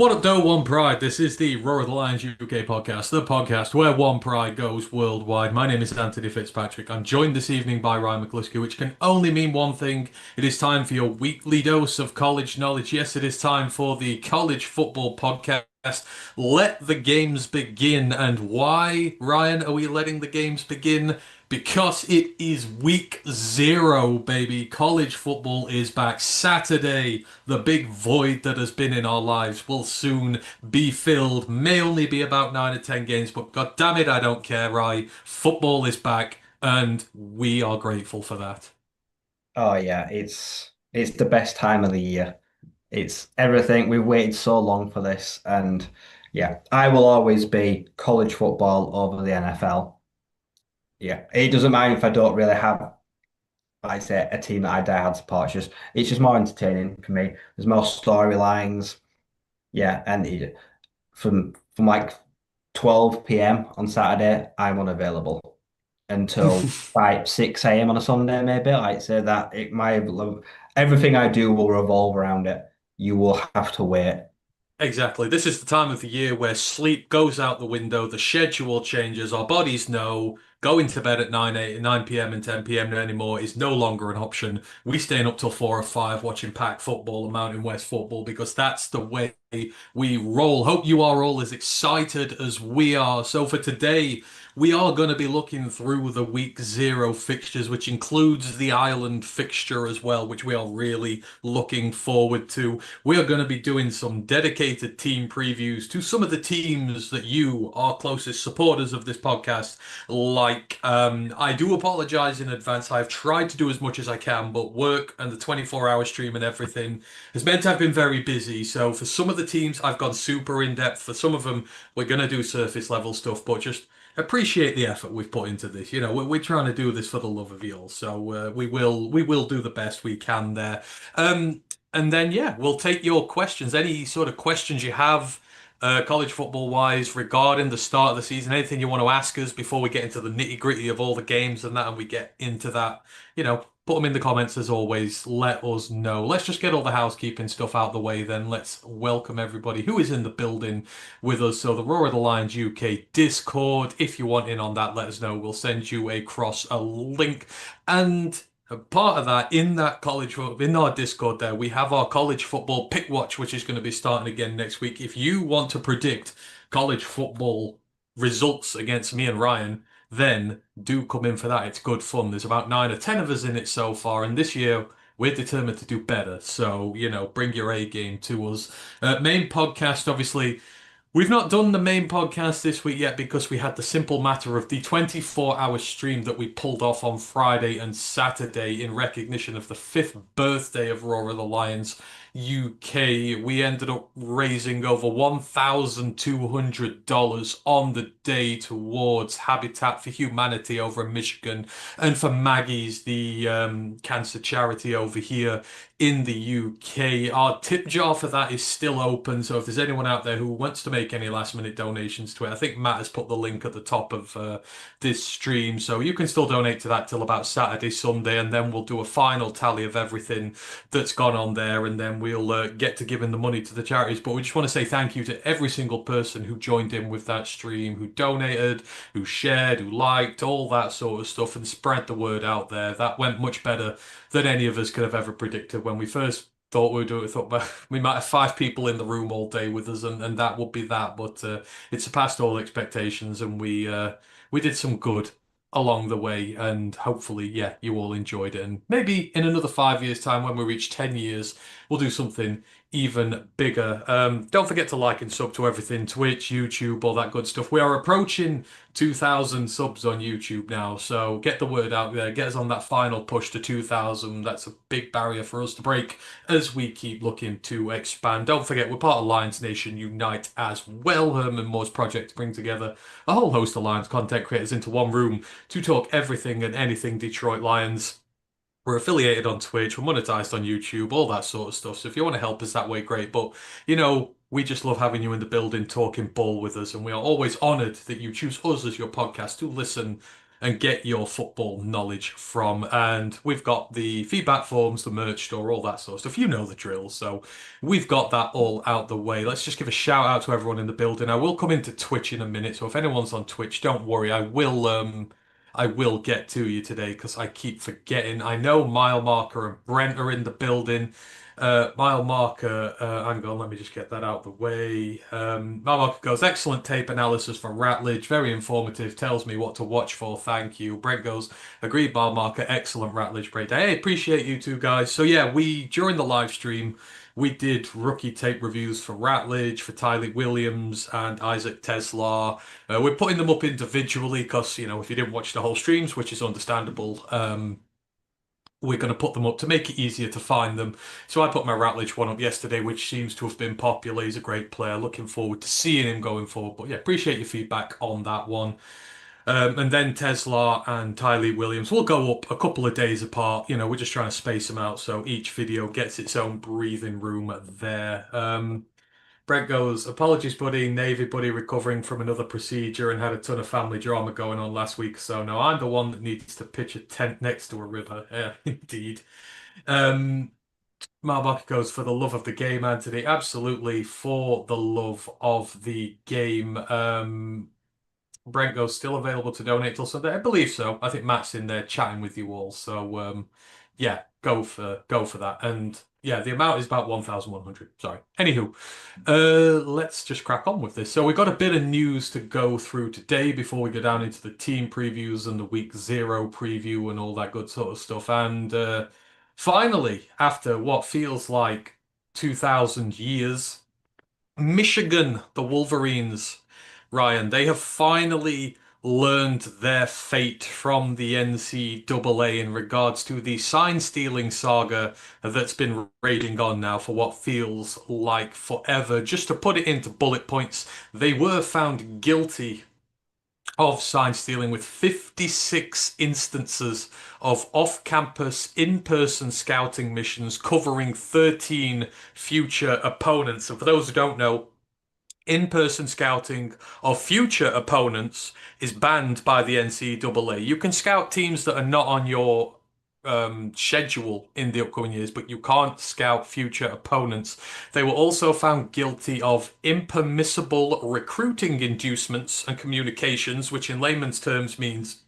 What up, though, One Pride? This is the Roar of the Lions UK podcast, the podcast where One Pride goes worldwide. My name is Anthony Fitzpatrick. I'm joined this evening by Ryan McCluskey, which can only mean one thing. It is time for your weekly dose of college knowledge. Yes, it is time for the College Football Podcast. Let the games begin. And why, Ryan, are we letting the games begin? Because it is week zero, baby. College football is back Saturday. The big void that has been in our lives will soon be filled. May only be about 9 or 10 games, but god damn it, I don't care, right? Football is back, and we are grateful for that. Oh yeah, it's the best time of the year. It's everything. We've waited so long for this, and yeah, I will always be college football over the NFL. Yeah, it doesn't matter if I don't really have, like I say, a team that I die hard support. It's just more entertaining for me. There's more storylines. Yeah, and from like 12 p.m. on Saturday, I'm unavailable until 5, 6 a.m. on a Sunday, maybe. I'd say that everything I do will revolve around it. You will have to wait. Exactly. This is the time of the year where sleep goes out the window, the schedule changes, our bodies know going to bed at 9 p.m. and 10 p.m. anymore is no longer an option. We staying up till 4 or 5 watching pack football and Mountain West football because that's the way we roll. Hope you are all as excited as we are. So for today, we are going to be looking through the week zero fixtures, which includes the Ireland fixture as well, which we are really looking forward to. We are going to be doing some dedicated team previews to some of the teams that you, our closest supporters of this podcast, like. I do apologize in advance. I've tried to do as much as I can, but work and the 24-hour stream and everything has meant I've been very busy. So for some of the teams, I've gone super in depth. For some of them, we're going to do surface level stuff, but just appreciate the effort we've put into this. We're trying to do this for the love of you all, so we will do the best we can there. And then yeah, we'll take your questions. Any sort of questions you have, college football wise, regarding the start of the season. Anything you want to ask us before we get into the nitty gritty of all the games and that, and we get into that. Put them in the comments as always. Let us know. Let's just get all the housekeeping stuff out the way then. Let's welcome everybody who is in the building with us. So the Roar of the Lions UK Discord, if you want in on that, let us know. We'll send you across a link. And a part of that, in our Discord there, we have our college football pick watch, which is going to be starting again next week. If you want to predict college football results against me and Ryan, then do come in for that. It's good fun. There's about 9 or 10 of us in it so far, and this year we're determined to do better. So, bring your A game to us. Main podcast, obviously. We've not done the main podcast this week yet because we had the simple matter of the 24-hour stream that we pulled off on Friday and Saturday in recognition of the 5th birthday of Roar of the Lions UK. We ended up raising over $1,200 on the day towards Habitat for Humanity over in Michigan and for Maggie's, the cancer charity over here in the UK. Our tip jar for that is still open, so if there's anyone out there who wants to make any last minute donations to it, I think Matt has put the link at the top of this stream, so you can still donate to that till about Saturday, Sunday, and then we'll do a final tally of everything that's gone on there, and then we'll get to giving the money to the charities. But we just want to say thank you to every single person who joined in with that stream, who donated, who shared, who liked, all that sort of stuff, and spread the word out there. That went much better than any of us could have ever predicted when we first thought we would do it. We thought well, we might have 5 people in the room all day with us, and that would be that. But it surpassed all expectations, and we did some good along the way. And hopefully, yeah, you all enjoyed it. And maybe in another 5 years' time, when we reach 10 years, we'll do something even bigger. Don't forget to like and sub to everything, Twitch, YouTube, all that good stuff. We are approaching 2,000 subs on YouTube now, so get the word out there. Get us on that final push to 2,000. That's a big barrier for us to break as we keep looking to expand. Don't forget, we're part of Lions Nation Unite as well. Herman Moore's project to bring together a whole host of Lions content creators into one room to talk everything and anything Detroit Lions. We're affiliated on Twitch, we're monetized on YouTube, all that sort of stuff. So if you want to help us that way, great. But, we just love having you in the building talking ball with us. And we are always honored that you choose us as your podcast to listen and get your football knowledge from. And we've got the feedback forms, the merch store, all that sort of stuff. You know the drill. So we've got that all out the way. Let's just give a shout out to everyone in the building. I will come into Twitch in a minute. So if anyone's on Twitch, don't worry. I will get to you today because I keep forgetting. I know Mile Marker and Brent are in the building. Mile Marker, hang on, let me just get that out the way. Mile Marker goes, excellent tape analysis for Ratledge, very informative, tells me what to watch for, thank you. Brent goes, agreed, Mile Marker, excellent Ratledge breakdown. Hey, appreciate you two guys. So yeah, during the live stream, we did rookie tape reviews for Ratledge, for Tylee Williams, and Isaac Teslar. We're putting them up individually because, if you didn't watch the whole streams, which is understandable, we're going to put them up to make it easier to find them. So I put my Ratledge one up yesterday, which seems to have been popular. He's a great player. Looking forward to seeing him going forward. But yeah, appreciate your feedback on that one. And then Tesla and Tylee Williams will go up a couple of days apart. We're just trying to space them out so each video gets its own breathing room there. Brett goes, apologies, buddy. Navy buddy recovering from another procedure and had a ton of family drama going on last week. So no, I'm the one that needs to pitch a tent next to a river. Yeah, indeed. Um, Marbach goes, for the love of the game, Anthony. Absolutely, for the love of the game. Brent goes, still available to donate till Sunday. I believe so. I think Matt's in there chatting with you all. So yeah, go for that. And yeah, the amount is about 1,100. Sorry. Anywho, let's just crack on with this. So we got a bit of news to go through today before we go down into the team previews and the week zero preview and all that good sort of stuff. And finally, after what feels like 2,000 years, Michigan, the Wolverines, Ryan, they have finally learned their fate from the NCAA in regards to the sign stealing saga that's been raging on now for what feels like forever. Just to put it into bullet points, they were found guilty of sign stealing with 56 instances of off-campus, in-person scouting missions covering 13 future opponents. And for those who don't know, in-person scouting of future opponents is banned by the NCAA. You can scout teams that are not on your schedule in the upcoming years, but you can't scout future opponents. They were also found guilty of impermissible recruiting inducements and communications, which in layman's terms means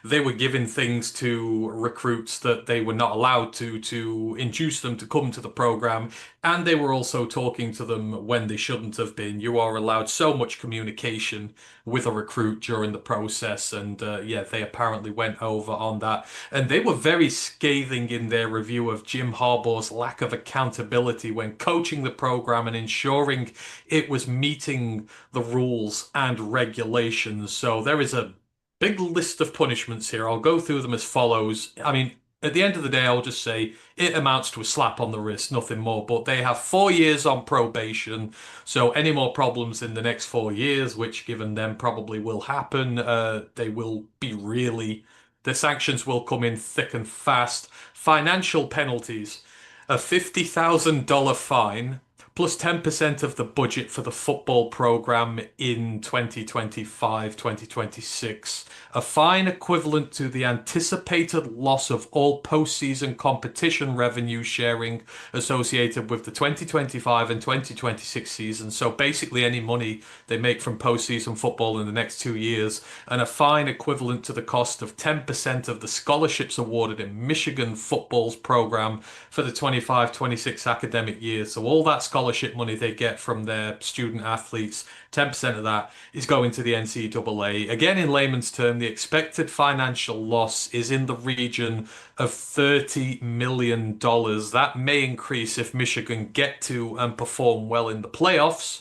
they were giving things to recruits that they were not allowed to induce them to come to the program, and they were also talking to them when they shouldn't have been. You are allowed so much communication with a recruit during the process, and yeah, they apparently went over on that. And they were very scathing in their review of Jim Harbaugh's lack of accountability when coaching the program and ensuring it was meeting the rules and regulations. So there is a big list of punishments here. I'll go through them as follows. I mean, at the end of the day, I'll just say it amounts to a slap on the wrist, nothing more. But they have 4 years on probation. So any more problems in the next 4 years, which given them probably will happen, they will be really, the sanctions will come in thick and fast. Financial penalties, a $50,000 fine, plus 10% of the budget for the football program in 2025-2026. A fine equivalent to the anticipated loss of all postseason competition revenue sharing associated with the 2025 and 2026 season. So basically any money they make from postseason football in the next 2 years, and a fine equivalent to the cost of 10% of the scholarships awarded in Michigan football's program for the 25-26 academic year. So all that scholarship money they get from their student athletes, 10% of that is going to the NCAA. Again, in layman's term, the expected financial loss is in the region of $30 million. That may increase if Michigan get to and perform well in the playoffs,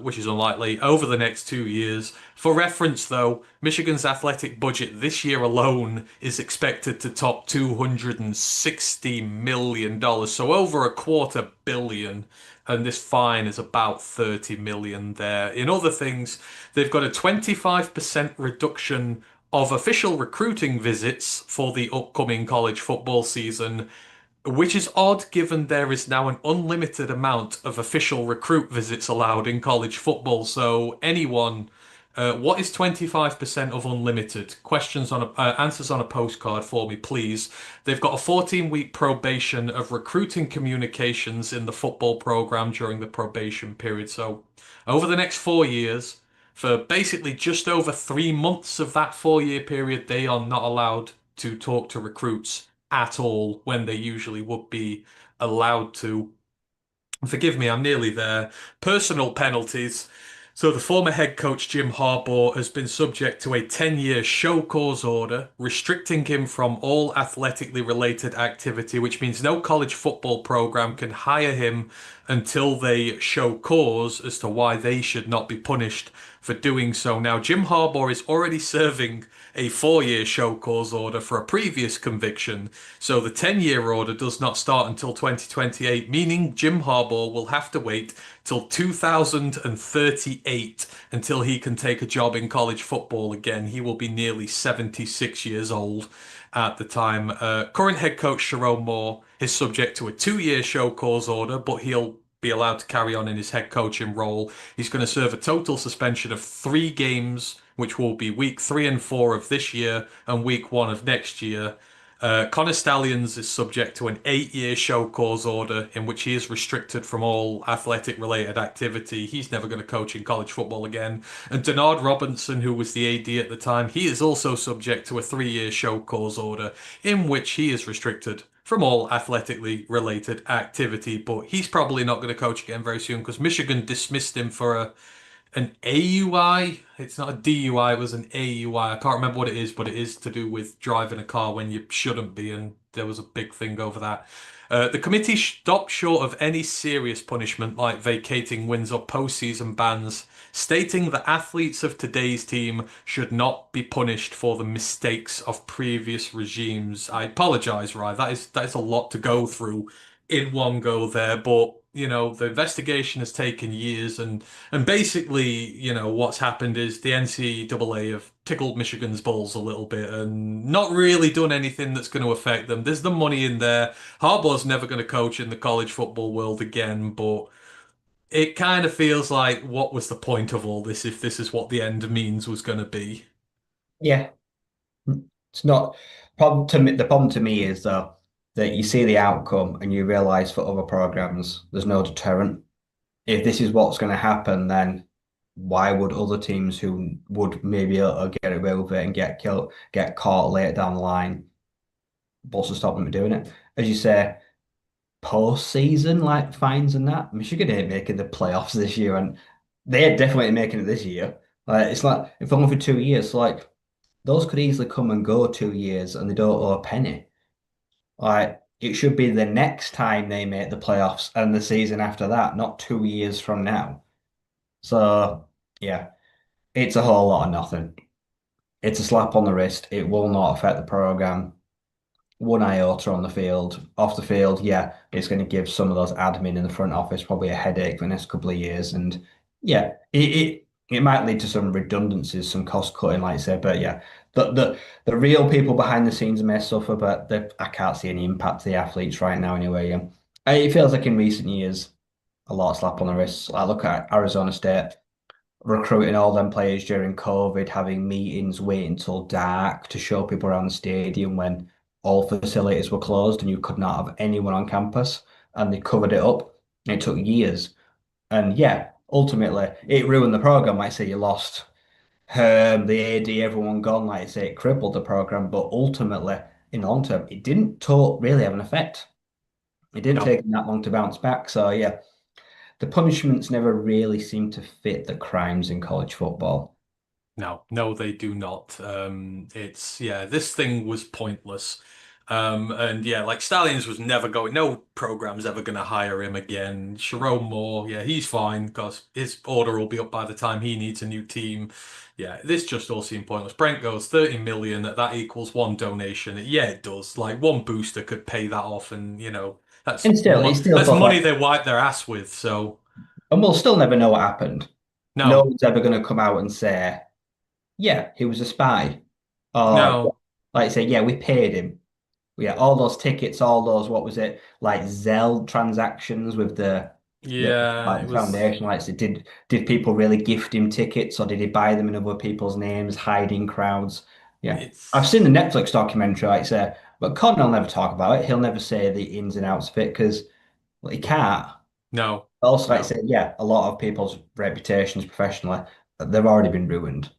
which is unlikely, over the next 2 years. For reference, though, Michigan's athletic budget this year alone is expected to top $260 million, so over a quarter billion, and this fine is about 30 million there. In other things, they've got a 25% reduction of official recruiting visits for the upcoming college football season, which is odd given there is now an unlimited amount of official recruit visits allowed in college football. So anyone What is 25% of unlimited? Questions on answers on a postcard for me, please. They've got a 14-week probation of recruiting communications in the football program during the probation period. So, over the next 4 years, for basically just over 3 months of that 4 year period, they are not allowed to talk to recruits at all when they usually would be allowed to. Forgive me, I'm nearly there. Personal penalties. So the former head coach Jim Harbaugh has been subject to a 10-year show cause order restricting him from all athletically related activity, which means no college football program can hire him until they show cause as to why they should not be punished for doing so. Now, Jim Harbaugh is already serving a 4 year show cause order for a previous conviction, so the 10-year order does not start until 2028, meaning Jim Harbaugh will have to wait till 2038 until he can take a job in college football again. He will be nearly 76 years old at the time. Current head coach Sharon Moore is subject to a 2 year show cause order, but he'll be allowed to carry on in his head coaching role. He's going to serve a total suspension of 3 games, which will be week 3 and 4 of this year and week 1 of next year. Connor Stallions is subject to an 8 year show cause order in which he is restricted from all athletic related activity. He's never going to coach in college football again. And Denard Robinson, who was the AD at the time, he is also subject to a 3 year show cause order in which he is restricted from all athletically related activity. But he's probably not going to coach again very soon because Michigan dismissed him for an AUI. It's not a DUI, it was an AUI. I can't remember what it is, but it is to do with driving a car when you shouldn't be, and there was a big thing over that. The committee stopped short of any serious punishment like vacating wins or postseason bans, stating that athletes of today's team should not be punished for the mistakes of previous regimes. I apologize, Ryan. That is a lot to go through in one go there, but the investigation has taken years, and basically, what's happened is the NCAA have tickled Michigan's balls a little bit and not really done anything that's going to affect them. There's the money in there. Harbaugh's never going to coach in the college football world again, but it kind of feels like, what was the point of all this if this is what the end means was going to be? Yeah, it's not problem to me. The problem to me is though that you see the outcome and you realize for other programs there's no deterrent. If this is what's going to happen, then why would other teams who would maybe get away with it and get killed, get caught later down the line, what's to stop them doing it? As you say, postseason like fines and that. Michigan ain't making the playoffs this year, and they're definitely making it this year. Like it's like if only for 2 years, so like those could easily come and go 2 years, and they don't owe a penny. Like it should be the next time they make the playoffs and the season after that, not 2 years from now. So yeah, it's a whole lot of nothing. It's a slap on the wrist. It will not affect the program one iota on the field. Off the field, yeah, it's going to give some of those admin in the front office probably a headache for the next couple of years. And yeah, it might lead to some redundancies, some cost cutting, like I said. But yeah, the real people behind the scenes may suffer, but I can't see any impact to the athletes right now anyway. Yeah. It feels like in recent years, a lot of slap on the wrists. I look at Arizona State recruiting all them players during COVID, having meetings, waiting till dark to show people around the stadium when all facilities were closed and you could not have anyone on campus, and they covered it up. It took years. And yeah, ultimately it ruined the program. Like I say, you lost the AD, everyone gone, like I say, it crippled the program, but ultimately in the long term, it didn't really have an effect. It didn't No. take them that long to bounce back. So yeah, the punishments never really seem to fit the crimes in college football. No, no, they do not. Yeah, this thing was pointless. And yeah, like Stallions was never going, no program's ever going to hire him again. Sharon Moore, yeah, he's fine because his order will be up by the time he needs a new team. Yeah, this just all seemed pointless. Brent goes 30 million, that equals one donation. Yeah, it does. Like one booster could pay that off, and And still, it's still that's thought like, money they wipe their ass with. So and we'll still never know what happened. No no, one's ever going to come out and say, yeah, he was a spy. Or, no. like, say, yeah, we paid him. Yeah, all those tickets, all those, what was it, like Zelle transactions with the Yeah, Like it the was. foundation, like, so did people really gift him tickets or did he buy them in other people's names, hiding crowds? Yeah. I've It's seen the Netflix documentary, like I say, but Conor will never talk about it. He'll never say the ins and outs of it because well, he can't. no, Also, like I no. say, yeah, a lot of people's reputations professionally, they've already been ruined.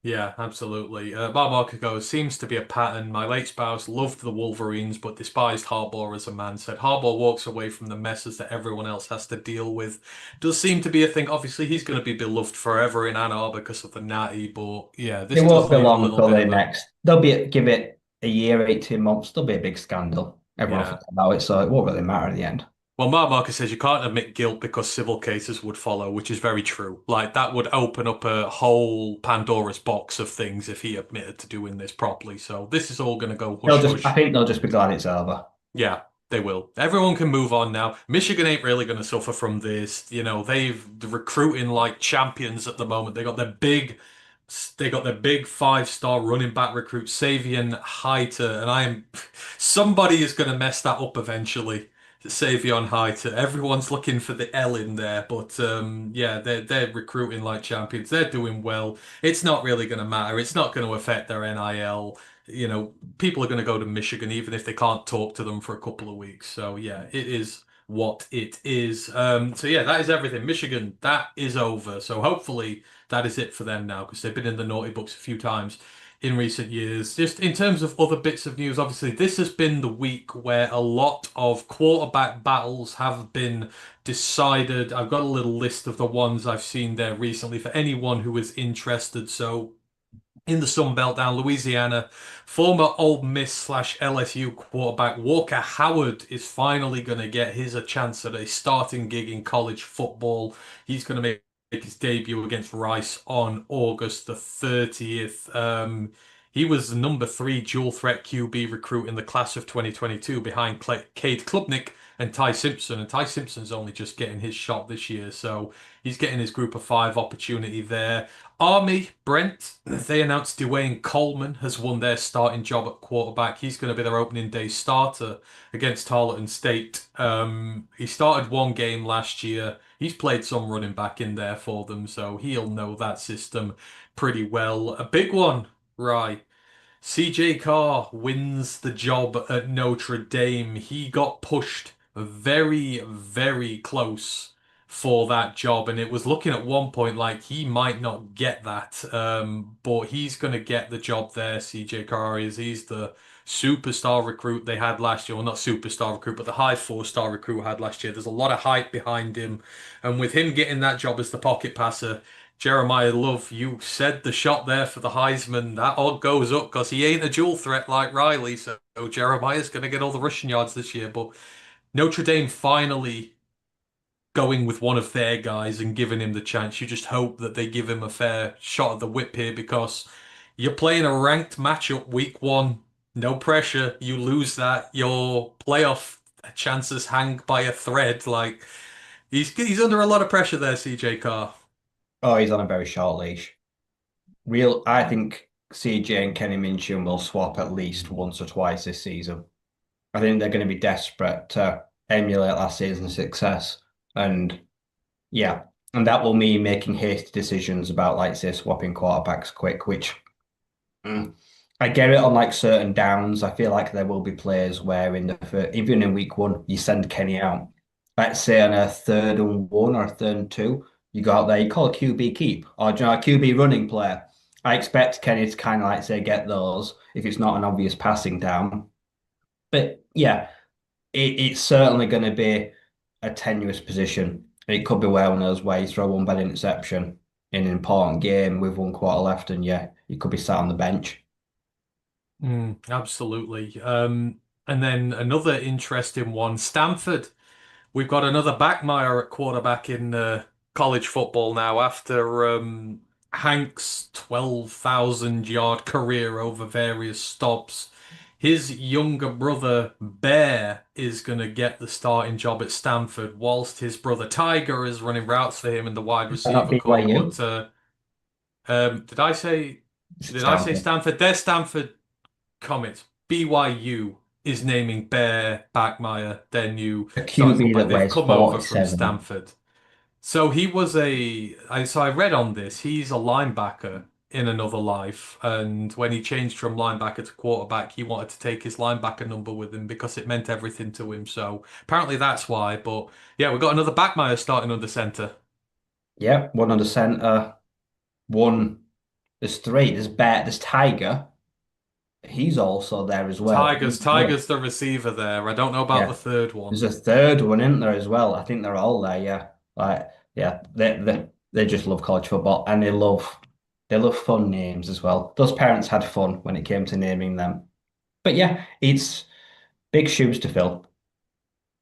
Yeah, absolutely. Mark Marco seems to be a pattern. My late spouse loved the Wolverines, but despised Harbaugh as a man. Said Harbaugh walks away from the messes that everyone else has to deal with. Does seem to be a thing. Obviously, he's going to be beloved forever in Ann Arbor because of the natty, but yeah, It this does won't be leave a long little until bit they of a next. They'll be give it a year, 18 months. There'll be a big scandal. Everyone yeah. forgot about it, so it won't really matter at the end. Well, Mark Marcus says you can't admit guilt because civil cases would follow, which is very true. Like that would open up a whole Pandora's box of things if he admitted to doing this properly. So this is all going to go hush I hush. think they'll just be glad it's over. Yeah, they will. Everyone can move on now. Michigan ain't really going to suffer from this. You know, they're recruiting like champions at the moment. They got their big five-star running back recruit, Savion Highter, and somebody is going to mess that up eventually. Savion Highter. Everyone's looking for the L in there, but yeah, they're recruiting like champions. They're doing well. It's not really going to matter. It's not going to affect their NIL. You know, people are going to go to Michigan even if they can't talk to them for a couple of weeks. So yeah, it is what it is. So yeah, that is everything. Michigan, that is over. So hopefully that is it for them now because they've been in the naughty books a few times in recent years. Just in terms of other bits of news, obviously this has been the week where a lot of quarterback battles have been decided. I've got a little list of the ones I've seen there recently for anyone who is interested. So in the Sun Belt down Louisiana. Former Ole Miss slash LSU quarterback Walker Howard is finally going to get his a chance at a starting gig in college football. He's going to make his debut against Rice on August the 30th. He was the number three dual threat QB recruit in the class of 2022 behind Cade Klubnik and Ty Simpson. And Ty Simpson's only just getting his shot this year, so he's getting his group of five opportunity there. Army, Brent, they announced Dwayne Coleman has won their starting job at quarterback. He's going to be their opening day starter against Tarleton State. He started one game last year. He's played some running back in there for them, so he'll know that system pretty well. A big one, right? CJ Carr wins the job at Notre Dame. He got pushed very, very close for that job, and it was looking at one point like he might not get that. But he's going to get the job there. CJ Carr is. He's the superstar recruit they had last year. Well, not superstar recruit, but the high four-star recruit had last year. There's a lot of hype behind him, and with him getting that job as the pocket passer. Jeremiah Love, you said the shot there for the Heisman. That odd goes up because he ain't a dual threat like Riley. So Jeremiah's going to get all the rushing yards this year. But Notre Dame finally going with one of their guys and giving him the chance. You just hope that they give him a fair shot at the whip here because you're playing a ranked matchup week one. No pressure. You lose that. Your playoff chances hang by a thread. Like he's under a lot of pressure there, CJ Carr. Oh, he's on a very short leash. I think CJ and Kenny Minshew will swap at least once or twice this season. I think they're going to be desperate to emulate last season's success. And yeah, and that will mean making hasty decisions about, like, say, swapping quarterbacks quick, which I get it on like certain downs. I feel like there will be players where even in week one, you send Kenny out. Let's say on a 3rd and 1 or a 3rd and 2, you go out there, you call a QB keep or a QB running player. I expect Kenny to kind of, like, say, get those if it's not an obvious passing down. But yeah, it's certainly going to be a tenuous position. It could be one of those where you throw one bad interception in an important game with 1 quarter left, and yeah, you could be sat on the bench. Absolutely. And then another interesting one, Stanford. We've got another Backmeyer at quarterback in college football now after Hank's 12,000 yard career over various stops. His younger brother Bear is going to get the starting job at Stanford, whilst his brother Tiger is running routes for him in the wide They're not receiver corps. BYU. But did I say It's did I say Stanford. Stanford? They're Stanford Comets, BYU. is naming Bear Backmeyer their new A starting QB quarterback. that They've wears come over from 47. Stanford. So he was so I read on this, he's a linebacker in another life. And when he changed from linebacker to quarterback, he wanted to take his linebacker number with him because it meant everything to him. So apparently that's why. But yeah, we've got another Backmeyer starting under center. Yep, one under center. One, there's three. There's Bear, there's Tiger. He's also there as well. Tigers the receiver there. I don't know about the Yeah. third There's one. a third one in there as well. I think they're all there, yeah. Like, yeah, they just love college football and they love fun names as well. Those parents had fun when it came to naming them. But yeah, it's big shoes to fill.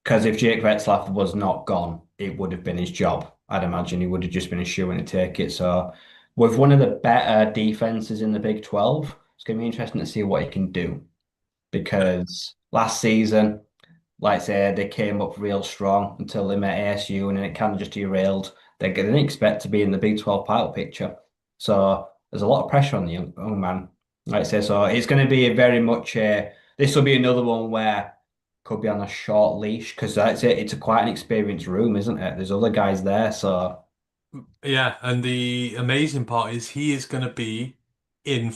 Because if Jake Retzlaff was not gone, it would have been his job. I'd imagine he would have just been a shoe in to take it. So with one of the better defenses in the Big 12, it's going to be interesting to see what he can do. Because last season, like I say, they came up real strong until they met ASU and then it kind of just derailed. They didn't expect to be in the Big 12 title picture. So there's a lot of pressure on the young man. Like I say, so it's going to be a very much this will be another one where could be on a short leash because that's it. It's quite an experienced room, isn't it? There's other guys there, so Yeah, and the amazing part is he is going to be in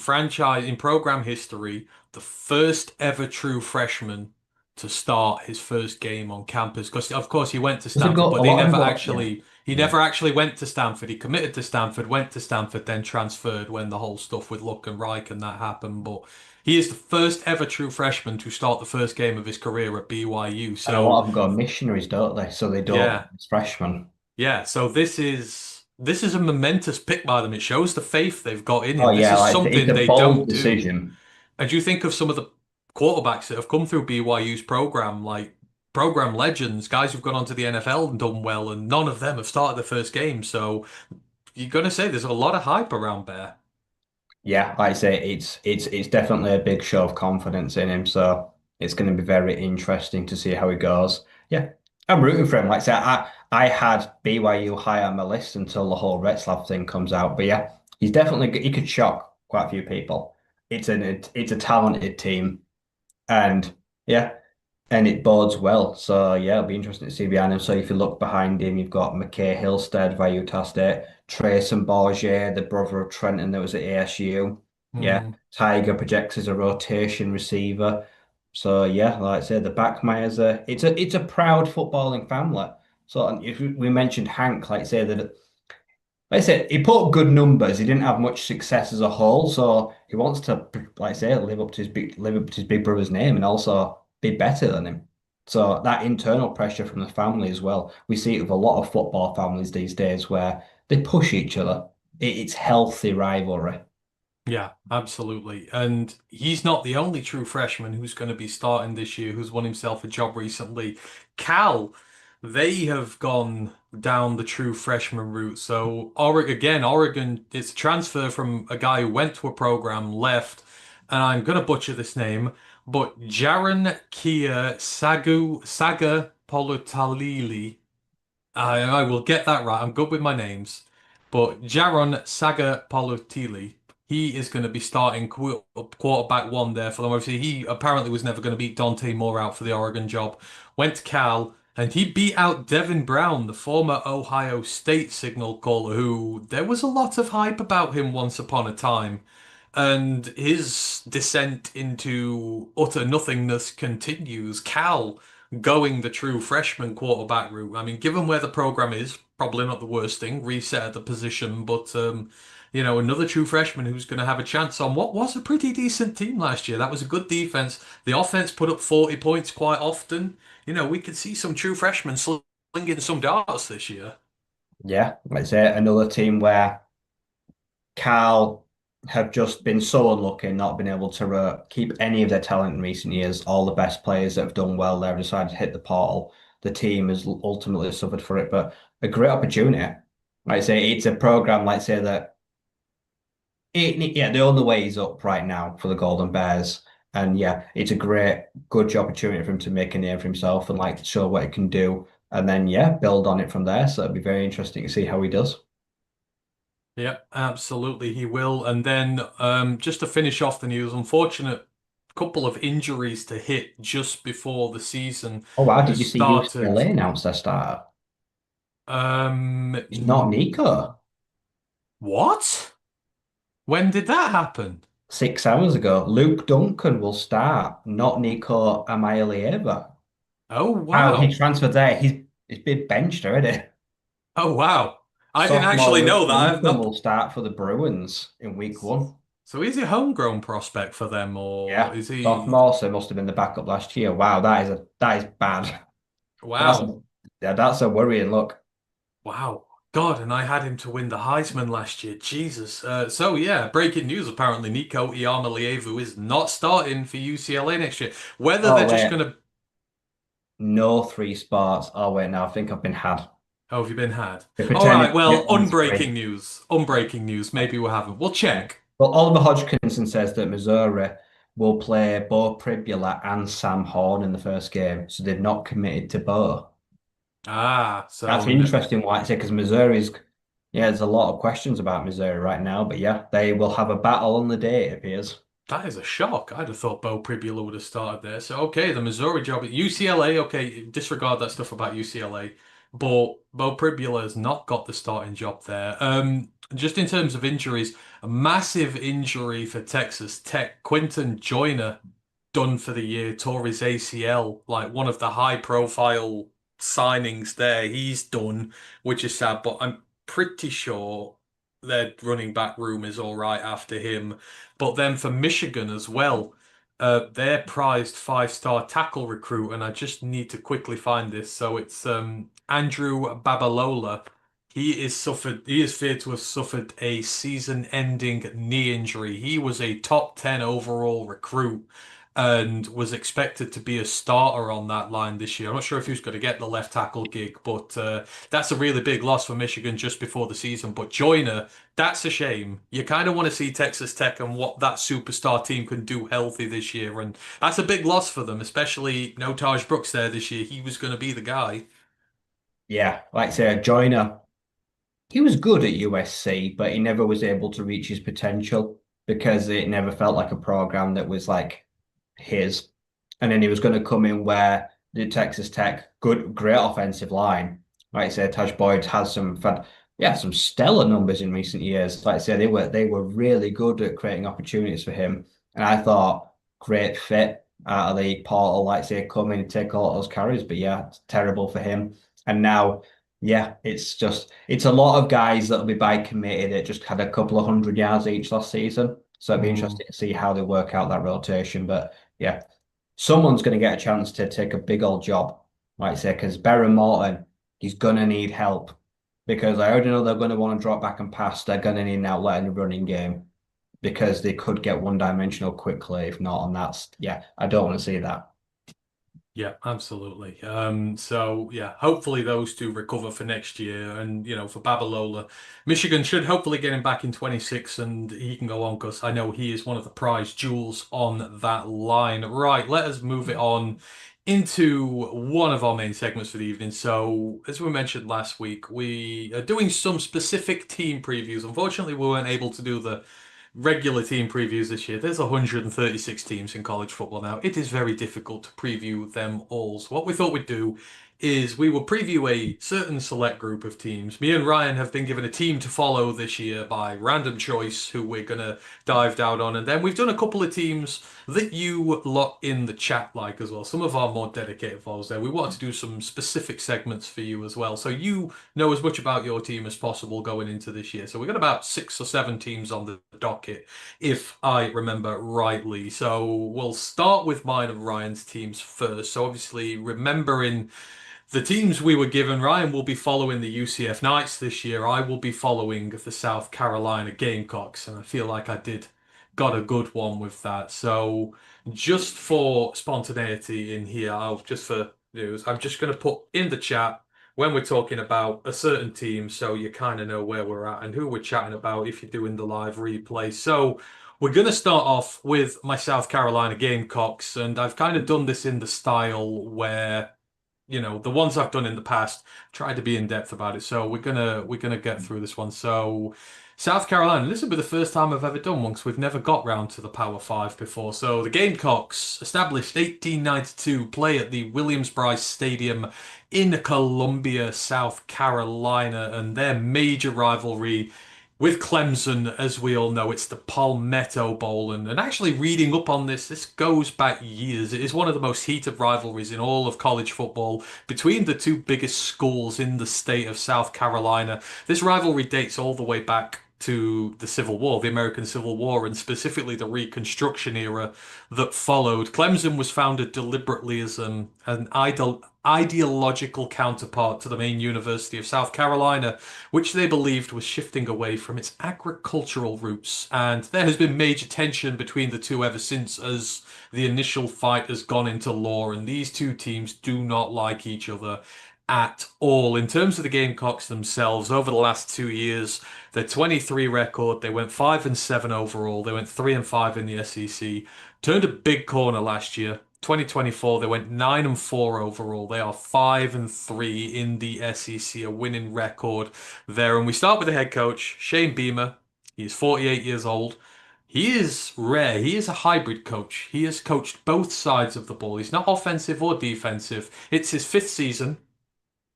program history the first ever true freshman to start his first game on campus. Because of course he went to there's a Stanford, go. but A they lot of them never go. Yeah, actually he yeah. never actually went to Stanford. He committed to Stanford, went to Stanford, then transferred when the whole stuff with Luck and Reich and that happened. But he is the first ever true freshman to start the first game of his career at BYU. And a lot So of them go missionaries, don't they? So they don't yeah. as freshmen. Yeah, so this is a momentous pick by them. It shows the faith they've got in Oh him. This yeah, is like it's something a they bold don't do. decision. And do you think of some of the quarterbacks that have come through BYU's program, like program legends, guys who've gone on to the NFL and done well, and none of them have started their first game. So you're gonna say there's a lot of hype around Bear. Yeah, like I say, it's definitely a big show of confidence in him. So it's going to be very interesting to see how he goes. Yeah, I'm rooting for him. Like I said, I had BYU high on my list until the whole Retzlaff thing comes out. But yeah, he could shock quite a few people. It's a talented team, and yeah. And it bodes well. So yeah, it'll be interesting to see behind him. So if you look behind him, you've got McKay Hillstead via Utah State, Trayson Borgier, the brother of Trenton that was at ASU. Yeah, Hmm. Tiger projects as a rotation receiver. So yeah, like I said, the Backmeyers are it's a proud footballing family. So and if we mentioned Hank, like I say that like I said, he put up good numbers. He didn't have much success as a whole, so he wants to, like I say, live up to his big brother's name and also be better than him. So that internal pressure from the family as well. We see it with a lot of football families these days where they push each other. It's healthy rivalry. Yeah, absolutely. And he's not the only true freshman who's going to be starting this year who's won himself a job recently. Cal, they have gone down the true freshman route. So Oregon, it's a transfer from a guy who went to a program, left, and I'm going to butcher this name, but Jaron Kia Saga Polutalili. I will get that right. I'm good with my names. But Jaron Sagapolutili, he is going to be starting quarterback one there for them. Obviously, he apparently was never going to beat Dante Moore out for the Oregon job. Went to Cal, and he beat out Devin Brown, the former Ohio State signal caller, who there was a lot of hype about him once upon a time. And his descent into utter nothingness continues. Cal going the true freshman quarterback route. I mean, given where the program is, probably not the worst thing, reset at the position, but another true freshman who's going to have a chance on what was a pretty decent team last year. That was a good defense. The offense put up 40 points quite often. We could see some true freshmen slinging some darts this year. Yeah, like I say, another team where Cal have just been so unlucky not been able to keep any of their talent in recent years. All the best players that have done well there have decided to hit the portal. The team has ultimately suffered for it, but a great opportunity. Like I say, it's a program, like I say, that yeah, the only way is up right now for the Golden Bears. And yeah, it's a good opportunity for him to make a name for himself and like show what he can do. And then yeah, build on it from there. So it'll be very interesting to see how he does. Yep, absolutely, he will. And then just to finish off the news, unfortunate couple of injuries to hit just before the season Oh wow, did has you see UCLA started. announce their starter? It's not Mm, Nico. what? When did that happen? 6 hours ago, Luke Duncan will start, not Nico Amalieva. Oh Wow, he wow. transferred there. He's been benched already. Oh wow. I didn't Sophomore actually know Luke that. I've Duncan not. will start for the Bruins in week one. So is he a homegrown prospect for them, or Yeah, is he? sophomore, so must have been the backup last year. Wow, that is bad. That's Wow. yeah, that's a worrying look. Wow. God, and I had him to win the Heisman last year. Jesus. So yeah, breaking news. Apparently, Nico Iamaleava is not starting for UCLA next year. Whether Oh they're just wait, gonna. no three spots. Oh wait, now I think I've been had. Oh, have you been had? They All pretended right. to Well, get one's unbreaking free. news. Unbreaking news. Maybe we haven't. We'll check. Well, Oliver Hodgkinson says that Missouri will play Bo Pribula and Sam Horn in the first game, so they've not committed to Bo. Ah, That's so interesting what I say because Missouri's, yeah, there's a lot of questions about Missouri right now, but yeah, they will have a battle on the day, it appears. that is a shock. I'd have thought Bo Pribula would have started there. So okay, the Missouri job at UCLA. Okay, disregard that stuff about UCLA. But Bo Pribula has not got the starting job there. Just in terms of injuries, a massive injury for Texas Tech. Quinton Joyner done for the year, tore his ACL, like one of the high profile signings there. He's done, which is sad, but I'm pretty sure their running back room is all right after him. But then for Michigan as well, their prized five-star tackle recruit, and I just need to quickly find this. So it's Andrew Babalola. He is feared to have suffered a season-ending knee injury. He was a top 10 overall recruit and was expected to be a starter on that line this year. I'm not sure if he was going to get the left tackle gig, but that's a really big loss for Michigan just before the season. But Joyner, that's a shame. You kind of want to see Texas Tech and what that superstar team can do healthy this year, and that's a big loss for them, especially no Taj Brooks there this year. He was going to be the guy. Yeah, like I say, Joyner. He was good at USC, but he never was able to reach his potential because it never felt like a program that was like his. And then he was going to come in where the Texas Tech great offensive line. Like I said, Taj Boyd has some stellar numbers in recent years. Like I said, they were really good at creating opportunities for him. And I thought great fit out of the portal, like I say, come in and take a lot of those carries. But yeah, it's terrible for him. And now yeah, it's a lot of guys that'll be by committee that just had a couple of 100 yards each last season. So it'd be Mm, interesting to see how they work out that rotation. But yeah, someone's going to get a chance to take a big old job, like I say, because Baron Morton, he's going to need help because I already know they're going to want to drop back and pass. They're going to need an outlet in the running game because they could get one-dimensional quickly if not. And that's, yeah, I don't want to see that. yeah, absolutely. So yeah, hopefully those two recover for next year, and for Babalola, Michigan should hopefully get him back in 26, and he can go on because I know he is one of the prize jewels on that line. Right, let us move it on into one of our main segments for the evening. So, as we mentioned last week, we are doing some specific team previews. Unfortunately, we weren't able to do the regular team previews this year. There's 136 teams in college football now. It is very difficult to preview them all. So what we thought we'd do is we will preview a certain select group of teams. Me and Ryan have been given a team to follow this year by random choice who we're going to dive down on. And then we've done a couple of teams that you lot in the chat like as well. Some of our more dedicated followers there. We wanted to do some specific segments for you as well. So you know as much about your team as possible going into this year. So we've got about 6 or 7 teams on the docket, if I remember rightly. So we'll start with mine and Ryan's teams first. So obviously, remembering the teams we were given, Ryan will be following the UCF Knights this year. I will be following the South Carolina Gamecocks, and I feel like I did got a good one with that. So just for spontaneity in here, I'll just for news, I'm just going to put in the chat when we're talking about a certain team, so you kind of know where we're at and who we're chatting about if you're doing the live replay. So we're going to start off with my South Carolina Gamecocks, and I've kind of done this in the style where the ones I've done in the past, tried to be in depth about it. So we're gonna get through this one. So South Carolina, this will be the first time I've ever done one because we've never got round to the Power Five before. So the Gamecocks, established 1892, play at the Williams-Brice Stadium in Columbia, South Carolina, and their major rivalry with Clemson, as we all know, it's the Palmetto Bowl. And actually, reading up on this goes back years. It is one of the most heated rivalries in all of college football between the two biggest schools in the state of South Carolina. This rivalry dates all the way back to the Civil War, the American Civil War, and specifically the Reconstruction era that followed. Clemson was founded deliberately as an ideological counterpart to the main University of South Carolina, which they believed was shifting away from its agricultural roots. And there has been major tension between the two ever since, as the initial fight has gone into law, and these two teams do not like each other at all. In terms of the Gamecocks themselves, over the last 2 years, their 23 record, they went 5-7 overall. They went 3-5 in the SEC. Turned a big corner last year. 2024, they went 9-4 overall. They are 5-3 in the SEC, a winning record there. And we start with the head coach, Shane Beamer. He's 48 years old. He is rare. He is a hybrid coach. He has coached both sides of the ball. He's not offensive or defensive. It's his fifth season.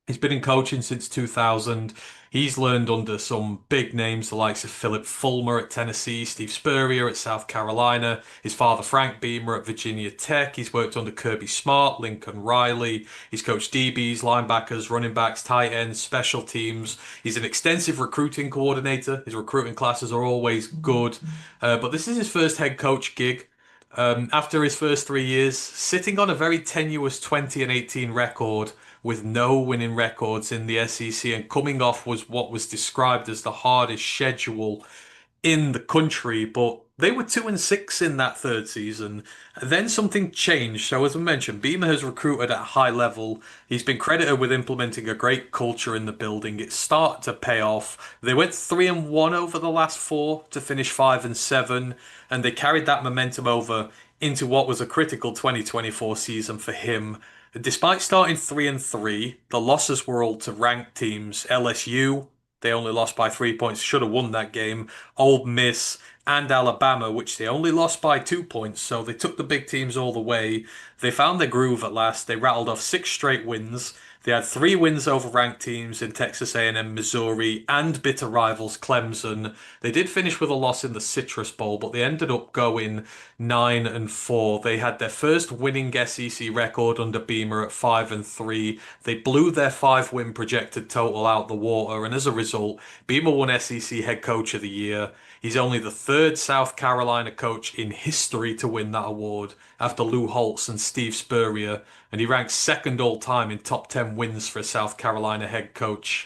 He's been in coaching since 2000. He's learned under some big names, the likes of Philip Fulmer at Tennessee, Steve Spurrier at South Carolina, his father Frank Beamer at Virginia Tech. He's worked under Kirby Smart, Lincoln Riley. He's coached DBs, linebackers, running backs, tight ends, special teams. He's an extensive recruiting coordinator. His recruiting classes are always good. But this is his first head coach gig. After his first 3 years, sitting on a very tenuous 20-18 record with no winning records in the SEC and coming off was what was described as the hardest schedule in the country, but they were 2-6 in that third season. Then something changed. So as I mentioned, Beamer has recruited at a high level. He's been credited with implementing a great culture in the building. It's started to pay off. They went 3-1 over the last four to finish 5-7, and they carried that momentum over into what was a critical 2024 season for him. Despite starting 3-3, the losses were all to ranked teams. LSU, they only lost by 3 points, should have won that game. Ole Miss and Alabama, which they only lost by 2 points, so they took the big teams all the way. They found their groove at last. They rattled off 6 straight wins. They had 3 wins over ranked teams in Texas A&M, Missouri, and bitter rivals Clemson. They did finish with a loss in the Citrus Bowl, but they ended up going 9-4. They had their first winning SEC record under Beamer at 5-3. They blew their 5-win projected total out the water, and as a result, Beamer won SEC Head Coach of the Year. He's only the third South Carolina coach in history to win that award after Lou Holtz and Steve Spurrier, and he ranks second all time in top 10 wins for a South Carolina head coach.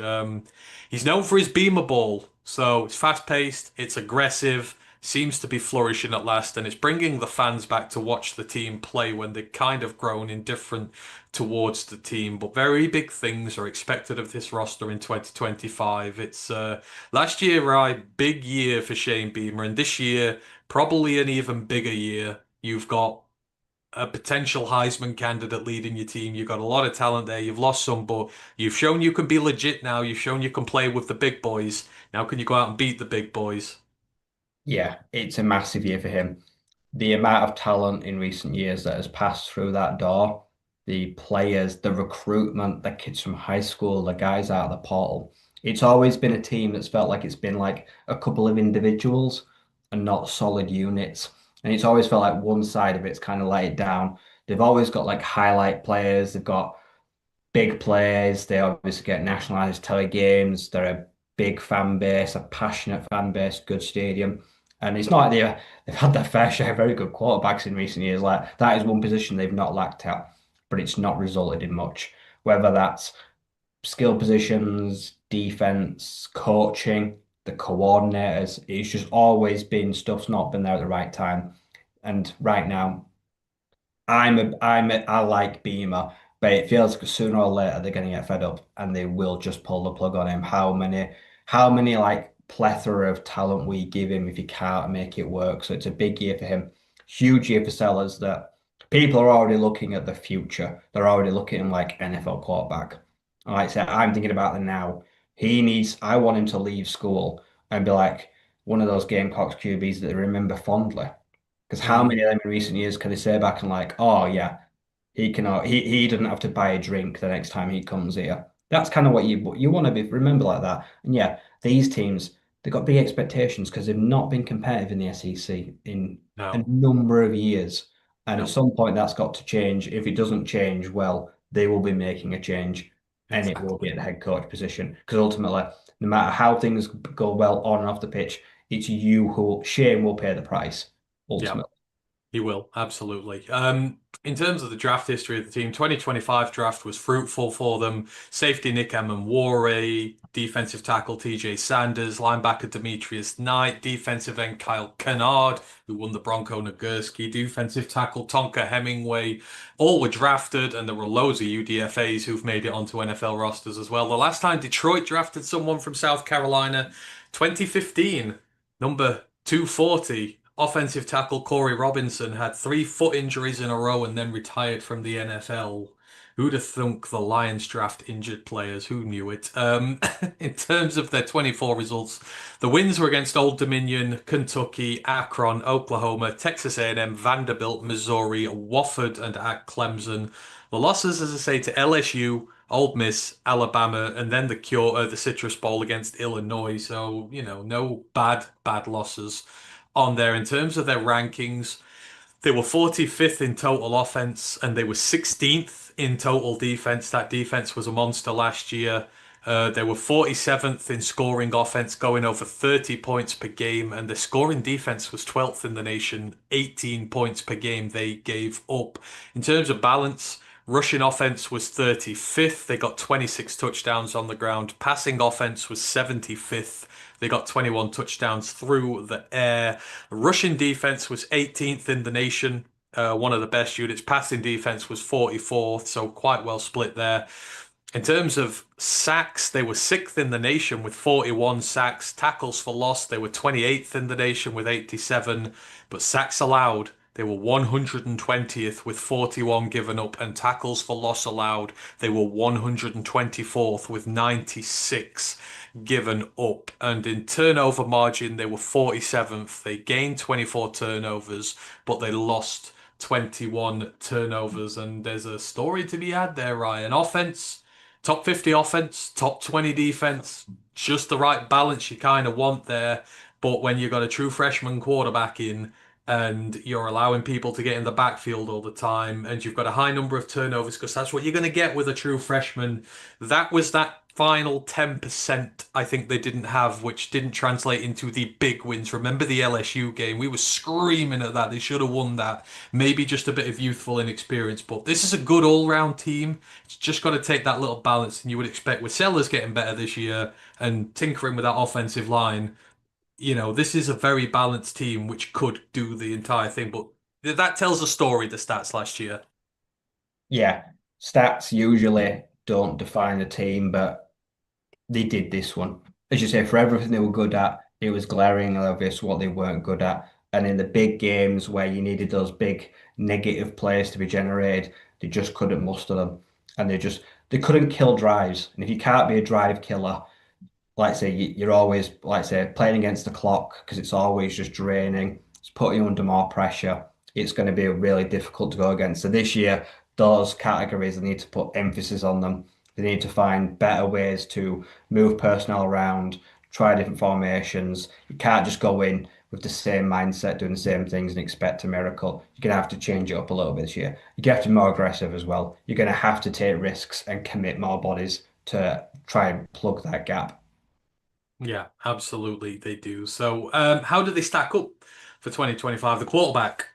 He's known for his Beamer ball, so it's fast paced, it's aggressive, seems to be flourishing at last, and it's bringing the fans back to watch the team play when they've kind of grown indifferent towards the team. But very big things are expected of this roster in 2025. It's last year, right, big year for Shane Beamer, and this year, probably an even bigger year. You've got a potential Heisman candidate leading your team. You've got a lot of talent there. You've lost some, but you've shown you can be legit now. You've shown you can play with the big boys. Now can you go out and beat the big boys? Yeah, it's a massive year for him. The amount of talent in recent years that has passed through that door, the players, the recruitment, the kids from high school, the guys out of the portal. It's always been a team that's felt like it's been like a couple of individuals and not solid units. And it's always felt like one side of it's kind of let it down. They've always got like highlight players, they've got big players, they obviously get nationalized tele games, they're a big fan base, a passionate fan base, good stadium. And it's not like they've had their fair share of very good quarterbacks in recent years. Like that is one position they've not lacked at, but it's not resulted in much. Whether that's skill positions, defense, coaching, the coordinators, it's just always been stuff's not been there at the right time. And right now, I like Beamer, but it feels like sooner or later they're going to get fed up and they will just pull the plug on him. How many like plethora of talent we give him if he can't make it work. So it's a big year for him, huge year for sellers that People are already looking at the future. They're already looking at him like NFL quarterback. Like I said, I'm thinking about the now. I want him to leave school and be like one of those Gamecocks QBs that they remember fondly. Because how many Mm, of them in recent years can they say back and like, oh yeah, he doesn't have to buy a drink the next time he comes here. That's kind of what you want to be remember like that. And yeah, these teams they've got big expectations because they've not been competitive in the SEC in a no, number of years. And at no, some point that's got to change. If it doesn't change, well, they will be making a change and it will be exactly. at the head coach position. Because ultimately, no matter how things go well on and off the pitch, it's you who Shane will pay the price Yeah. ultimately. He will, absolutely. In terms of the draft history of the team, 2025 draft was fruitful for them. Safety Nick Amon-Ware, defensive tackle TJ Sanders, linebacker Demetrius Knight, defensive end Kyle Kennard, who won the Bronco Nagurski, defensive tackle Tonka Hemingway. All were drafted, and there were loads of UDFAs who've made it onto NFL rosters as well. The last time Detroit drafted someone from South Carolina, 2015, number 240. Offensive tackle Corey Robinson had 3 foot injuries in a row and then retired from the NFL. Who'd have thunk the Lions draft injured players? Who knew it? In terms of their 24 results, the wins were against Old Dominion, Kentucky, Akron, Oklahoma, Texas A&M, Vanderbilt, Missouri, Wofford, and at Clemson. The losses, as I say, to LSU, Ole Miss, Alabama, and then the Citrus Bowl against Illinois. So, no bad losses on there. In terms of their rankings, they were 45th in total offense and they were 16th in total defense. That defense was a monster last year. They were 47th in scoring offense, going over 30 points per game, and the scoring defense was 12th in the nation, 18 points per game they gave up. In terms of balance, rushing offense was 35th. They got 26 touchdowns on the ground. Passing offense was 75th. They got 21 touchdowns through the air. Rushing defense was 18th in the nation, one of the best units. Passing defense was 44th, so quite well split there. In terms of sacks, they were 6th in the nation with 41 sacks. Tackles for loss, they were 28th in the nation with 87. But sacks allowed, they were 120th with 41 given up. And tackles for loss allowed, they were 124th with 96 given up. And in turnover margin, they were 47th. They gained 24 turnovers, but they lost 21 turnovers. And there's a story to be had there, Ryan. Offense. Top 50 offense, top 20 defense, just the right balance you kind of want there. But when you've got a true freshman quarterback in and you're allowing people to get in the backfield all the time and you've got a high number of turnovers because that's what you're going to get with a true freshman, that was that final 10% I think they didn't have, which didn't translate into the big wins. Remember the LSU game? We were screaming at that. They should have won that. Maybe just a bit of youthful inexperience, but this is a good all-round team. It's just got to take that little balance, and you would expect with Sellers getting better this year and tinkering with that offensive line, this is a very balanced team which could do the entire thing. But that tells a story, the stats last year. Yeah, stats usually don't define a team, but they did this one. As you say, for everything they were good at, it was glaringly obvious what they weren't good at. And in the big games where you needed those big negative plays to be generated, they just couldn't muster them. And they couldn't kill drives. And if you can't be a drive killer, like say you're always like say playing against the clock because it's always just draining. It's putting you under more pressure. It's going to be really difficult to go against. So this year, those categories they need to put emphasis on them. They need to find better ways to move personnel around, try different formations. You can't just go in with the same mindset, doing the same things and expect a miracle. You're going to have to change it up a little bit this year. You're going to have to be more aggressive as well. You're going to have to take risks and commit more bodies to try and plug that gap. Yeah, absolutely, they do. So, how do they stack up for 2025? The quarterback,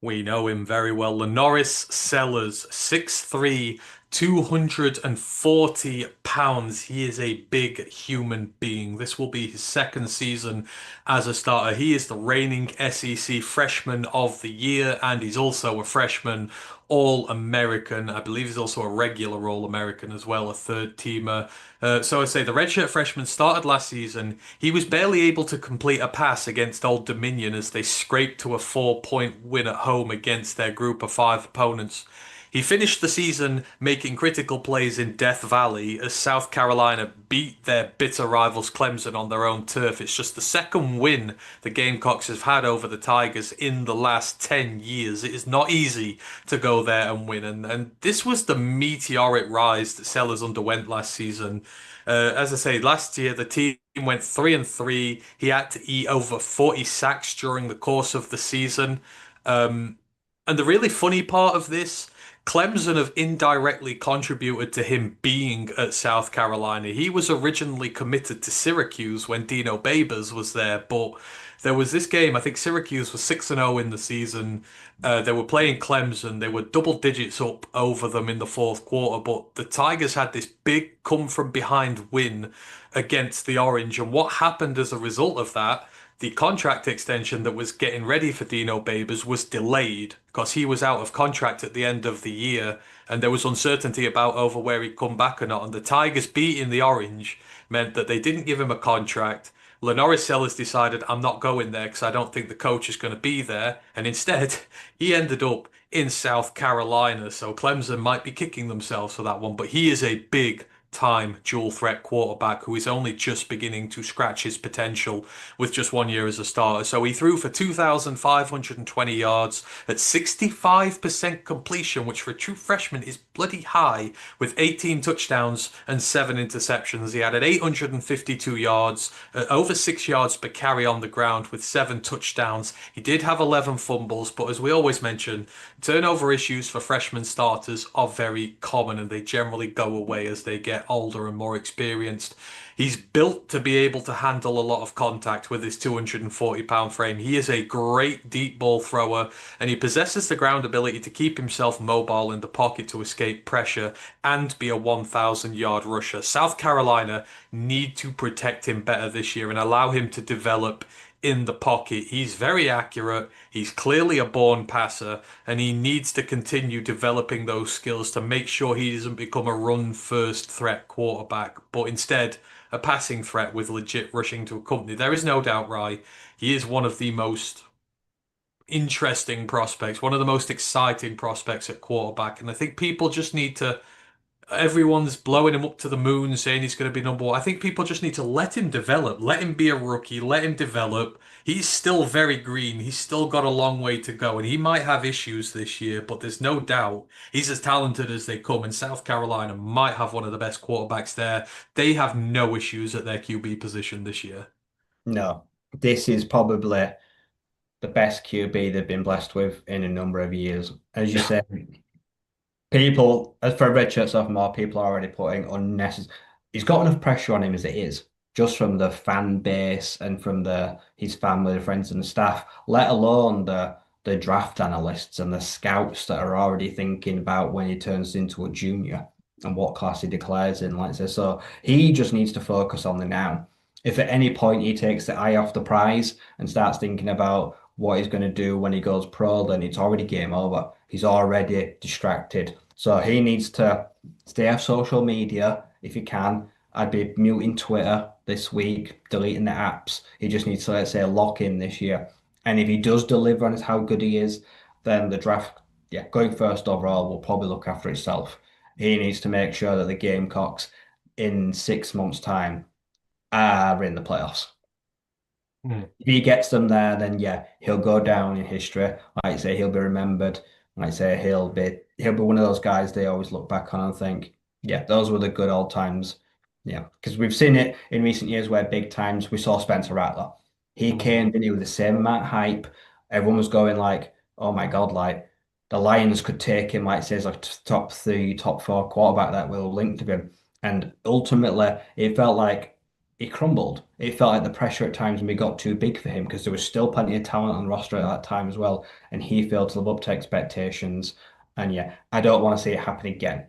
we know him very well. Lenoris Sellers, 6'3", 240 pounds. He is a big human being. This will be his second season as a starter. He is the reigning SEC Freshman of the Year, and he's also a freshman All-American. I believe he's also a regular All-American as well, a third teamer. So I'd say the redshirt freshman started last season. He was barely able to complete a pass against Old Dominion as they scraped to a 4-point win at home against their group of five opponents. He finished the season making critical plays in Death Valley as South Carolina beat their bitter rivals Clemson on their own turf. It's just the second win the Gamecocks have had over the Tigers in the last 10 years. It is not easy to go there and win. And this was the meteoric rise that Sellers underwent last season. As I say, last year the team went 3-3. He had to eat over 40 sacks during the course of the season. And the really funny part of this, Clemson have indirectly contributed to him being at South Carolina. He was originally committed to Syracuse when Dino Babers was there, but there was this game. I think Syracuse was 6-0 in the season. They were playing Clemson. They were double digits up over them in the fourth quarter, but the Tigers had this big come from behind win against the Orange. And what happened as a result of that? The contract extension that was getting ready for Dino Babers was delayed because he was out of contract at the end of the year and there was uncertainty about over where he'd come back or not. And the Tigers beating the Orange meant that they didn't give him a contract. Lenoris Sellers decided, I'm not going there because I don't think the coach is going to be there. And instead, he ended up in South Carolina. So Clemson might be kicking themselves for that one, but he is a big time dual threat quarterback who is only just beginning to scratch his potential with just 1 year as a starter. So he threw for 2,520 yards at 65% completion, which for a true freshman is bloody high, with 18 touchdowns and 7 interceptions. He added 852 yards, over 6 yards per carry on the ground with 7 touchdowns. He did have 11 fumbles, but as we always mention, turnover issues for freshman starters are very common and they generally go away as they get older and more experienced. He's built to be able to handle a lot of contact with his 240-pound frame. He is a great deep ball thrower and he possesses the ground ability to keep himself mobile in the pocket to escape pressure and be a 1,000-yard rusher. South Carolina need to protect him better this year and allow him to develop in the pocket. He's very accurate. He's clearly a born passer, and he needs to continue developing those skills to make sure he doesn't become a run-first threat quarterback, but instead a passing threat with legit rushing to accompany. There is no doubt, Rye, he is one of the most interesting prospects, one of the most exciting prospects at quarterback, and I think people just need to everyone's blowing him up to the moon, saying he's going to be number one. I think people just need to let him develop, let him be a rookie, let him develop. He's still very green. He's still got a long way to go, and he might have issues this year, but there's no doubt he's as talented as they come. And South Carolina might have one of the best quarterbacks there. They have no issues at their QB position this year. No, this is probably the best QB they've been blessed with in a number of years. As you said, people, as for a redshirt sophomore, people are already putting unnecessary. He's got enough pressure on him as it is, just from the fan base and from his family, the friends and the staff, let alone the draft analysts and the scouts that are already thinking about when he turns into a junior and what class he declares in, like I say. So he just needs to focus on the now. If at any point he takes the eye off the prize and starts thinking about what he's going to do when he goes pro, then it's already game over. He's already distracted. So he needs to stay off social media if he can. I'd be muting Twitter this week, deleting the apps. He just needs to, let's say, lock in this year. And if he does deliver on how good he is, then the draft, yeah, going first overall will probably look after itself. He needs to make sure that the Gamecocks in 6 months' time are in the playoffs. Hmm. If he gets them there, then yeah, he'll go down in history. Like I say, he'll be remembered. Like I say, he'll be one of those guys they always look back on and think, yeah, those were the good old times. Yeah, because we've seen it in recent years where big times we saw Spencer Rattler. He Mhm. came, didn't he, with the same amount of hype. Everyone was going like, oh my God, like the Lions could take him, like says, like top three, top four quarterback that will link to him. And ultimately, it felt like he crumbled. It felt like the pressure at times maybe got too big for him because there was still plenty of talent on the roster at that time as well, and he failed to live up to expectations. And yeah, I don't want to see it happen again.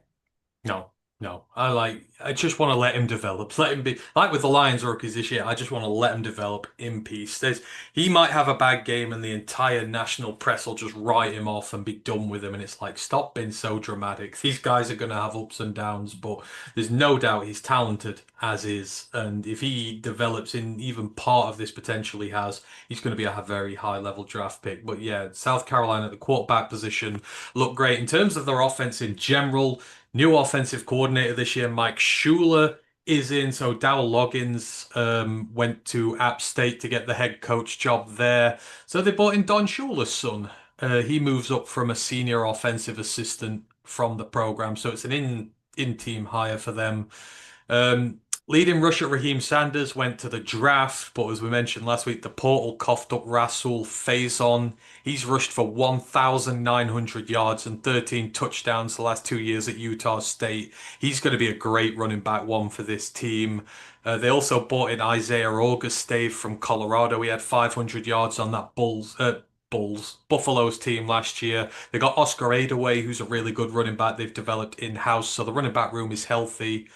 No. No, I just want to let him develop. Let him be like with the Lions rookies this year. I just want to let him develop in peace. He might have a bad game and the entire national press will just write him off and be done with him. And it's like, stop being so dramatic. These guys are going to have ups and downs, but there's no doubt he's talented as is. And if he develops in even part of this potential he has, he's going to be a very high level draft pick. But yeah, South Carolina at the quarterback position look great in terms of their offense in general. New offensive coordinator this year, Mike Shula, is in. So Dowell Loggins went to App State to get the head coach job there. So they brought in Don Shula's son. He moves up from a senior offensive assistant from the program. So it's an in-team hire for them. Leading rusher Raheem Sanders went to the draft, but as we mentioned last week, the portal coughed up Rasul Faison. He's rushed for 1,900 yards and 13 touchdowns the last 2 years at Utah State. He's going to be a great running back one for this team. They also bought in Isaiah Augustave from Colorado. He had 500 yards on that Buffalo's team last year. They got Oscar Adaway, who's a really good running back they've developed in-house. So the running back room is healthy.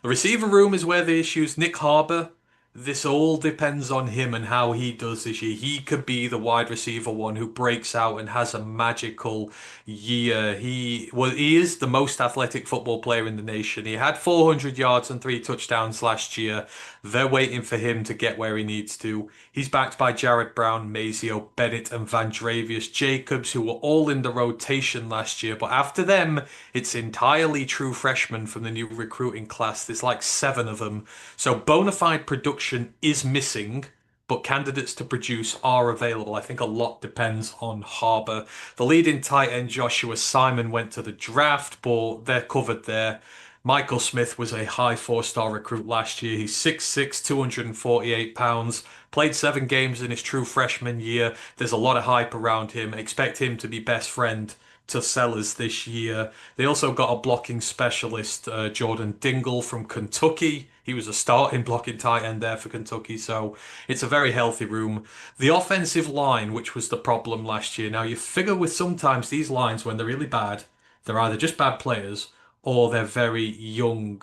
The receiver room is where the issues. Nick Harbour, this all depends on him and how he does this year. He could be the wide receiver one who breaks out and has a magical year. He is the most athletic football player in the nation. He had 400 yards and 3 touchdowns last year. They're waiting for him to get where he needs to. He's backed by Jared Brown, Mazio, Bennett, and Vandrevius Jacobs, who were all in the rotation last year. But after them, it's entirely true freshmen from the new recruiting class. There's like 7 of them. So bona fide production is missing, but candidates to produce are available. I think a lot depends on Harbour. The leading tight end Joshua Simon went to the draft, but they're covered there. Michael Smith was a high 4-star recruit last year. He's 6'6", 248 pounds, played 7 games in his true freshman year. There's a lot of hype around him. Expect him to be best friend to Sellers this year. They also got a blocking specialist, Jordan Dingle from Kentucky. He was a starting blocking tight end there for Kentucky, so it's a very healthy room. The offensive line, which was the problem last year. Now you figure with sometimes these lines when they're really bad, they're either just bad players or they're very young.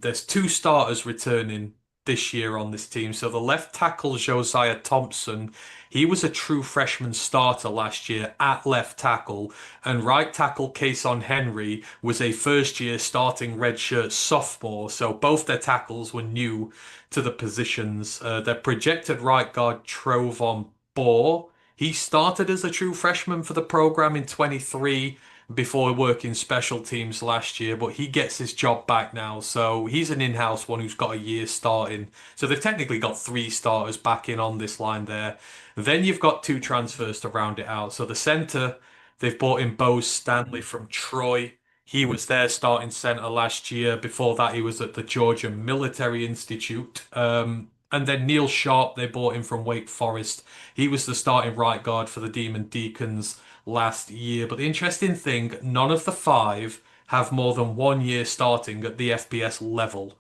There's 2 starters returning this year on this team. So the left tackle Josiah Thompson, he was a true freshman starter last year at left tackle, and right tackle Kason Henry was a first year starting redshirt sophomore. So both their tackles were new to the positions. Their projected right guard Trovon Bohr, he started as a true freshman for the program in 23 before working special teams last year, but he gets his job back now. So he's an in-house one who's got a year starting. So they've technically got 3 starters back in on this line there. Then you've got 2 transfers to round it out. So the center, they've bought in Bo Stanley from Troy. He was their starting center last year. Before that, he was at the Georgia Military Institute. And then Neil Sharp, they bought him from Wake Forest. He was the starting right guard for the Demon Deacons last year. But the interesting thing, none of the 5 have more than 1 year starting at the FBS level.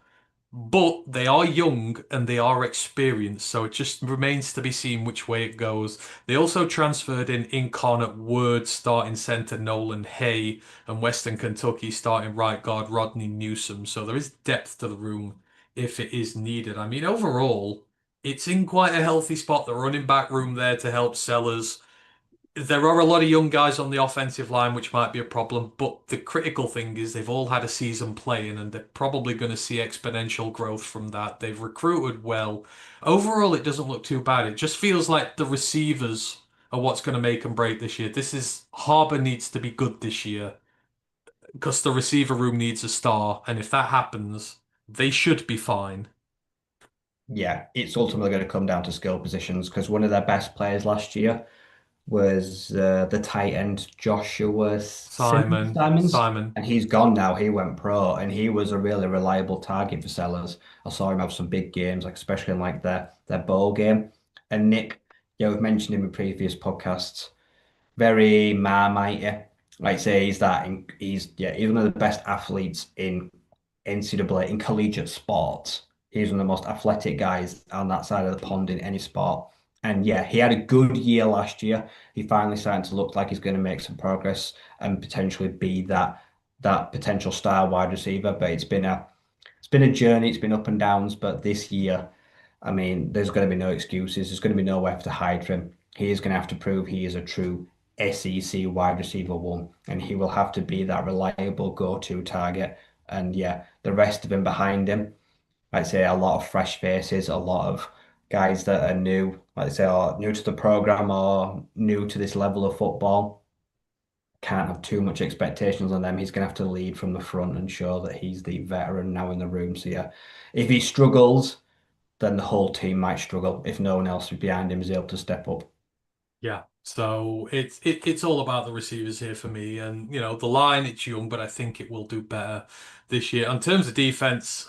But they are young and they are experienced, so it just remains to be seen which way it goes. They also transferred in Incarnate Word starting centre Nolan Hay and Western Kentucky starting right guard Rodney Newsom. So there is depth to the room if it is needed. I mean, overall, it's in quite a healthy spot. The running back room there to help Sellers. There are a lot of young guys on the offensive line, which might be a problem, but the critical thing is they've all had a season playing and they're probably going to see exponential growth from that. They've recruited well. Overall, it doesn't look too bad. It just feels like the receivers are what's going to make and break this year. This is Harbour needs to be good this year because the receiver room needs a star, and if that happens, they should be fine. Yeah, it's ultimately going to come down to skill positions because one of their best players last year was the tight end Joshua Simons, Simon. and he's gone now. He went pro, and he was a really reliable target for Sellers. I saw him have some big games, like especially in like their bowl game. And Nick, yeah, we've mentioned him in previous podcasts. Very Marmite. Like say he's one of the best athletes in NCAA in collegiate sports. He's one of the most athletic guys on that side of the pond in any sport. And yeah, he had a good year last year. He finally starting to look like he's going to make some progress and potentially be that. that potential star wide receiver. But it's been a journey. It's been up and downs. But this year, I mean, there's going to be no excuses. There's going to be nowhere to hide from him. He is going to have to prove he is a true SEC wide receiver one, and he will have to be that reliable go-to target. And yeah, the rest of him behind him, I'd say a lot of fresh faces, a lot of guys that are new, like I say, or new to the program or new to this level of football. Can't have too much expectations on them. He's going to have to lead from the front and show that he's the veteran now in the room. So yeah, if he struggles, then the whole team might struggle if no one else behind him is able to step up. Yeah. So it's all about the receivers here for me, and the line. It's young, but I think it will do better this year. In terms of defense,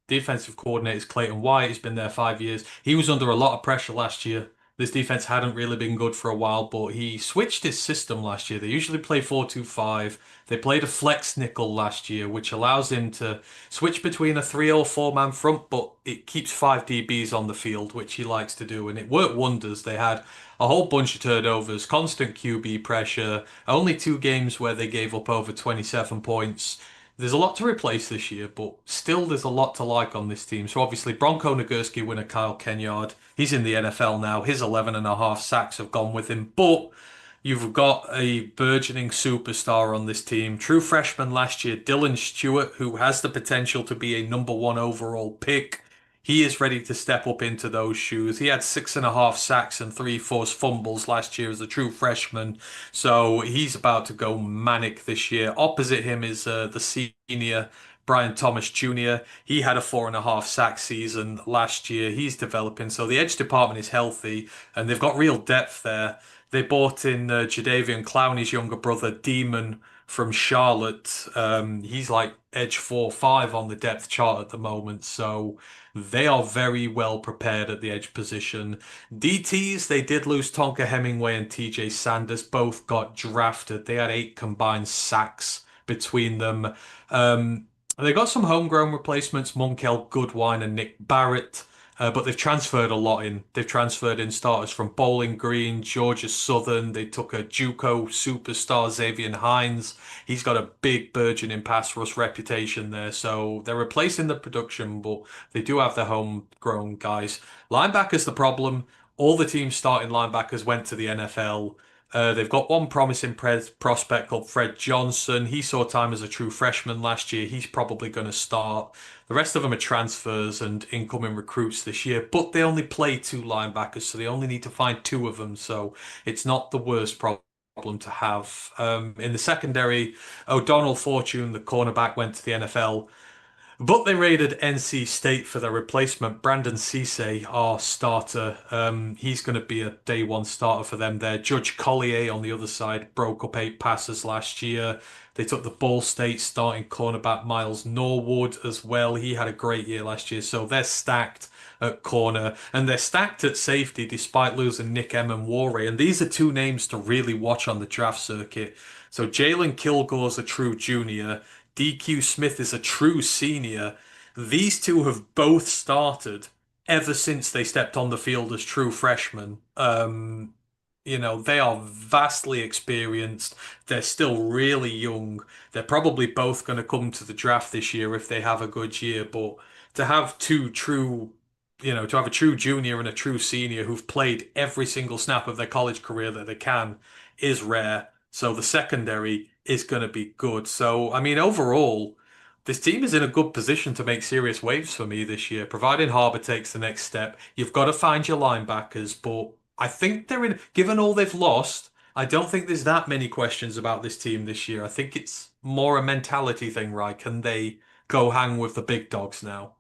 defensive coordinator is Clayton White. He's been there 5 years. He was under a lot of pressure last year. This defense hadn't really been good for a while, but he switched his system last year. They usually play 4-2-5. They played a flex nickel last year, which allows him to switch between a 3 or 4 man front, but it keeps five DBs on the field, which he likes to do, and it worked wonders. They had a whole bunch of turnovers, constant QB pressure, only 2 games where they gave up over 27 points. There's a lot to replace this year, but still there's a lot to like on this team. So obviously Bronco Nagurski winner Kyle Kennyard, he's in the NFL now. His 11.5 sacks have gone with him, but you've got a burgeoning superstar on this team. True freshman last year, Dylan Stewart, who has the potential to be a number one overall pick. He is ready to step up into those shoes. He had 6.5 sacks and 3 forced fumbles last year as a true freshman. So he's about to go manic this year. Opposite him is the senior Brian Thomas Jr. He had a 4.5 sack season last year. He's developing. So the edge department is healthy and they've got real depth there. They bought in Jadeveon Clowney's younger brother, Demon, from Charlotte. He's like edge 4-5 on the depth chart at the moment. So they are very well prepared at the edge position. DTs, they did lose Tonka Hemingway and TJ Sanders. Both got drafted. They had 8 combined sacks between them. Um, they got some homegrown replacements, Monkel Goodwine and Nick Barrett. But they've transferred a lot in. They've transferred in starters from Bowling Green, Georgia Southern. They took a JUCO superstar, Xavier Hines. He's got a big burgeoning pass rush reputation there. So they're replacing the production, but they do have their homegrown guys. Linebackers the problem. All the team's starting linebackers went to the NFL. They've got one promising prospect called Fred Johnson. He saw time as a true freshman last year. He's probably going to start. The rest of them are transfers and incoming recruits this year, but they only play 2 linebackers, so they only need to find 2 of them. So it's not the worst problem to have. In the secondary, O'Donnell Fortune, the cornerback, went to the NFL. But they raided NC State for their replacement, Brandon Cisse, our starter. He's going to be a day one starter for them there. Judge Collier on the other side broke up 8 passes last year. They took the Ball State starting cornerback Miles Norwood as well. He had a great year last year, so they're stacked at corner and they're stacked at safety despite losing Nick Emenware. And these are 2 names to really watch on the draft circuit. So Jalen Kilgore's a true junior. DQ Smith is a true senior. These two have both started ever since they stepped on the field as true freshmen. They are vastly experienced. They're still really young. They're probably both going to come to the draft this year if they have a good year. But to have to have a true junior and a true senior who've played every single snap of their college career that they can is rare. So the secondary is going to be good. So, I mean, overall, this team is in a good position to make serious waves for me this year, providing Harbour takes the next step. You've got to find your linebackers, but I think given all they've lost, I don't think there's that many questions about this team this year. I think it's more a mentality thing, right? Can they go hang with the big dogs now?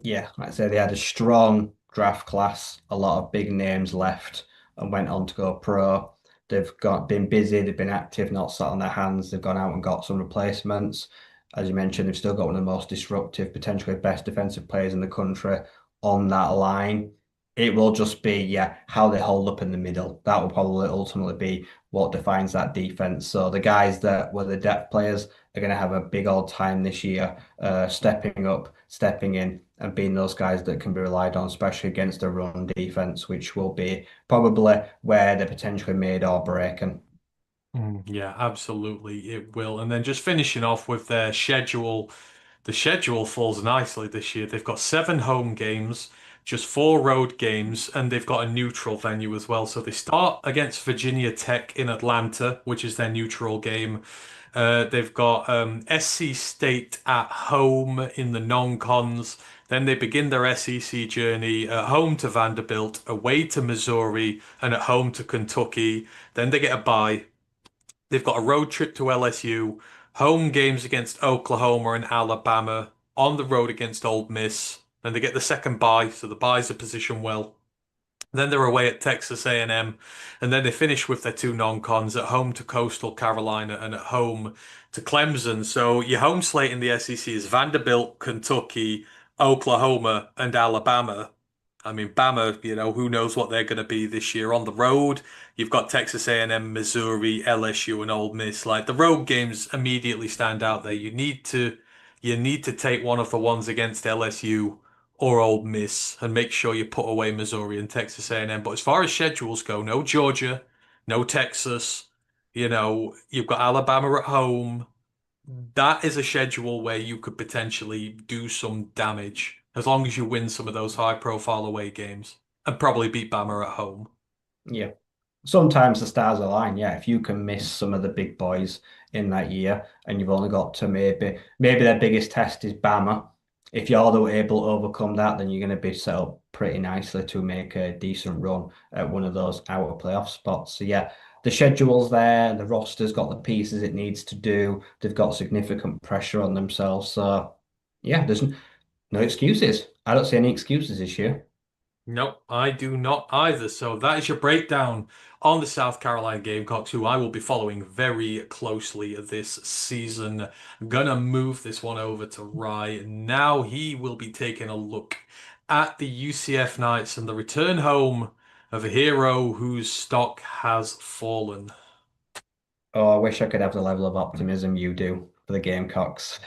Yeah, like I say, they had a strong draft class, a lot of big names left and went on to go pro. They've been busy, they've been active, not sat on their hands. They've gone out and got some replacements. As you mentioned, they've still got one of the most disruptive, potentially best defensive players in the country on that line. It will just be, yeah, how they hold up in the middle. That will probably ultimately be what defines that defense. So the guys that were the depth players are going to have a big old time this year, stepping up, stepping in, and being those guys that can be relied on, especially against the run defense, which will be probably where they're potentially made or breaking. Yeah, absolutely, it will. And then just finishing off with their schedule. The schedule falls nicely this year. They've got 7 home games, just 4 road games, and they've got a neutral venue as well. So they start against Virginia Tech in Atlanta, which is their neutral game. They've got SC State at home in the non-cons. Then they begin their SEC journey at home to Vanderbilt, away to Missouri, and at home to Kentucky. Then they get a bye. They've got a road trip to LSU, home games against Oklahoma and Alabama, on the road against Ole Miss. Then they get the second bye, so the byes are positioned well. Then they're away at Texas A&M, and then they finish with their 2 non-cons at home to Coastal Carolina and at home to Clemson. So your home slate in the SEC is Vanderbilt, Kentucky, Oklahoma, and Alabama. I mean, Bama, who knows what they're going to be this year on the road. You've got Texas A&M, Missouri, LSU, and Ole Miss. Like the road games immediately stand out there. You need to take one of the ones against LSU or Ole Miss and make sure you put away Missouri and Texas A&M. But as far as schedules go, no Georgia, no Texas. You've got Alabama at home. That is a schedule where you could potentially do some damage as long as you win some of those high-profile away games and probably beat Bama at home. Yeah. Sometimes the stars align, yeah. If you can miss some of the big boys in that year and you've only got to maybe their biggest test is Bama. If you're able to overcome that, then you're going to be set up pretty nicely to make a decent run at one of those outer playoff spots. So yeah, the schedule's there, the roster's got the pieces it needs to do. They've got significant pressure on themselves. So yeah, there's no excuses. I don't see any excuses this year. Nope, I do not either. So that is your breakdown on the South Carolina Gamecocks, who I will be following very closely this season. Gonna move this one over to Rye. Now he will be taking a look at the UCF Knights and the return home of a hero whose stock has fallen. Oh, I wish I could have the level of optimism you do for the Gamecocks.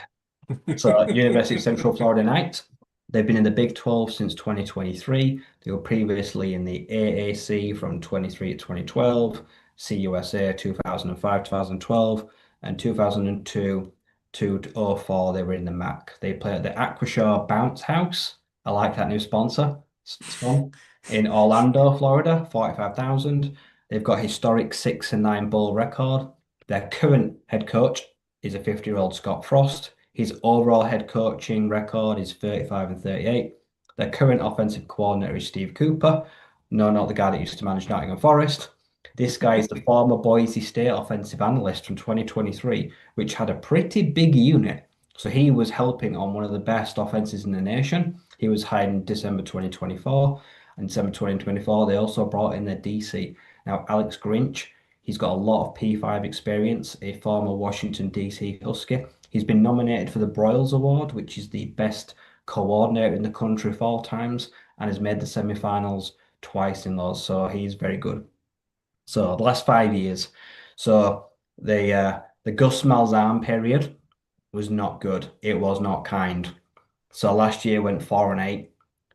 So, University of Central Florida Knights, they've been in the Big 12 since 2023. They were previously in the AAC from 23 to 2012, CUSA 2005, 2012, and 2002 to 04, they were in the MAC. They play at the Aquashore Bounce House. I like that new sponsor. It's fun. In Orlando, Florida, 45,000. They've got historic 6-9 bowl record. Their current head coach is a 50-year-old Scott Frost. His overall head coaching record is 35-38. Their current offensive coordinator is Steve Cooper. No, not the guy that used to manage Nottingham Forest. This guy is the former Boise State offensive analyst from 2023, which had a pretty big unit. So he was helping on one of the best offenses in the nation. He was hired in December 2024. And December 2024, they also brought in their DC. Now, Alex Grinch, he's got a lot of P5 experience, a former Washington, D.C. Husky. He's been nominated for the Broyles Award, which is the best coordinator in the country 4 times, and has made the semi-finals twice in those. So he's very good. So the last 5 years. So the Gus Malzahn period was not good. It was not kind. So last year went 4-8,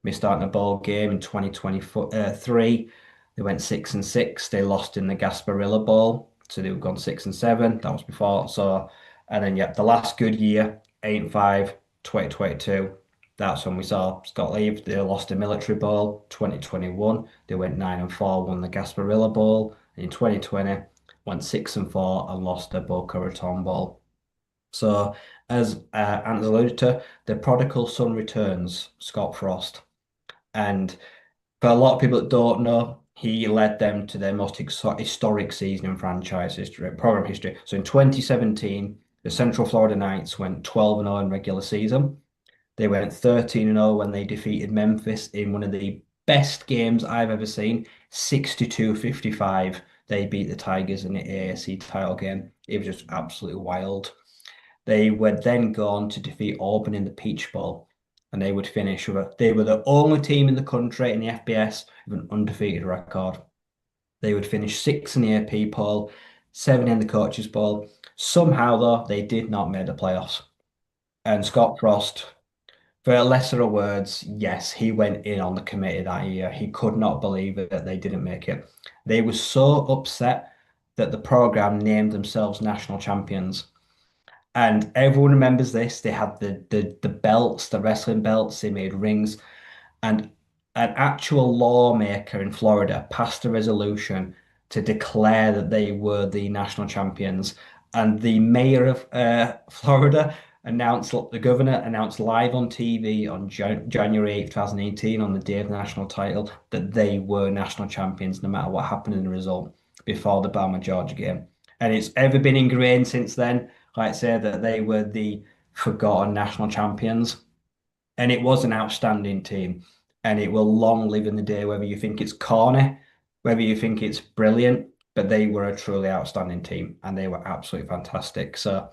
missed out in a bowl game in 2023. They went 6-6. They lost in the Gasparilla Bowl, so they've gone 6-7. That was before. So, and then yeah, the last good year, 8-5, 2022. That's when we saw Scott leave. They lost the Military Bowl 2021. They went 9-4, won the Gasparilla Bowl. And in 2020, went 6-4 and lost the Boca Raton Bowl. So, as Ant alluded to, the prodigal son returns, Scott Frost. And for a lot of people that don't know, he led them to their most historic season in franchise history, program history. So in 2017, the Central Florida Knights went 12-0 in regular season. They went 13-0 when they defeated Memphis in one of the best games I've ever seen. 62-55. They beat the Tigers in the AAC title game. It was just absolutely wild. They would then go on to defeat Auburn in the Peach Bowl, and they would finish they were the only team in the country in the FBS with an undefeated record. They would finish 6th in the AP poll, 7 in the Coaches Bowl. Somehow, though, they did not make the playoffs. And Scott Frost, for lesser words, yes, he went in on the committee that year. He could not believe it that they didn't make it. They were so upset that the program named themselves national champions. And everyone remembers this. They had the belts, the wrestling belts, they made rings, and an actual lawmaker in Florida passed a resolution to declare that they were the national champions. And the mayor of Florida announced, the governor announced live on TV on January 8th, 2018, on the day of the national title, that they were national champions no matter what happened in the result before the Bama Georgia game. And it's ever been ingrained since then, like I say, that they were the forgotten national champions. And it was an outstanding team. And it will long live in the day, whether you think it's corny, whether you think it's brilliant, but they were a truly outstanding team and they were absolutely fantastic. So,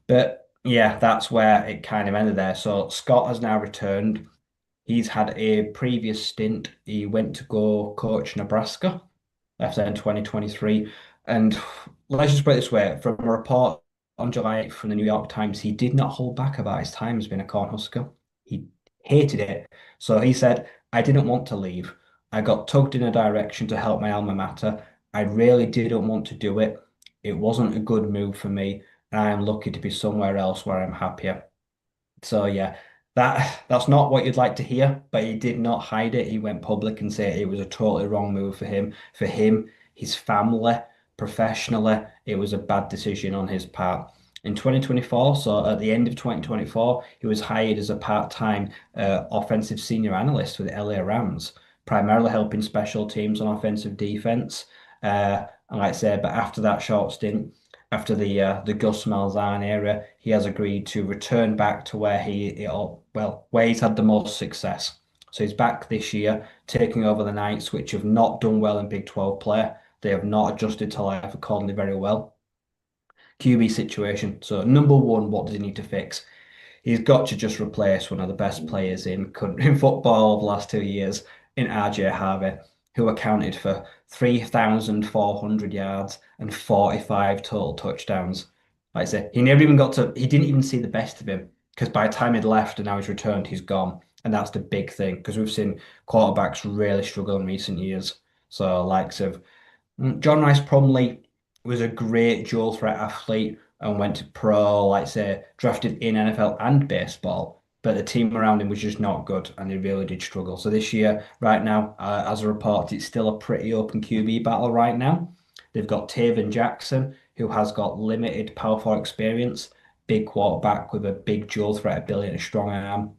but yeah, that's where it kind of ended there. So Scott has now returned. He's had a previous stint. He went to go coach Nebraska, left there in 2023. And let's just put it this way, from a report on July 8th from the New York Times, he did not hold back about his time as being a Cornhusker. He hated it. So he said, I didn't want to leave. I got tugged in a direction to help my alma mater. I really didn't want to do it. It wasn't a good move for me, and I am lucky to be somewhere else where I'm happier. So yeah, that's not what you'd like to hear, but he did not hide it. He went public and said it was a totally wrong move for him. For him, his family, professionally, it was a bad decision on his part. In 2024, so at the end of 2024, he was hired as a part-time offensive senior analyst with the LA Rams, primarily helping special teams on offensive defense. And like I said, but after that short stint, after the Gus Malzahn era, he has agreed to return back to where where he's had the most success. So he's back this year, taking over the Knights, which have not done well in Big 12 play. They have not adjusted to life accordingly very well. QB situation. So number one, what does he need to fix? He's got to just replace one of the best players in football over the last 2 years in RJ Harvey, who accounted for 3,400 yards and 45 total touchdowns. Like I said, he didn't even see the best of him because by the time he'd left and now he's returned, he's gone. And that's the big thing because we've seen quarterbacks really struggle in recent years. So, likes of John Rice Plumlee was a great dual threat athlete and went to pro, like say, drafted in NFL and baseball. But the team around him was just not good and he really did struggle. So this year, right now, as a report, it's still a pretty open QB battle right now. They've got Taven Jackson, who has got limited Power 4 experience, big quarterback with a big dual threat ability and a strong arm.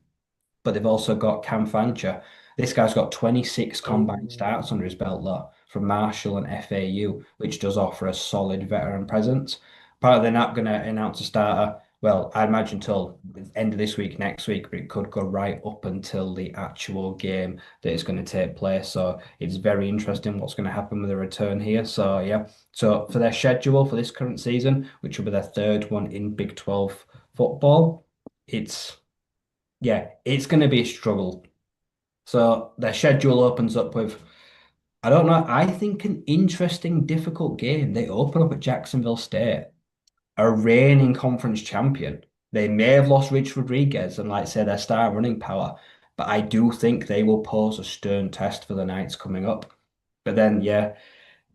But they've also got Cam Fancher. This guy's got 26 combined starts under his belt, though, from Marshall and FAU, which does offer a solid veteran presence. Apparently, they're not going to announce a starter. Well, I imagine till the end of this week, next week, but it could go right up until the actual game that is going to take place. So it's very interesting what's going to happen with the return here. So yeah, so for their schedule for this current season, which will be their third one in Big 12 football, it's yeah, it's going to be a struggle. So their schedule opens up with, I don't know, I think an interesting, difficult game. They open up at Jacksonville State, a reigning conference champion. They may have lost Rich Rodriguez and, like say, their star running power, but I do think they will pose a stern test for the Knights coming up. But then, yeah,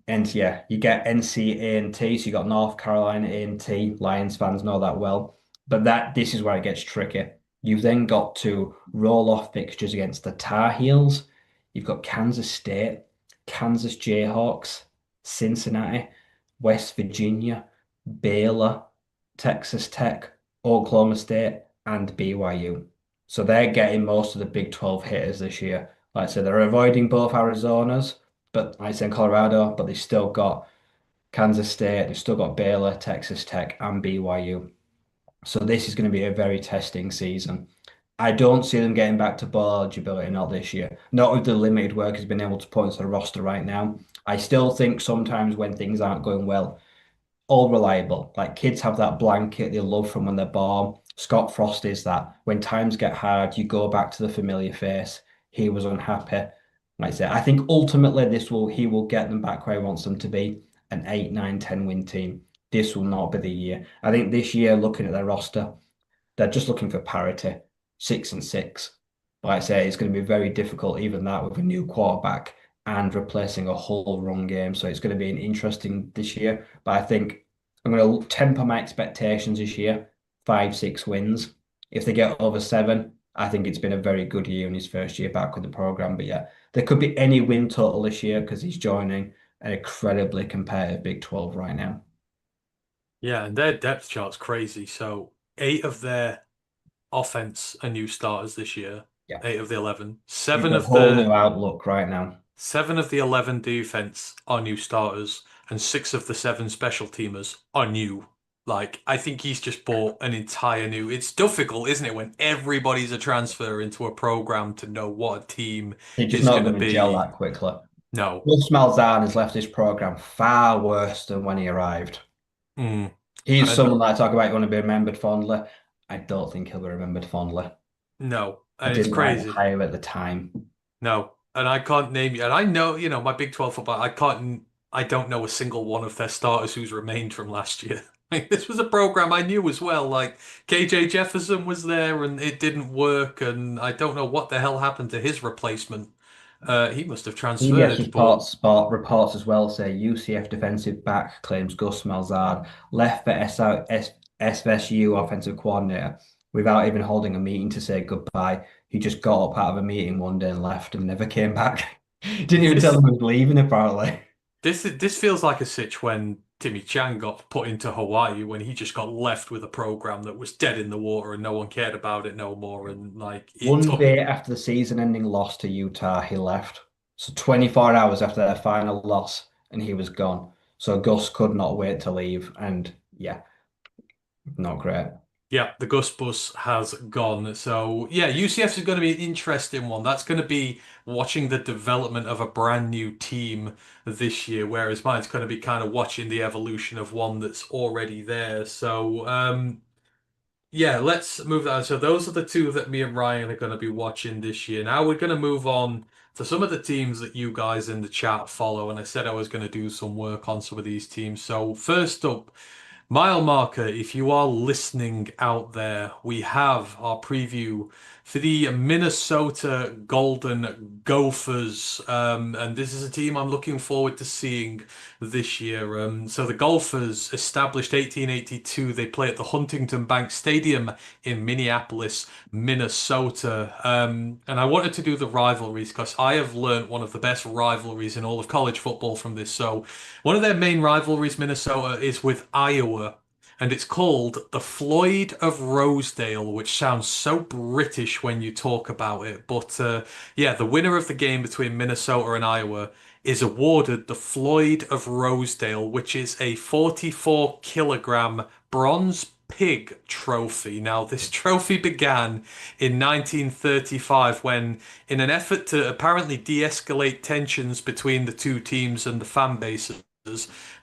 and yeah, you get NC A&T, so you got North Carolina A&T. Lions fans know that well. But this is where it gets tricky. You've then got to roll off fixtures against the Tar Heels. You've got Kansas State, Kansas Jayhawks, Cincinnati, West Virginia, Baylor, Texas Tech, Oklahoma State, and BYU. So they're getting most of the Big 12 hitters this year. Like I said, they're avoiding both Arizonas, but like I said, Colorado, but they've still got Kansas State, they've still got Baylor, Texas Tech, and BYU. So this is going to be a very testing season. I don't see them getting back to bowl eligibility not this year. Not with the limited work he's been able to put into the roster right now. I still think sometimes when things aren't going well, all reliable. Like kids have that blanket they love from when they're born. Scott Frost is that. When times get hard, you go back to the familiar face. He was unhappy. Like I say, I think ultimately he will get them back where he wants them to be, an 8, 9, 10 win team. This will not be the year. I think this year, looking at their roster, they're just looking for parity, 6 and 6. Like I say, it's going to be very difficult, even that with a new quarterback and replacing a whole run game. So it's going to be an interesting this year. But I think I'm going to temper my expectations this year. 5, 6 wins. If they get over 7, I think it's been a very good year in his first year back with the program. But yeah, there could be any win total this year because he's joining an incredibly competitive Big 12 right now. Yeah, and their depth chart's crazy. So eight of their offense are new starters this year. Yeah, Eight of the 11. it's a whole new outlook right now. 7 of the 11 defense are new starters, and 6 of the 7 special teamers are new. Like, I think he's just bought an entire new. It's difficult, isn't it, when everybody's a transfer into a program to know what a team They're just is not going to going to gel be. that quickly. No. Gus Malzahn has left this program far worse than when he arrived. Mm. He's And someone that I talk about going to be remembered fondly. I don't think he'll be remembered fondly. no. I And it's didn't like the crazy. hire at the time. No, and I can't name you. And I know, my Big 12 football, I don't know a single one of their starters who's remained from last year. Like, this was a program I knew as well. Like, KJ Jefferson was there and it didn't work. And I don't know what the hell happened to his replacement. He must have CBS transferred, but reports as well say UCF defensive back claims Gus Malzahn left for SVSU offensive coordinator without even holding a meeting to say goodbye. He just got up out of a meeting one day and left and never came back. Didn't even tell this them he was leaving, apparently. this feels like a sitch when Timmy Chan got put into Hawaii when he just got left with a program that was dead in the water and no one cared about it no more. And like it One took day after the season-ending loss to Utah, he left. So 24 hours after their final loss, and he was gone. So Gus could not wait to leave, and yeah, not great. Yeah, the Gus bus has gone. So, yeah, UCF is going to be an interesting one. That's going to be watching the development of a brand new team this year, whereas mine's going to be kind of watching the evolution of one that's already there. So, yeah, let's move that on. So, those are the two that me and Ryan are going to be watching this year. Now, we're going to move on to some of the teams that you guys in the chat follow. And I said I was going to do some work on some of these teams. So, first up, mile marker, if you are listening out there, we have our preview for the Minnesota Golden Gophers. And this is a team I'm looking forward to seeing this year. So the Gophers, established 1882, they play at the Huntington Bank Stadium in Minneapolis, Minnesota. And I wanted to do the rivalries because I have learned one of the best rivalries in all of college football from this. So one of their main rivalries, Minnesota, is with Iowa, and it's called the Floyd of Rosedale, which sounds so British when you talk about it. But yeah, the winner of the game between Minnesota and Iowa is awarded the Floyd of Rosedale, which is a 44 kilogram bronze pig trophy. Now, this trophy began in 1935 when, in an effort to apparently de-escalate tensions between the two teams and the fan bases,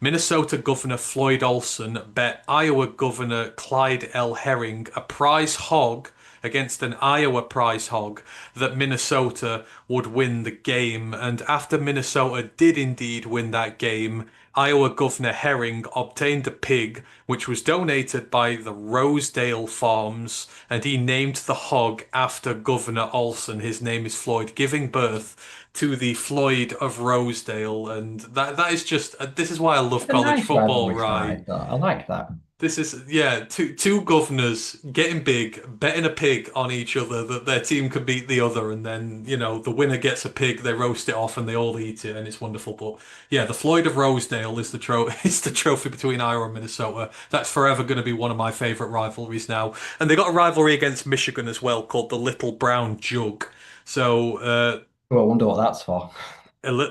Minnesota Governor Floyd Olson bet Iowa Governor Clyde L. Herring a prize hog against an Iowa prize hog that Minnesota would win the game. And after Minnesota did indeed win that game, Iowa Governor Herring obtained a pig which was donated by the Rosedale Farms, and he named the hog after Governor Olson. His name is Floyd, giving birth to the Floyd of Rosedale, and that is just this is why I love It's a college nice football, rivalry right? side, though. I like that. This is yeah, two governors getting big, betting a pig on each other that their team can beat the other, and then the winner gets a pig, they roast it off, and they all eat it, and it's wonderful. But yeah, the Floyd of Rosedale is the is the trophy between Iowa and Minnesota. That's forever going to be one of my favorite rivalries now, and they got a rivalry against Michigan as well called the Little Brown Jug. So Oh, I wonder what that's for.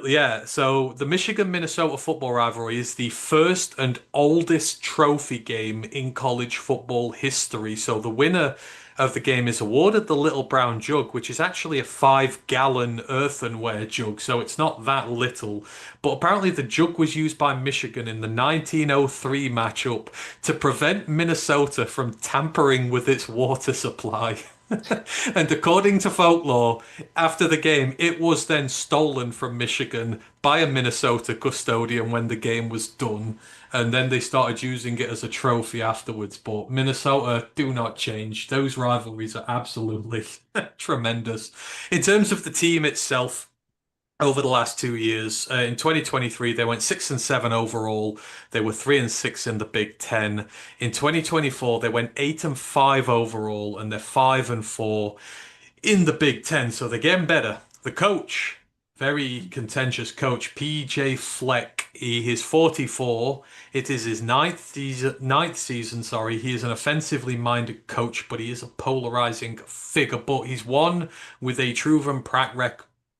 yeah, so the Michigan-Minnesota football rivalry is the first and oldest trophy game in college football history. So the winner of the game is awarded the Little Brown Jug, which is actually a 5-gallon earthenware jug, so it's not that little. But apparently the jug was used by Michigan in the 1903 matchup to prevent Minnesota from tampering with its water supply. And according to folklore, after the game, it was then stolen from Michigan by a Minnesota custodian when the game was done. And then they started using it as a trophy afterwards. But Minnesota do not change. Those rivalries are absolutely tremendous. In terms of the team itself, over the last 2 years. In 2023, they went 6-7 overall. They were 3-6 in the Big Ten. In 2024, they went 8-5 overall, and they're 5-4 in the Big Ten. So they're getting better. The coach, very contentious coach, PJ Fleck. He is 44. It is his ninth season. Sorry, he is an offensively minded coach, but he is a polarizing figure. But he's won with a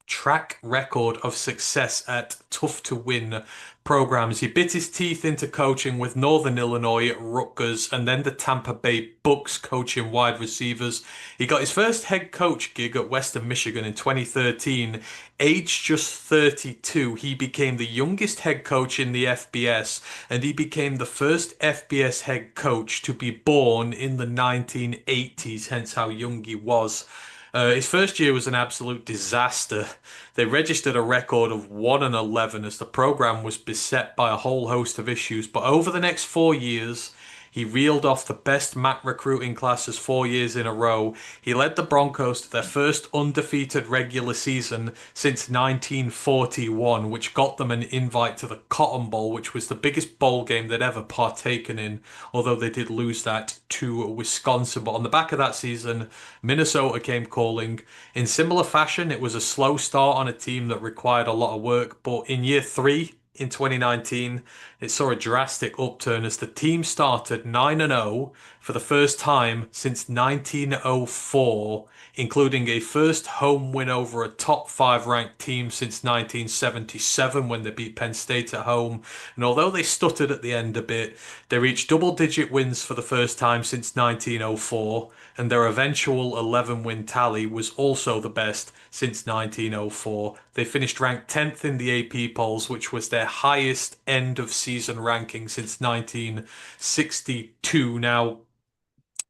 track record of success at tough to win programs. He bit his teeth into coaching with Northern Illinois, Rutgers, and then the Tampa Bay Bucks coaching wide receivers. He got his first head coach gig at Western Michigan in 2013. Aged just 32, he became the youngest head coach in the FBS, and he became the first FBS head coach to be born in the 1980s, hence how young he was. His first year was an absolute disaster. They registered a record of 1-11 as the program was beset by a whole host of issues. But over the next 4 years, he reeled off the best MAC recruiting classes 4 years in a row. He led the Broncos to their first undefeated regular season since 1941, which got them an invite to the Cotton Bowl, which was the biggest bowl game they'd ever partaken in, although they did lose that to Wisconsin. But on the back of that season, Minnesota came calling. In similar fashion, it was a slow start on a team that required a lot of work, but in year three, in 2019, it saw a drastic upturn as the team started 9-0 for the first time since 1904, including a first home win over a top five ranked team since 1977 when they beat Penn State at home. And although they stuttered at the end a bit, they reached double-digit wins for the first time since 1904, and their eventual 11-win tally was also the best since 1904. They finished ranked 10th in the AP polls, which was their highest end of season ranking since 1962. Now,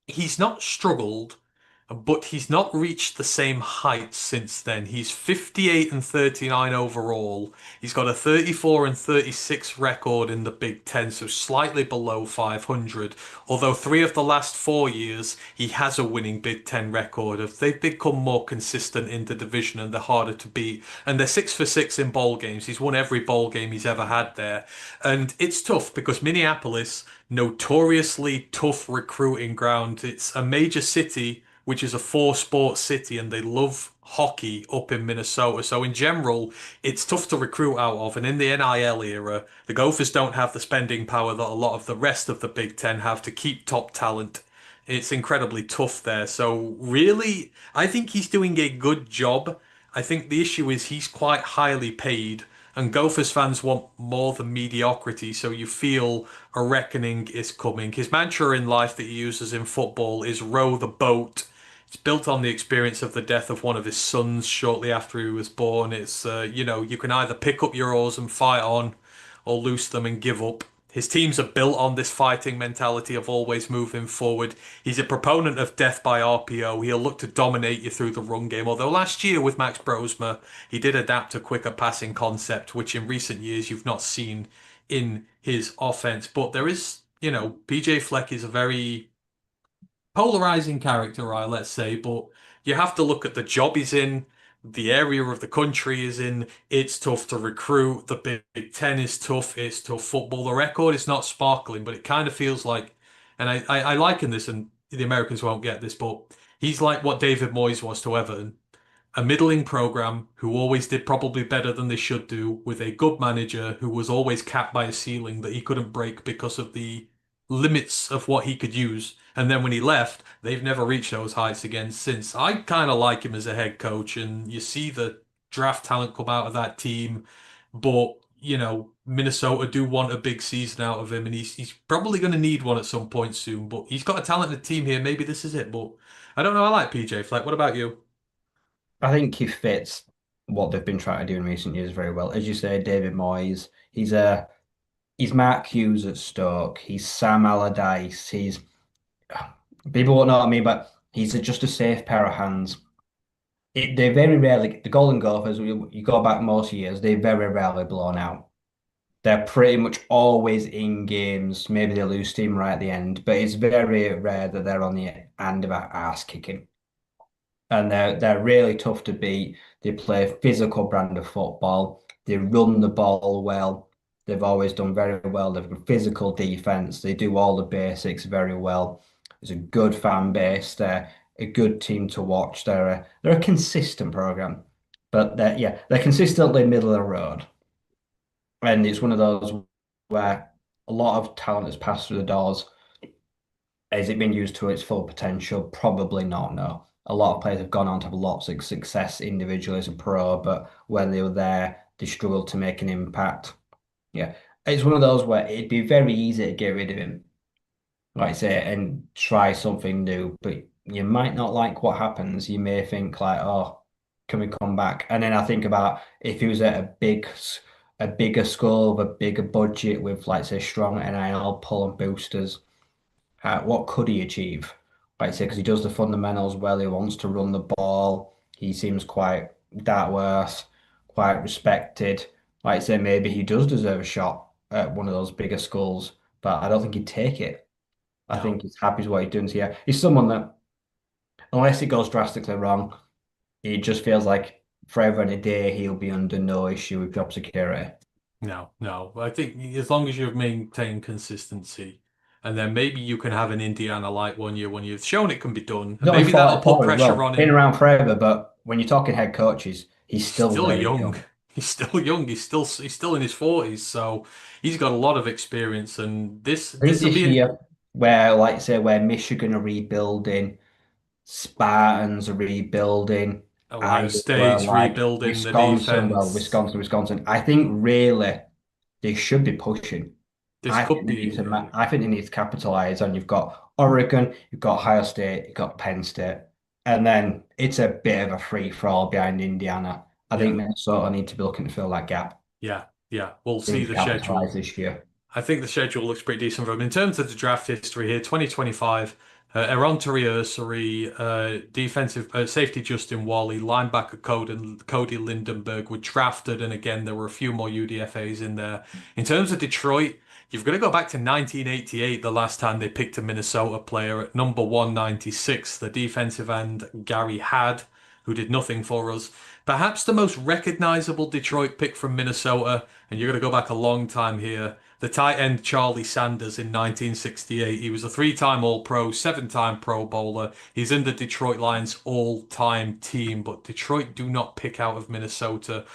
he's not struggled, but he's not reached the same heights since then. He's 58-39 overall. He's got a 34-36 record in the Big Ten, so slightly below 500. Although 3 of the last 4 years he has a winning Big Ten record. If they've become more consistent in the division and they're harder to beat, and they're 6-for-6 in bowl games. He's won every bowl game he's ever had there, and it's tough because Minneapolis, notoriously tough recruiting ground. It's a major city which is a four-sport city, and they love hockey up in Minnesota. So in general, it's tough to recruit out of. And in the NIL era, the Gophers don't have the spending power that a lot of the rest of the Big Ten have to keep top talent. It's incredibly tough there. So really, I think he's doing a good job. I think the issue is he's quite highly paid, and Gophers fans want more than mediocrity, so you feel a reckoning is coming. His mantra in life that he uses in football is row the boat. It's built on the experience of the death of one of his sons shortly after he was born. It's, you can either pick up your oars and fight on or loose them and give up. His teams are built on this fighting mentality of always moving forward. He's a proponent of death by RPO. He'll look to dominate you through the run game. Although last year with Max Brosmer, he did adapt a quicker passing concept, which in recent years you've not seen in his offense. But there is, PJ Fleck is a very polarizing character, right, let's say, but you have to look at the job he's in, the area of the country he's in. It's tough to recruit. The Big Ten is tough. It's tough football. The record is not sparkling, but it kind of feels like, and I liken this, and the Americans won't get this, but he's like what David Moyes was to Everton, a middling program who always did probably better than they should do, with a good manager who was always capped by a ceiling that he couldn't break because of the limits of what he could use. And then when he left, they've never reached those heights again since. I kind of like him as a head coach, and you see the draft talent come out of that team, but Minnesota do want a big season out of him, and he's probably going to need one at some point soon. But he's got a talented team here. Maybe this is it. But I don't know. I like PJ Fleck. What about you? I think he fits what they've been trying to do in recent years very well. As you say, David Moyes, he's Mark Hughes at Stoke, he's Sam Allardyce, he's people won't know what I mean, but just a safe pair of hands. They very rarely, the Golden Gophers, you go back most years, they very rarely blown out. They're pretty much always in games. Maybe they lose steam right at the end, but it's very rare that they're on the end of an ass kicking. and they're really tough to beat. They play a physical brand of football. They run the ball well. They've always done very well. They've got physical defense. They do all the basics very well. It's a good fan base. They're a good team to watch. They're a consistent program, but they're consistently middle of the road. And it's one of those where a lot of talent has passed through the doors. Has it been used to its full potential? Probably not, no. A lot of players have gone on to have lots of success individually as a pro, but when they were there, they struggled to make an impact. Yeah. It's one of those where it'd be very easy to get rid of him, like I say, and try something new, but you might not like what happens. You may think like, oh, can we come back? And then I think about if he was at a bigger school with a bigger budget with, like, say, strong NIL pull and boosters, what could he achieve? Like I say, because he does the fundamentals well, he wants to run the ball, he seems quite that worth, quite respected. Like I say, maybe he does deserve a shot at one of those bigger schools, but I don't think he'd take it. I No. think he's happy with what he's doing here. He's someone that, unless it goes drastically wrong, it just feels like forever and a day he'll be under no issue with job security. No, no. I think as long as you've maintained consistency, and then maybe you can have an Indiana like 1 year when you've shown it can be done, He's and only maybe that'll put 44 as pressure well. on Been him. around forever, but when you're talking head coaches, he's He's still still very young. young. He's still young. He's still in his 40s, so he's got a lot of experience, and this I think this will this be an year, where, like, say, where Michigan are rebuilding, Spartans are rebuilding, Ohio Iowa, State's like rebuilding the Wisconsin, well, defense. Wisconsin. I think really they should be pushing. This could I think they need to capitalize on. You've got Oregon, you've got Ohio State, you've got Penn State, and then it's a bit of a free for all behind Indiana. I think yeah, Minnesota need to be looking to fill that gap. yeah, yeah. We'll They see need to the capitalize schedule. this year. I think the schedule looks pretty decent for him. In terms of the draft history here, 2025, Eron Ursary, defensive safety Justin Wally, linebacker Cody Lindenberg were drafted, and again, there were a few more UDFAs in there. In terms of Detroit, you've got to go back to 1988, the last time they picked a Minnesota player at number 196, the defensive end Gary Had, who did nothing for us. Perhaps the most recognizable Detroit pick from Minnesota, and you're going to go back a long time here, the tight end Charlie Sanders in 1968. He was a three-time All-Pro, seven-time Pro Bowler. He's in the Detroit Lions all-time team, but Detroit do not pick out of Minnesota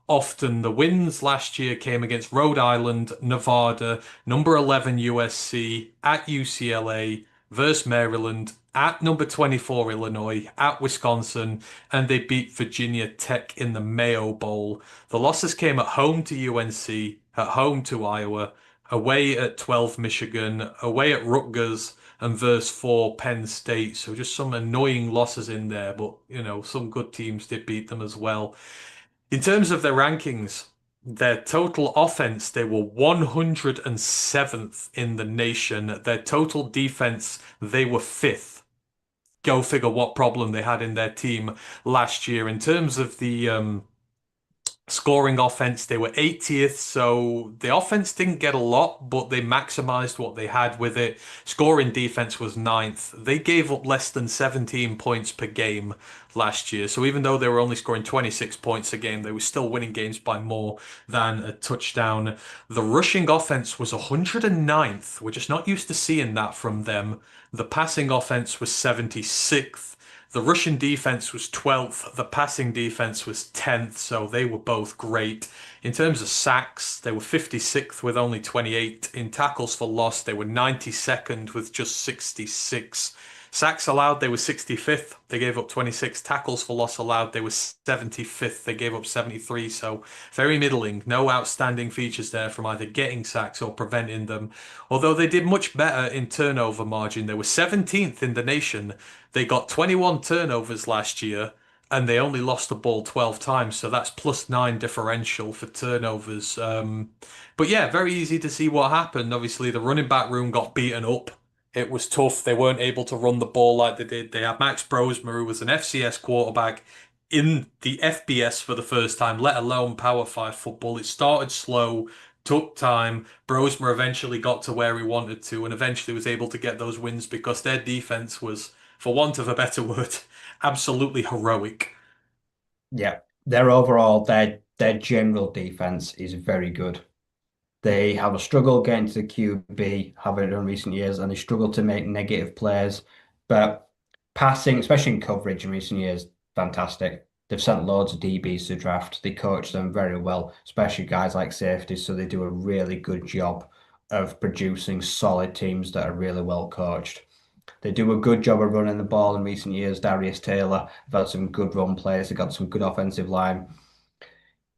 often. The wins last year came against Rhode Island, Nevada, number 11 USC, at UCLA, versus Maryland, at number 24 Illinois, at Wisconsin, and they beat Virginia Tech in the Mayo Bowl. The losses came at home to UNC, at home to Iowa, away at 12 Michigan, away at Rutgers, and verse 4 Penn State. So just some annoying losses in there, but some good teams did beat them as well. In terms of their rankings, their total offense, they were 107th in the nation. Their total defense, they were fifth. Go figure what problem they had in their team last year. In terms of the scoring offense, they were 80th, so the offense didn't get a lot, but they maximized what they had with it. Scoring defense was ninth. They gave up less than 17 points per game last year, so even though they were only scoring 26 points a game, they were still winning games by more than a touchdown. The rushing offense was 109th. We're just not used to seeing that from them. The passing offense was 76th. The Russian defense was 12th, the passing defense was 10th, so they were both great. In terms of sacks, they were 56th with only 28. In tackles for loss, they were 92nd with just 66. Sacks allowed, they were 65th. They gave up 26. Tackles for loss allowed, they were 75th. They gave up 73. So very middling. No outstanding features there from either getting sacks or preventing them. Although they did much better in turnover margin. They were 17th in the nation. They got 21 turnovers last year and they only lost the ball 12 times. So that's +9 differential for turnovers. But yeah, very easy to see what happened. Obviously, the running back room got beaten up. It was tough. They weren't able to run the ball like they did. They had Max Brosmer, who was an FCS quarterback in the FBS for the first time, let alone Power 5 football. It started slow, took time. Brosmer eventually got to where he wanted to and eventually was able to get those wins because their defense was for want of a better word, absolutely heroic. Yeah, their overall their general defense is very good. They have a struggle getting to the QB, have it in recent years, and they struggle to make negative plays. But passing, especially in coverage in recent years, fantastic. They've sent loads of DBs to draft. They coach them very well, especially guys like safeties. So they do a really good job of producing solid teams that are really well coached. They do a good job of running the ball in recent years. Darius Taylor have had some good run players. They've got some good offensive line.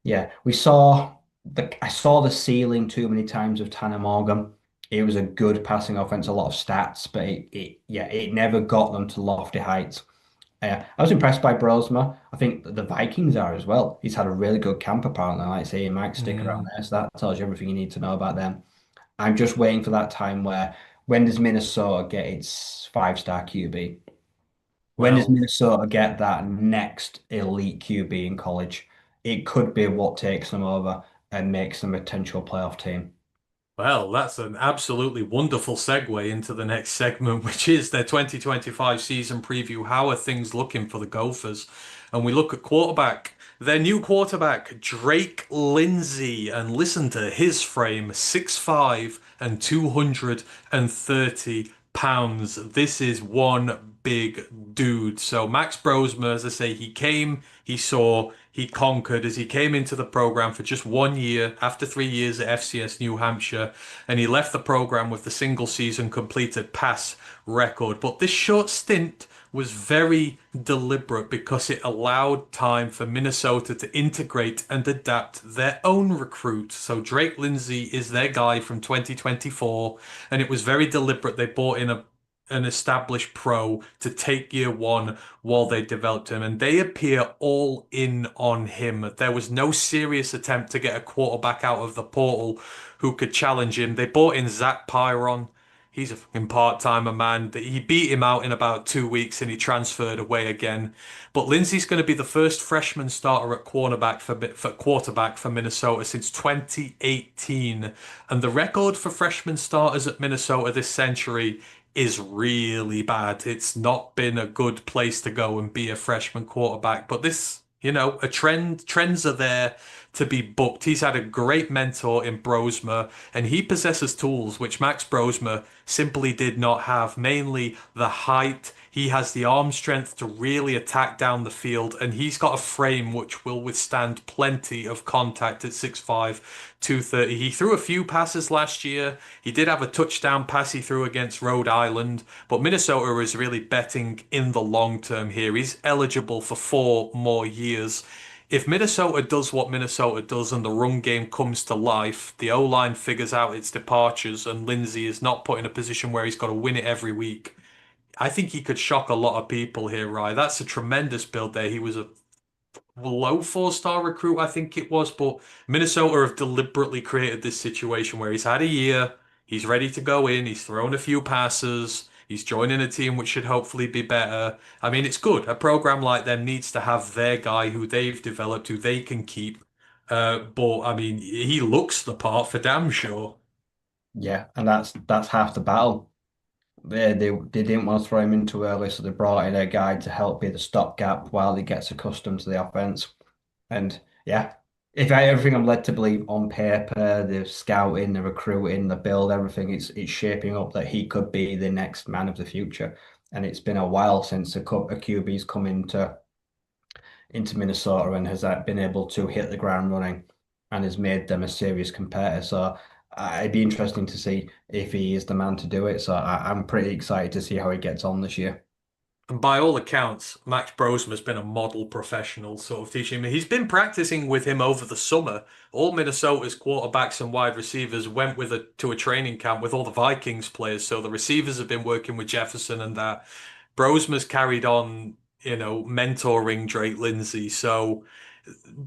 Yeah, I saw the ceiling too many times of Tanner Morgan. It was a good passing offense, a lot of stats, but it never got them to lofty heights. I was impressed by Brosma. I think the Vikings are as well. He's had a really good camp apparently. Like I say, he might stick around Mm, there, so that tells you everything you need to know about them. I'm just waiting for that time where when does Minnesota get its five-star QB? When does well. Minnesota get that next elite QB in college? It could be what takes them over and makes them a potential playoff team. Well, that's an absolutely wonderful segue into the next segment, which is their 2025 season preview. How are things looking for the Gophers? And we look at quarterback, their new quarterback, Drake Lindsay, and listen to his frame, 6'5" and 230 pounds. This is one big dude. So Max Brosmer, as I say, he came, he saw, he conquered as he came into the program for just 1 year after 3 years at FCS New Hampshire, and he left the program with the single season completed pass record. But this short stint was very deliberate because it allowed time for Minnesota to integrate and adapt their own recruit. So Drake Lindsay is their guy from 2024, and it was very deliberate. They brought in an established pro to take year one while they developed him, and they appear all in on him. There was no serious attempt to get a quarterback out of the portal who could challenge him. They brought in Zach Pyron. He's a fucking part-timer, man. He beat him out in about 2 weeks and he transferred away again. But Lindsey's going to be the first freshman starter at quarterback for Minnesota since 2018. And the record for freshman starters at Minnesota this century is really bad. It's not been a good place to go and be a freshman quarterback. But this, a trends are there to be booked. He's had a great mentor in Brosmer, and he possesses tools which Max Brosmer simply did not have, mainly the height. He has the arm strength to really attack down the field, and he's got a frame which will withstand plenty of contact at 6'5", 230. He threw a few passes last year. He did have a touchdown pass he threw against Rhode Island, but Minnesota is really betting in the long term here. He's eligible for 4 more years. If Minnesota does what Minnesota does and the run game comes to life, the O-line figures out its departures, and Lindsey is not put in a position where he's got to win it every week, I think he could shock a lot of people here, Rye. That's a tremendous build there. He was a low four-star recruit, I think it was, but Minnesota have deliberately created this situation where he's had a year, he's ready to go in, he's thrown a few passes, he's joining a team which should hopefully be better. I mean, it's good. A program like them needs to have their guy who they've developed, who they can keep. But I mean, he looks the part for damn sure. Yeah, and that's half the battle. They didn't want to throw him in too early, so they brought in a guy to help be the stopgap while he gets accustomed to the offense. And yeah, if everything I'm led to believe on paper, the scouting, the recruiting, the build, everything, it's shaping up that he could be the next man of the future. And it's been a while since a QB's come into Minnesota and has been able to hit the ground running and has made them a serious competitor. So it'd be interesting to see if he is the man to do it. So I'm pretty excited to see how he gets on this year. And by all accounts, Max Brosman has been a model professional, sort of teaching him. He's been practicing with him over the summer. All Minnesota's quarterbacks and wide receivers went to a training camp with all the Vikings players. So the receivers have been working with Jefferson and that. Brosman's carried on, mentoring Drake Lindsay. So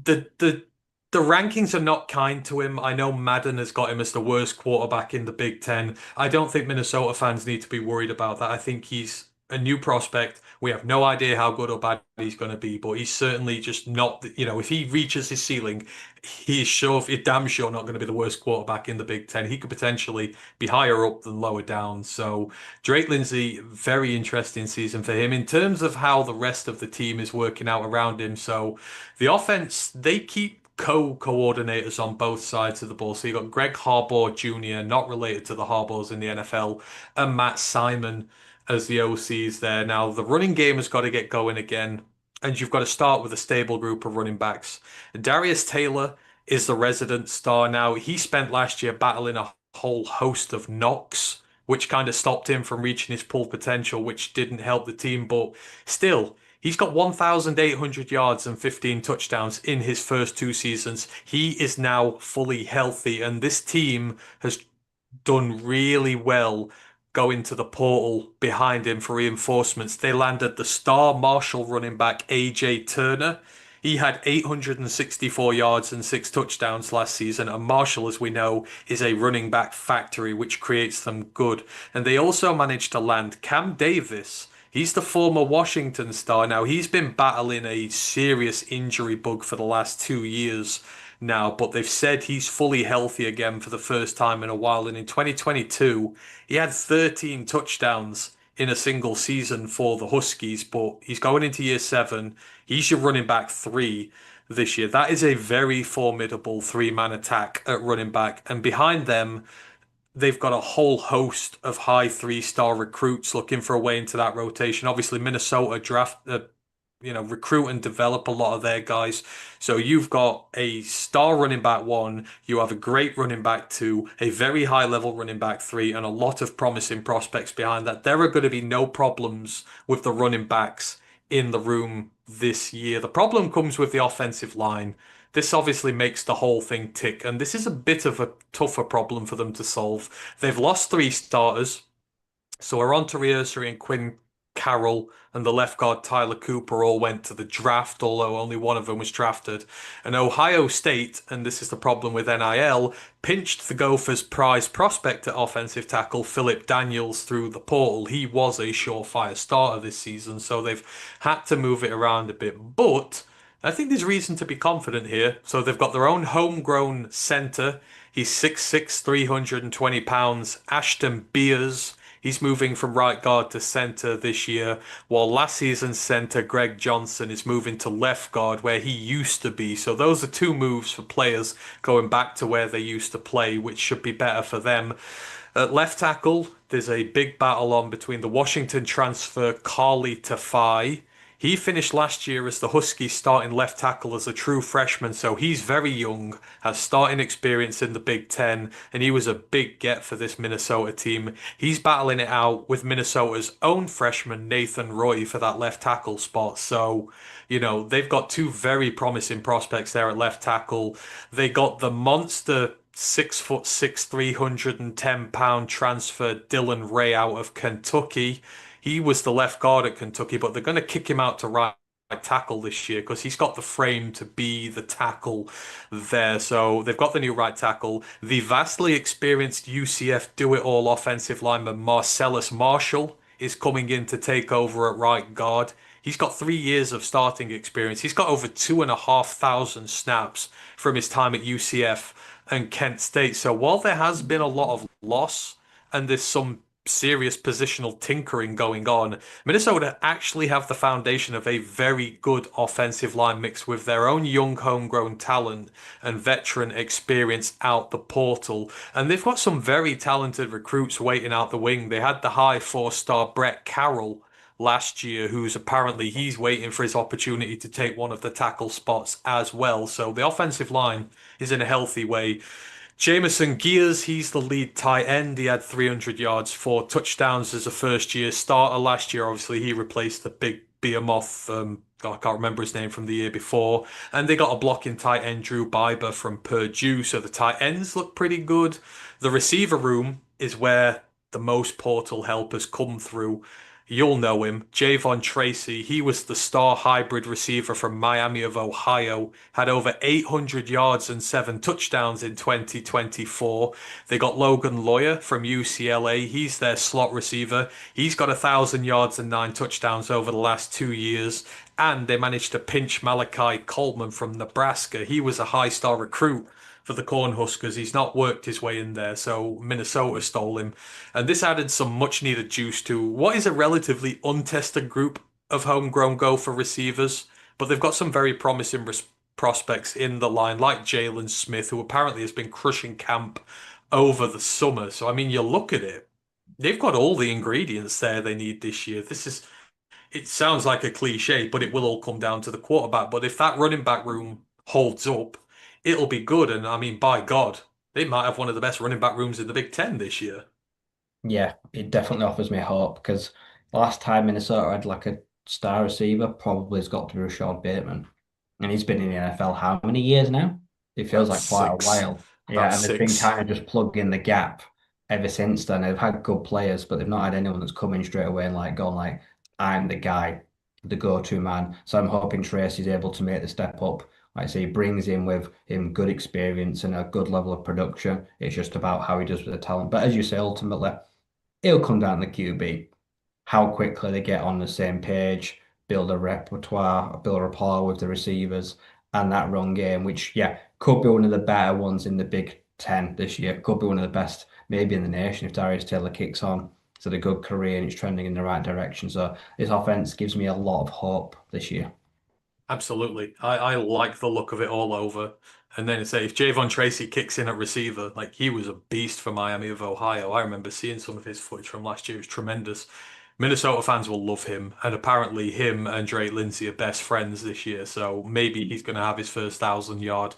the rankings are not kind to him. I know Madden has got him as the worst quarterback in the Big Ten. I don't think Minnesota fans need to be worried about that. I think he's a new prospect. We have no idea how good or bad he's going to be, but he's certainly just not, if he reaches his ceiling, he's damn sure not going to be the worst quarterback in the Big Ten. He could potentially be higher up than lower down. So Drake Lindsay, very interesting season for him in terms of how the rest of the team is working out around him. So the offense, they keep co-coordinators on both sides of the ball. So you've got Greg Harbaugh Jr., not related to the Harbaughs in the NFL, and Matt Simon as the OCs there. Now, the running game has got to get going again, and you've got to start with a stable group of running backs. Darius Taylor is the resident star now. He spent last year battling a whole host of knocks, which kind of stopped him from reaching his full potential, which didn't help the team, but still. He's got 1,800 yards and 15 touchdowns in his first two seasons. He is now fully healthy, and this team has done really well going to the portal behind him for reinforcements. They landed the star Marshall running back AJ Turner. He had 864 yards and six touchdowns last season, and Marshall, as we know, is a running back factory, which creates them good. And they also managed to land Cam Davis. He's the former Washington star. Now, he's been battling a serious injury bug for the last 2 years now, but they've said he's fully healthy again for the first time in a while. And in 2022, he had 13 touchdowns in a single season for the Huskies, but he's going into year seven. He's your running back three this year. That is a very formidable three-man attack at running back. And behind them, they've got a whole host of high three-star recruits looking for a way into that rotation. Obviously, Minnesota recruit and develop a lot of their guys. So you've got a star running back one, you have a great running back two, a very high level running back three, and a lot of promising prospects behind that. There are going to be no problems with the running backs in the room this year. The problem comes with the offensive line. This obviously makes the whole thing tick, and this is a bit of a tougher problem for them to solve. They've lost three starters. So Aronta Rioseri and Quinn Carroll and the left guard Tyler Cooper all went to the draft, although only one of them was drafted. And Ohio State, and this is the problem with NIL, pinched the Gophers' prize prospect at offensive tackle Philip Daniels through the portal. He was a surefire starter this season, so they've had to move it around a bit. But I think there's reason to be confident here. So they've got their own homegrown center. He's 6'6", 320 pounds. Ashton Beers. He's moving from right guard to center this year, while last season's center Greg Johnson is moving to left guard where he used to be. So those are two moves for players going back to where they used to play, which should be better for them. At left tackle, there's a big battle on between the Washington transfer Carly Tafai. He finished last year as the Huskies starting left tackle as a true freshman, so he's very young, has starting experience in the Big Ten, and he was a big get for this Minnesota team. He's battling it out with Minnesota's own freshman Nathan Roy for that left tackle spot. So, they've got two very promising prospects there at left tackle. They got the monster 6'6", 310-pound transfer Dylan Ray out of Kentucky. He was the left guard at Kentucky, but they're going to kick him out to right tackle this year because he's got the frame to be the tackle there. So they've got the new right tackle. The vastly experienced UCF do-it-all offensive lineman Marcellus Marshall is coming in to take over at right guard. He's got 3 years of starting experience. He's got over 2,500 snaps from his time at UCF and Kent State. So while there has been a lot of loss and there's some serious positional tinkering going on, Minnesota actually have the foundation of a very good offensive line mix with their own young homegrown talent and veteran experience out the portal. And they've got some very talented recruits waiting out the wing. They had the high 4-star Brett Carroll last year, he's waiting for his opportunity to take one of the tackle spots as well. So the offensive line is in a healthy way. Jamison Gears, he's the lead tight end. He had 300 yards, 4 touchdowns as a first-year starter last year. Obviously, he replaced the big behemoth, I can't remember his name from the year before. And they got a blocking tight end, Drew Biber from Purdue. So the tight ends look pretty good. The receiver room is where the most portal helpers come through. You'll know him, Javon Tracy. He was the star hybrid receiver from Miami of Ohio, had over 800 yards and 7 touchdowns in 2024. They got Logan Lawyer from UCLA. He's their slot receiver. He's got 1,000 yards and 9 touchdowns over the last 2 years. And they managed to pinch Malachi Coleman from Nebraska. He was a high-star recruit for the Cornhuskers. He's not worked his way in there, so Minnesota stole him. And this added some much needed juice to what is a relatively untested group of homegrown Gopher receivers. But they've got some very promising prospects in the line, like Jalen Smith, who apparently has been crushing camp over the summer. So, I mean, you look at it, they've got all the ingredients there they need this year. It sounds like a cliche, but it will all come down to the quarterback. But if that running back room holds up, it'll be good. And I mean, by God, they might have one of the best running back rooms in the Big Ten this year. Yeah, it definitely offers me hope because last time Minnesota had like a star receiver probably has got to be Rashad Bateman. And he's been in the NFL how many years now? It feels About like quite a six. while. About Yeah, and they've been six. kind of just plugging the gap ever since then. They've had good players, but they've not had anyone that's come in straight away and like gone like, I'm the guy, the go-to man. So I'm hoping Tracy's able to make the step up. Like I say, he brings in with him good experience and a good level of production. It's just about how he does with the talent. But as you say, ultimately, it'll come down to the QB, how quickly they get on the same page, build a repertoire, build a rapport with the receivers, and that run game, which, yeah, could be one of the better ones in the Big Ten this year. Could be one of the best, maybe in the nation, if Darius Taylor kicks on. It's had a good career and it's trending in the right direction. So this offense gives me a lot of hope this year. Absolutely. I like the look of it all over. And then say if Javon Tracy kicks in at receiver, like he was a beast for Miami of Ohio. I remember seeing some of his footage from last year. It was tremendous. Minnesota fans will love him, and apparently him and Drake Lindsay are best friends this year. So maybe he's going to have his first 1,000 yard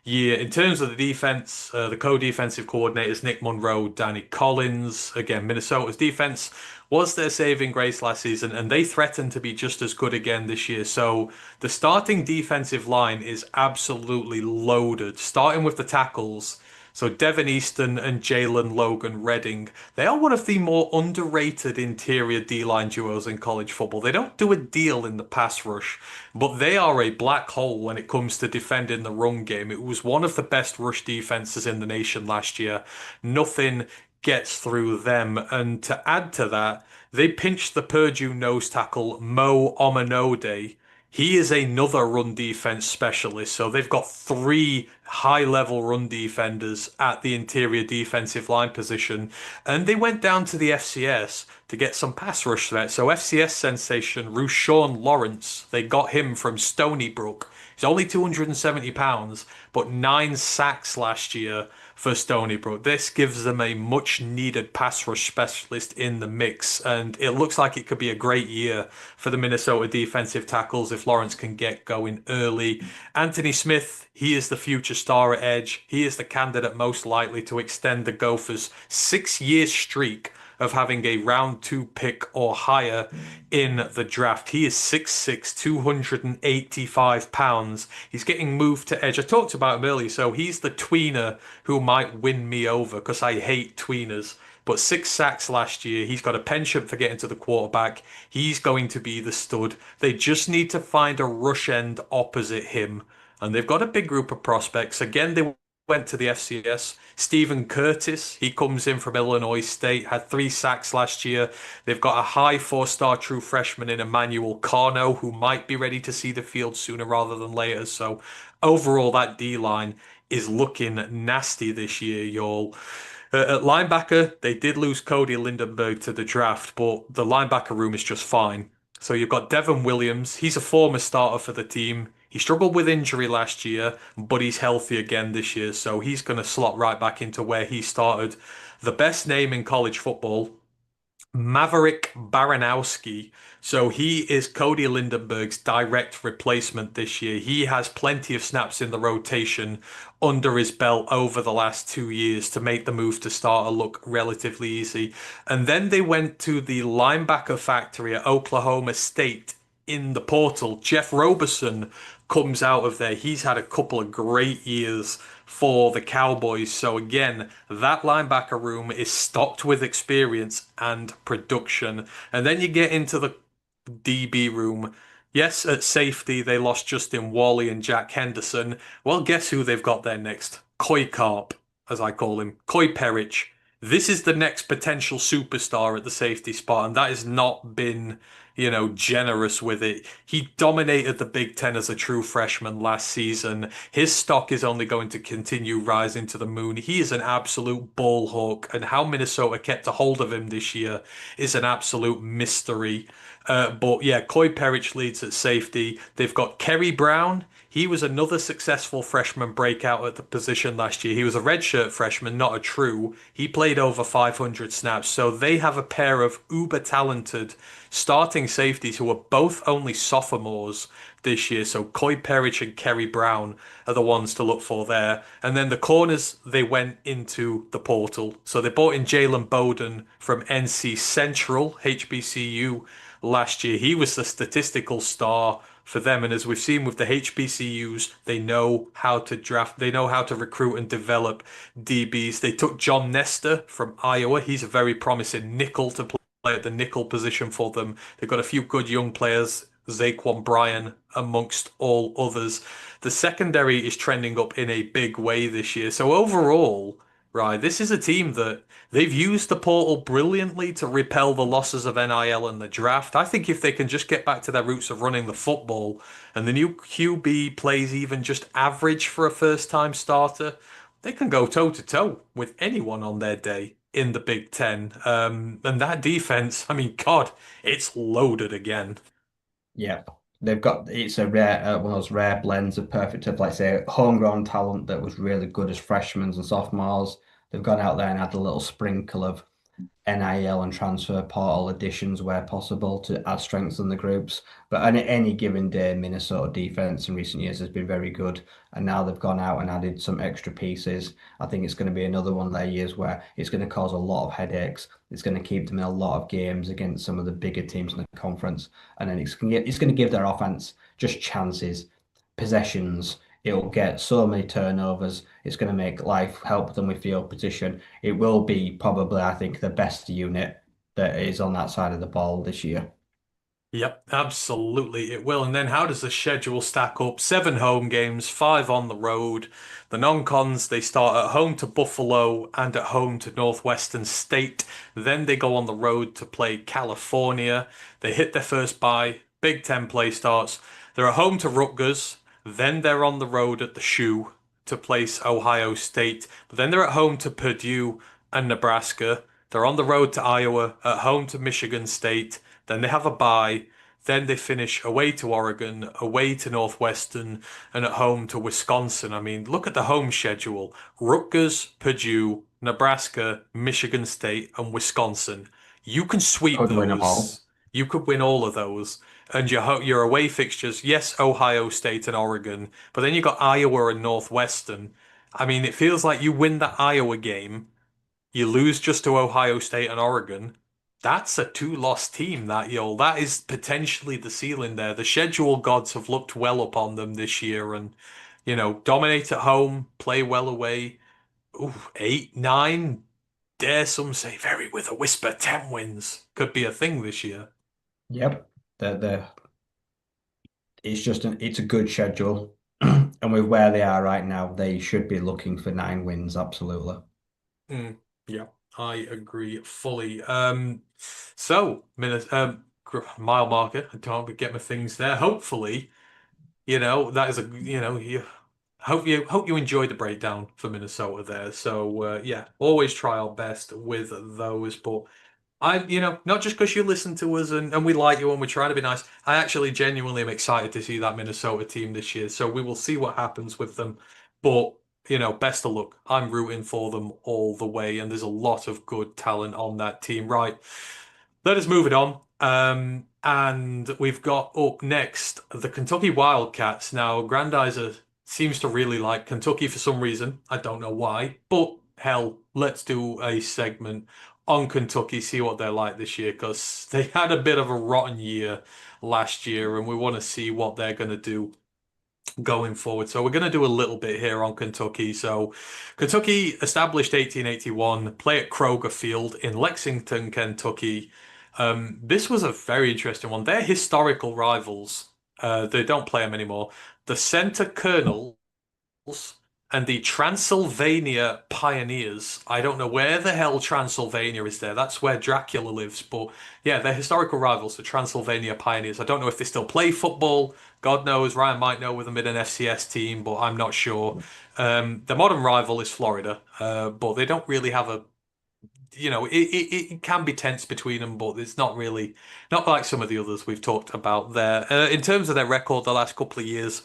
year. In terms of the defense, the co-defensive coordinators Nick Monroe, Danny Collins. Again, Minnesota's defense was their saving grace last season, and they threaten to be just as good again this year. So the starting defensive line is absolutely loaded, starting with the tackles. So Devin Easton and Jalen Logan Redding, they are one of the more underrated interior D-line duos in college football. They don't do a deal in the pass rush, but they are a black hole when it comes to defending the run game. It was one of the best rush defenses in the nation last year. Nothing gets through them. And to add to that, they pinched the Purdue nose tackle Mo Omenode. He is another run defense specialist. So they've got three high level run defenders at the interior defensive line position. And they went down to the FCS to get some pass rush threat. So FCS sensation Rushawn Lawrence, they got him from Stony Brook. He's only 270 pounds, but 9 sacks last year for Stony Brook. This gives them a much needed pass rush specialist in the mix, and it looks like it could be a great year for the Minnesota defensive tackles if Lawrence can get going early. Anthony Smith, he is the future star at edge. He is the candidate most likely to extend the Gophers' 6 year streak of having a round two pick or higher in the draft. He is 6'6", 285 pounds. He's getting moved to edge. I talked about him earlier, so he's the tweener who might win me over because I hate tweeners. But 6 sacks last year. He's got a penchant for getting to the quarterback. He's going to be the stud. They just need to find a rush end opposite him. And they've got a big group of prospects. Again, they went to the FCS. Stephen Curtis, he comes in from Illinois State, had 3 sacks last year. They've got a high four-star true freshman in Emmanuel Carno, who might be ready to see the field sooner rather than later. So overall, that D line is looking nasty this year, y'all. At linebacker, they did lose Cody Lindenberg to the draft, but the linebacker room is just fine. So you've got Devon Williams. He's a former starter for the team. He struggled with injury last year, but he's healthy again this year, so he's going to slot right back into where he started. The best name in college football, Maverick Baranowski. So he is Cody Lindenberg's direct replacement this year. He has plenty of snaps in the rotation under his belt over the last 2 years to make the move to starter look relatively easy. And then they went to the linebacker factory at Oklahoma State in the portal. Jeff Roberson comes out of there. He's had a couple of great years for the Cowboys. So again, that linebacker room is stocked with experience and production. And then you get into the DB room. Yes, at safety, they lost Justin Wally and Jack Henderson. Well, guess who they've got there next? Koi Carp, as I call him. Koi Perich. This is the next potential superstar at the safety spot, and that has not been, generous with it. He dominated the Big Ten as a true freshman last season. His stock is only going to continue rising to the moon. He is an absolute ball hawk, and how Minnesota kept a hold of him this year is an absolute mystery. But yeah, Koi Perich leads at safety. They've got Kerry Brown. He was another successful freshman breakout at the position last year. He was a redshirt freshman, not a true. He played over 500 snaps. So they have a pair of uber talented starting safeties who are both only sophomores this year. So Koi Perich and Kerry Brown are the ones to look for there. And then the corners, they went into the portal. So they brought in Jalen Bowden from NC Central, HBCU last year. He was the statistical star for them. And as we've seen with the HBCUs, they know how to draft, they know how to recruit and develop DBs. They took John Nestor from Iowa. He's a very promising nickel to play at the nickel position for them. They've got a few good young players, Zaquan Bryan amongst all others. The secondary is trending up in a big way this year. So overall, right, this is a team that they've used the portal brilliantly to repel the losses of NIL and the draft. I think if they can just get back to their roots of running the football and the new QB plays even just average for a first-time starter, they can go toe-to-toe with anyone on their day in the Big Ten. And that defense, I mean, God, it's loaded again. Yeah, they've got it's a rare one of those rare blends of perfect of like say homegrown talent that was really good as freshmen and sophomores. They've gone out there and had a little sprinkle of NIL and transfer portal additions where possible to add strengths in the groups. But on any given day, Minnesota defense in recent years has been very good. And now they've gone out and added some extra pieces. I think it's going to be another one of their years where it's going to cause a lot of headaches. It's going to keep them in a lot of games against some of the bigger teams in the conference. And then it's going to give their offense just chances, possessions. It'll get so many turnovers. It's going to make life help them with field position. It will be probably, I think, the best unit that is on that side of the ball this year. Yep, absolutely it will. And then how does the schedule stack up? Seven home games, five on the road. The non-cons, they start at home to Buffalo and at home to Northwestern State. Then they go on the road to play California. They hit their first bye. Big Ten play starts. They're at home to Rutgers. Then they're on the road at the Shoe to place Ohio State. But then they're at home to Purdue and Nebraska. They're on the road to Iowa, at home to Michigan State. Then they have a bye. Then they finish away to Oregon, away to Northwestern, and at home to Wisconsin. I mean, look at the home schedule. Rutgers, Purdue, Nebraska, Michigan State, and Wisconsin. You can sweep Could win them all. those. You could win all of those. And your away fixtures, yes, Ohio State and Oregon, but then you got Iowa and Northwestern. I mean, it feels like you win that Iowa game, you lose just to Ohio State and Oregon. That's a two-loss team, that is potentially the ceiling there. The schedule gods have looked well upon them this year and, dominate at home, play well away. Ooh, 8, 9, dare some say very with a whisper, 10 wins. Could be a thing this year. Yep. They're, it's a good schedule. And with where they are right now, they should be looking for 9 wins, absolutely. Mm, yeah, I agree fully. So minute, mile marker. I don't get my things there. Hopefully, that is you hope you enjoyed the breakdown for Minnesota there. So yeah, always try our best with those, but. Not just because you listen to us and we like you and we're trying to be nice. I actually genuinely am excited to see that Minnesota team this year. So we will see what happens with them. But, best of luck. I'm rooting for them all the way. And there's a lot of good talent on that team. Right. Let us move it on. And we've got up next the Kentucky Wildcats. Now, Grandizer seems to really like Kentucky for some reason. I don't know why. But hell, let's do a segment on Kentucky, see what they're like this year because they had a bit of a rotten year last year, and we want to see what they're going to do going forward. So we're going to do a little bit here on Kentucky. So Kentucky established 1881, play at Kroger Field in Lexington, Kentucky. This was a very interesting one. They're historical rivals. They don't play them anymore. The Center Colonels and the Transylvania Pioneers. I don't know where the hell Transylvania is there. That's where Dracula lives. But yeah, they're historical rivals, the Transylvania Pioneers. I don't know if they still play football. God knows, Ryan might know with them in an FCS team, but I'm not sure. The modern rival is Florida, but they don't really have a it can be tense between them, but it's not really not like some of the others we've talked about there. In terms of their record, the last couple of years,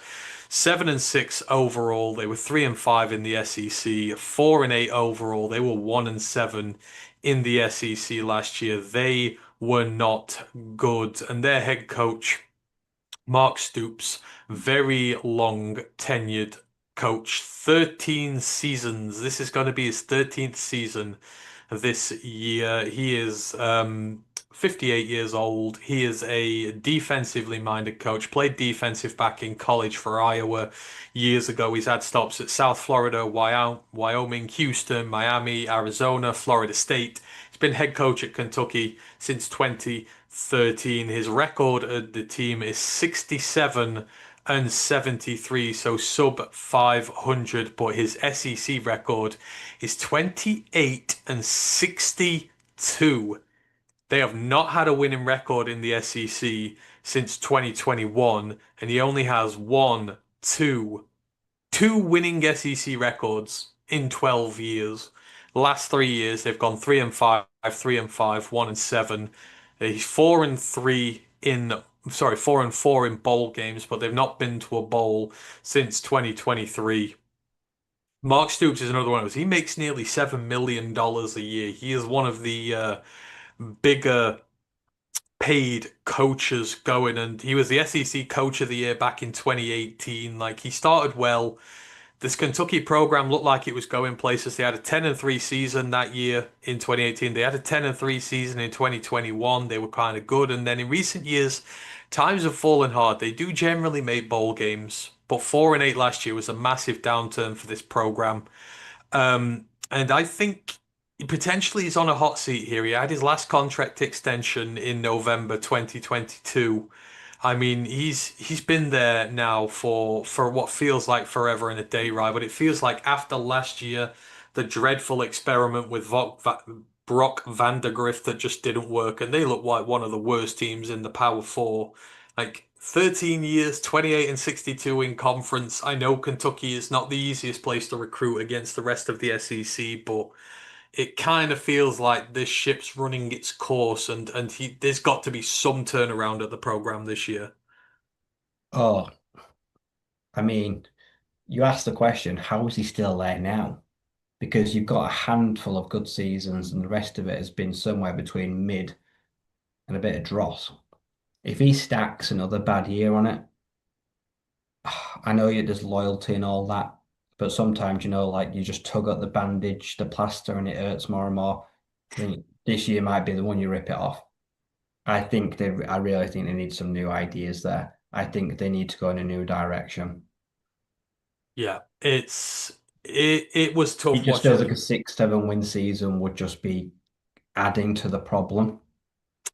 7-6 overall. They were 3-5 in the SEC, 4-8 overall. They were 1-7 in the SEC last year. They were not good, and their head coach Mark Stoops, very long tenured coach, 13 seasons. This is going to be his 13th season this year. He is 58 years old. He is a defensively minded coach, played defensive back in college for Iowa years ago. He's had stops at South Florida, Wyoming, Houston, Miami, Arizona, Florida State. He's been head coach at Kentucky since 2013. His record at the team is 67-73, so sub 500, but his SEC record is 28-62. They have not had a winning record in the SEC since 2021, and he only has two winning SEC records in 12 years. The last 3 years, they've gone 3-5, 3-5, 1-7. He's 4-3 in, sorry, 4-4 in bowl games, but they've not been to a bowl since 2023. Mark Stoops is another one of those. He makes nearly $7 million a year. He is one of the bigger paid coaches going, and he was the SEC Coach of the Year back in 2018. Like he started well. This Kentucky program looked like it was going places. They had a 10-3 season that year in 2018. They had a 10-3 season in 2021. They were kind of good. And then in recent years, times have fallen hard. They do generally make bowl games, but 4-8 last year was a massive downturn for this program. And I think potentially he's on a hot seat here. He had his last contract extension in November 2022. I mean, he's been there now for what feels like forever and a day, right? But it feels like after last year, the dreadful experiment with Brock Vandagriff that just didn't work, and they look like one of the worst teams in the Power Four. Like 13 years, 28-62 in conference. I know Kentucky is not the easiest place to recruit against the rest of the SEC, but it kind of feels like this ship's running its course, and there's got to be some turnaround at the program this year. Oh, I mean, you asked the question, how is he still there now? Because you've got a handful of good seasons and the rest of it has been somewhere between mid and a bit of dross. If he stacks another bad year on it, I know there's loyalty and all that, but sometimes, like you just tug at the bandage, the plaster, and it hurts more and more. I think this year might be the one you rip it off. I really think they need some new ideas there. I think they need to go in a new direction. Yeah, it was It tough just feels like watching. a 6, 7 win season would just be adding to the problem.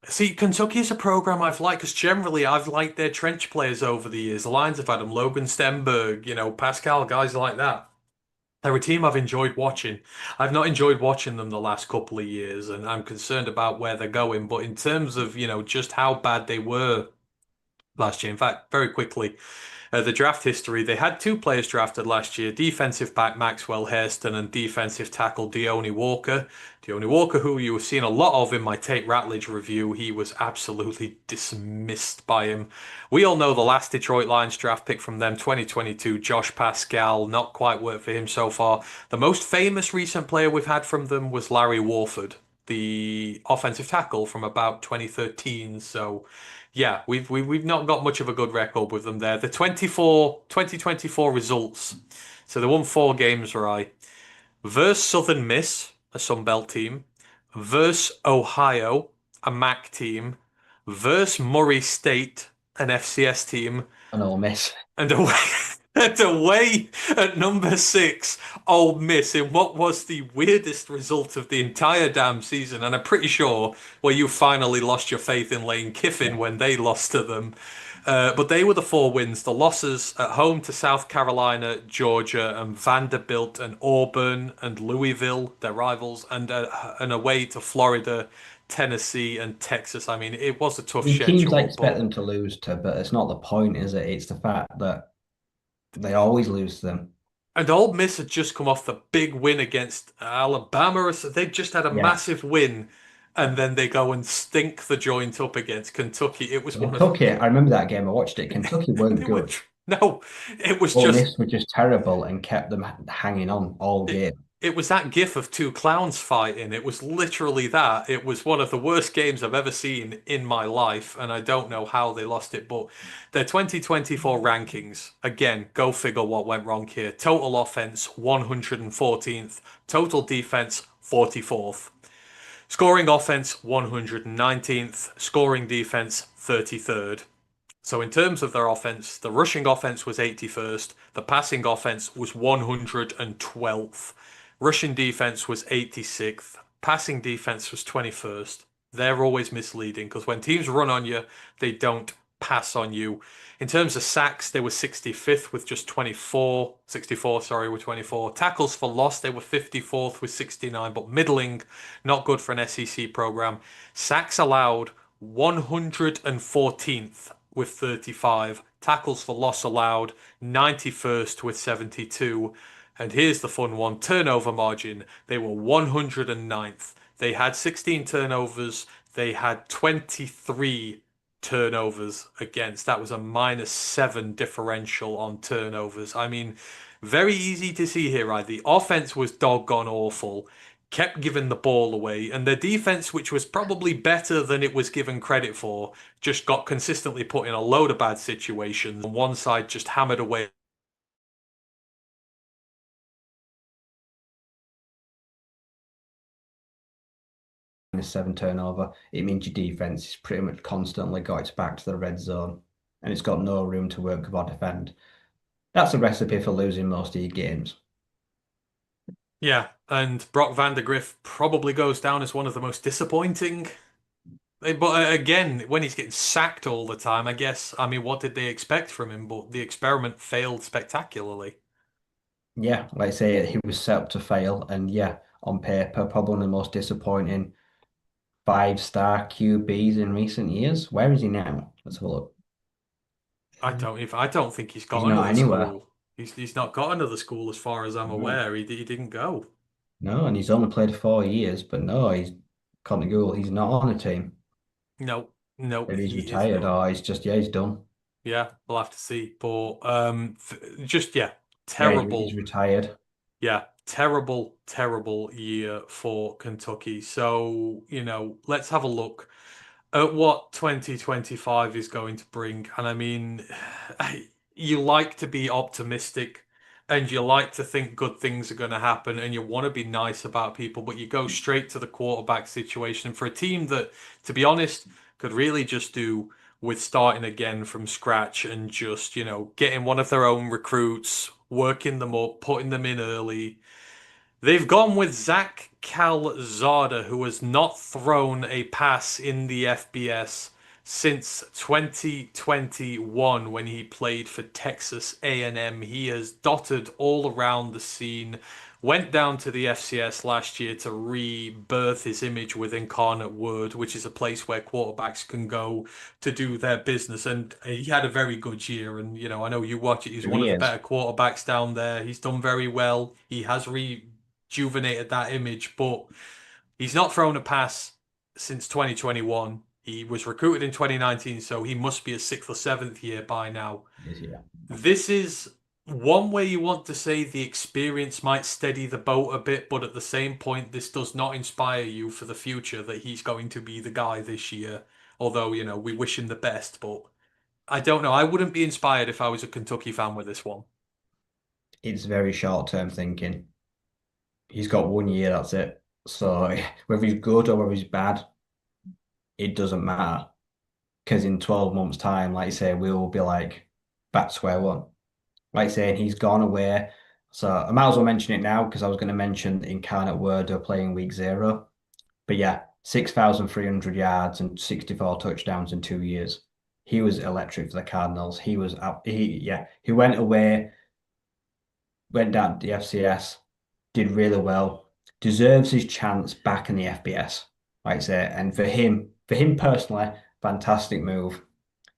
See, Kentucky is a program I've liked because generally I've liked their trench players over the years. The Lions have had them, Logan Stenberg, Pascal, guys like that. They're a team I've enjoyed watching. I've not enjoyed watching them the last couple of years, and I'm concerned about where they're going. But in terms of, just how bad they were last year, in fact, very quickly, the draft history, they had two players drafted last year, defensive back Maxwell Hairston and defensive tackle Deone Walker. Deone Walker, who you have seen a lot of in my Tate Ratledge review, he was absolutely dismissed by him. We all know the last Detroit Lions draft pick from them, 2022, Josh Pascal, not quite worked for him so far. The most famous recent player we've had from them was Larry Warford, the offensive tackle from about 2013. So yeah, we've not got much of a good record with them there. The 2024 results. So they won 4 games, right? Versus Southern Miss, a Sun Belt team. versus Ohio, a MAC team, versus Murray State, an FCS team, An Ole Miss. and away, and away at number six, Ole Miss, in what was the weirdest result of the entire damn season. And I'm pretty sure where you finally lost your faith in Lane Kiffin Yeah. when they lost to them. But they were the four wins. The losses at home to South Carolina, Georgia, and Vanderbilt, and Auburn, and Louisville, their rivals, and away to Florida, Tennessee, and Texas. I mean, it was a I tough mean, teams schedule, expect but them to lose to, but it's not the point, is it? It's the fact that they always lose to them. and Ole Miss had just come off the big win against Alabama. So they'd just had a Yeah. massive win, and then they go and stink the joint up against Kentucky. It was one of Kentucky, I remember that game. I watched it. Kentucky weren't they were good. no, it was Ole just Miss were just terrible and kept them hanging on all it, game. it was that gif of two clowns fighting. It was literally that. It was one of the worst games I've ever seen in my life, and I don't know how they lost it. But their 2024 rankings, again, go figure what went wrong here. Total offense, 114th. Total defense, 44th. Scoring offense, 119th. Scoring defense, 33rd. So in terms of their offense, the rushing offense was 81st, the passing offense was 112th, rushing defense was 86th, passing defense was 21st. They're always misleading because when teams run on you, they don't pass on you. In terms of sacks, they were 65th with just 64, sorry, with 24. Tackles for loss, they were 54th with 69, but middling, not good for an SEC program. Sacks allowed, 114th with 35. Tackles for loss allowed, 91st with 72. And here's the fun one, turnover margin. They were 109th. They had 16 turnovers. They had 23 turnovers against. That was a -7 differential on turnovers. I mean, very easy to see here, right? The offense was doggone awful, kept giving the ball away, and their defense, which was probably better than it was given credit for, just got consistently put in a load of bad situations. On one side, just hammered away. -7 turnover, it means your defense is pretty much constantly got its back to the red zone and it's got no room to work with or defend. That's a recipe for losing most of your games. Yeah, and Brock Vandegrift probably goes down as one of the most disappointing. But again, when he's getting sacked all the time, I guess, I mean, what did they expect from him? But the experiment failed spectacularly. Yeah, like I say, he was set up to fail, and yeah, on paper, probably one of the most disappointing five-star QBs in recent years. Where is he now? Let's have a look. I don't think he's He's got not another anywhere. school. He's not got another school as far as I'm No, aware. He didn't go. no, and he's only played 4 years, but no, he's can't Google. He's not on a team. No, no, Maybe he's he is retired, not. or he's just yeah, he's done. Yeah, we'll have to see. But just yeah, Yeah, he's terrible. retired. Yeah, terrible, terrible year for Kentucky. So, let's have a look at what 2025 is going to bring. And I mean, you like to be optimistic and you like to think good things are going to happen and you want to be nice about people, but you go straight to the quarterback situation. And for a team that, to be honest, could really just do with starting again from scratch and just, getting one of their own recruits, working them up, putting them in early. They've gone with Zach Calzada, who has not thrown a pass in the FBS since 2021 when he played for Texas A&M. He has dotted all around the scene, went down to the FCS last year to rebirth his image with Incarnate Word, which is a place where quarterbacks can go to do their business. And he had a very good year. And, I know you watch it, he's Here one he of the is. better quarterbacks down there. He's done very well. He has rejuvenated that image, but he's not thrown a pass since 2021. He was recruited in 2019, so he must be a sixth or seventh year by now. He is, yeah. This is one way you want to say the experience might steady the boat a bit, but at the same point, this does not inspire you for the future that he's going to be the guy this year. Although, we wish him the best, but I don't know. I wouldn't be inspired if I was a Kentucky fan with this one. It's very short-term thinking. He's got 1 year, that's it. So whether he's good or whether he's bad, it doesn't matter. Because in 12 months' time, like you say, we will be like back to square one. Like saying he's gone away. So I might as well mention it now because I was going to mention Incarnate Word are playing week zero. But yeah, 6,300 yards and 64 touchdowns in 2 years. He was electric for the Cardinals. He was up. He went away, went down to the FCS, did really well, deserves his chance back in the FBS, like I say. And for him personally, fantastic move.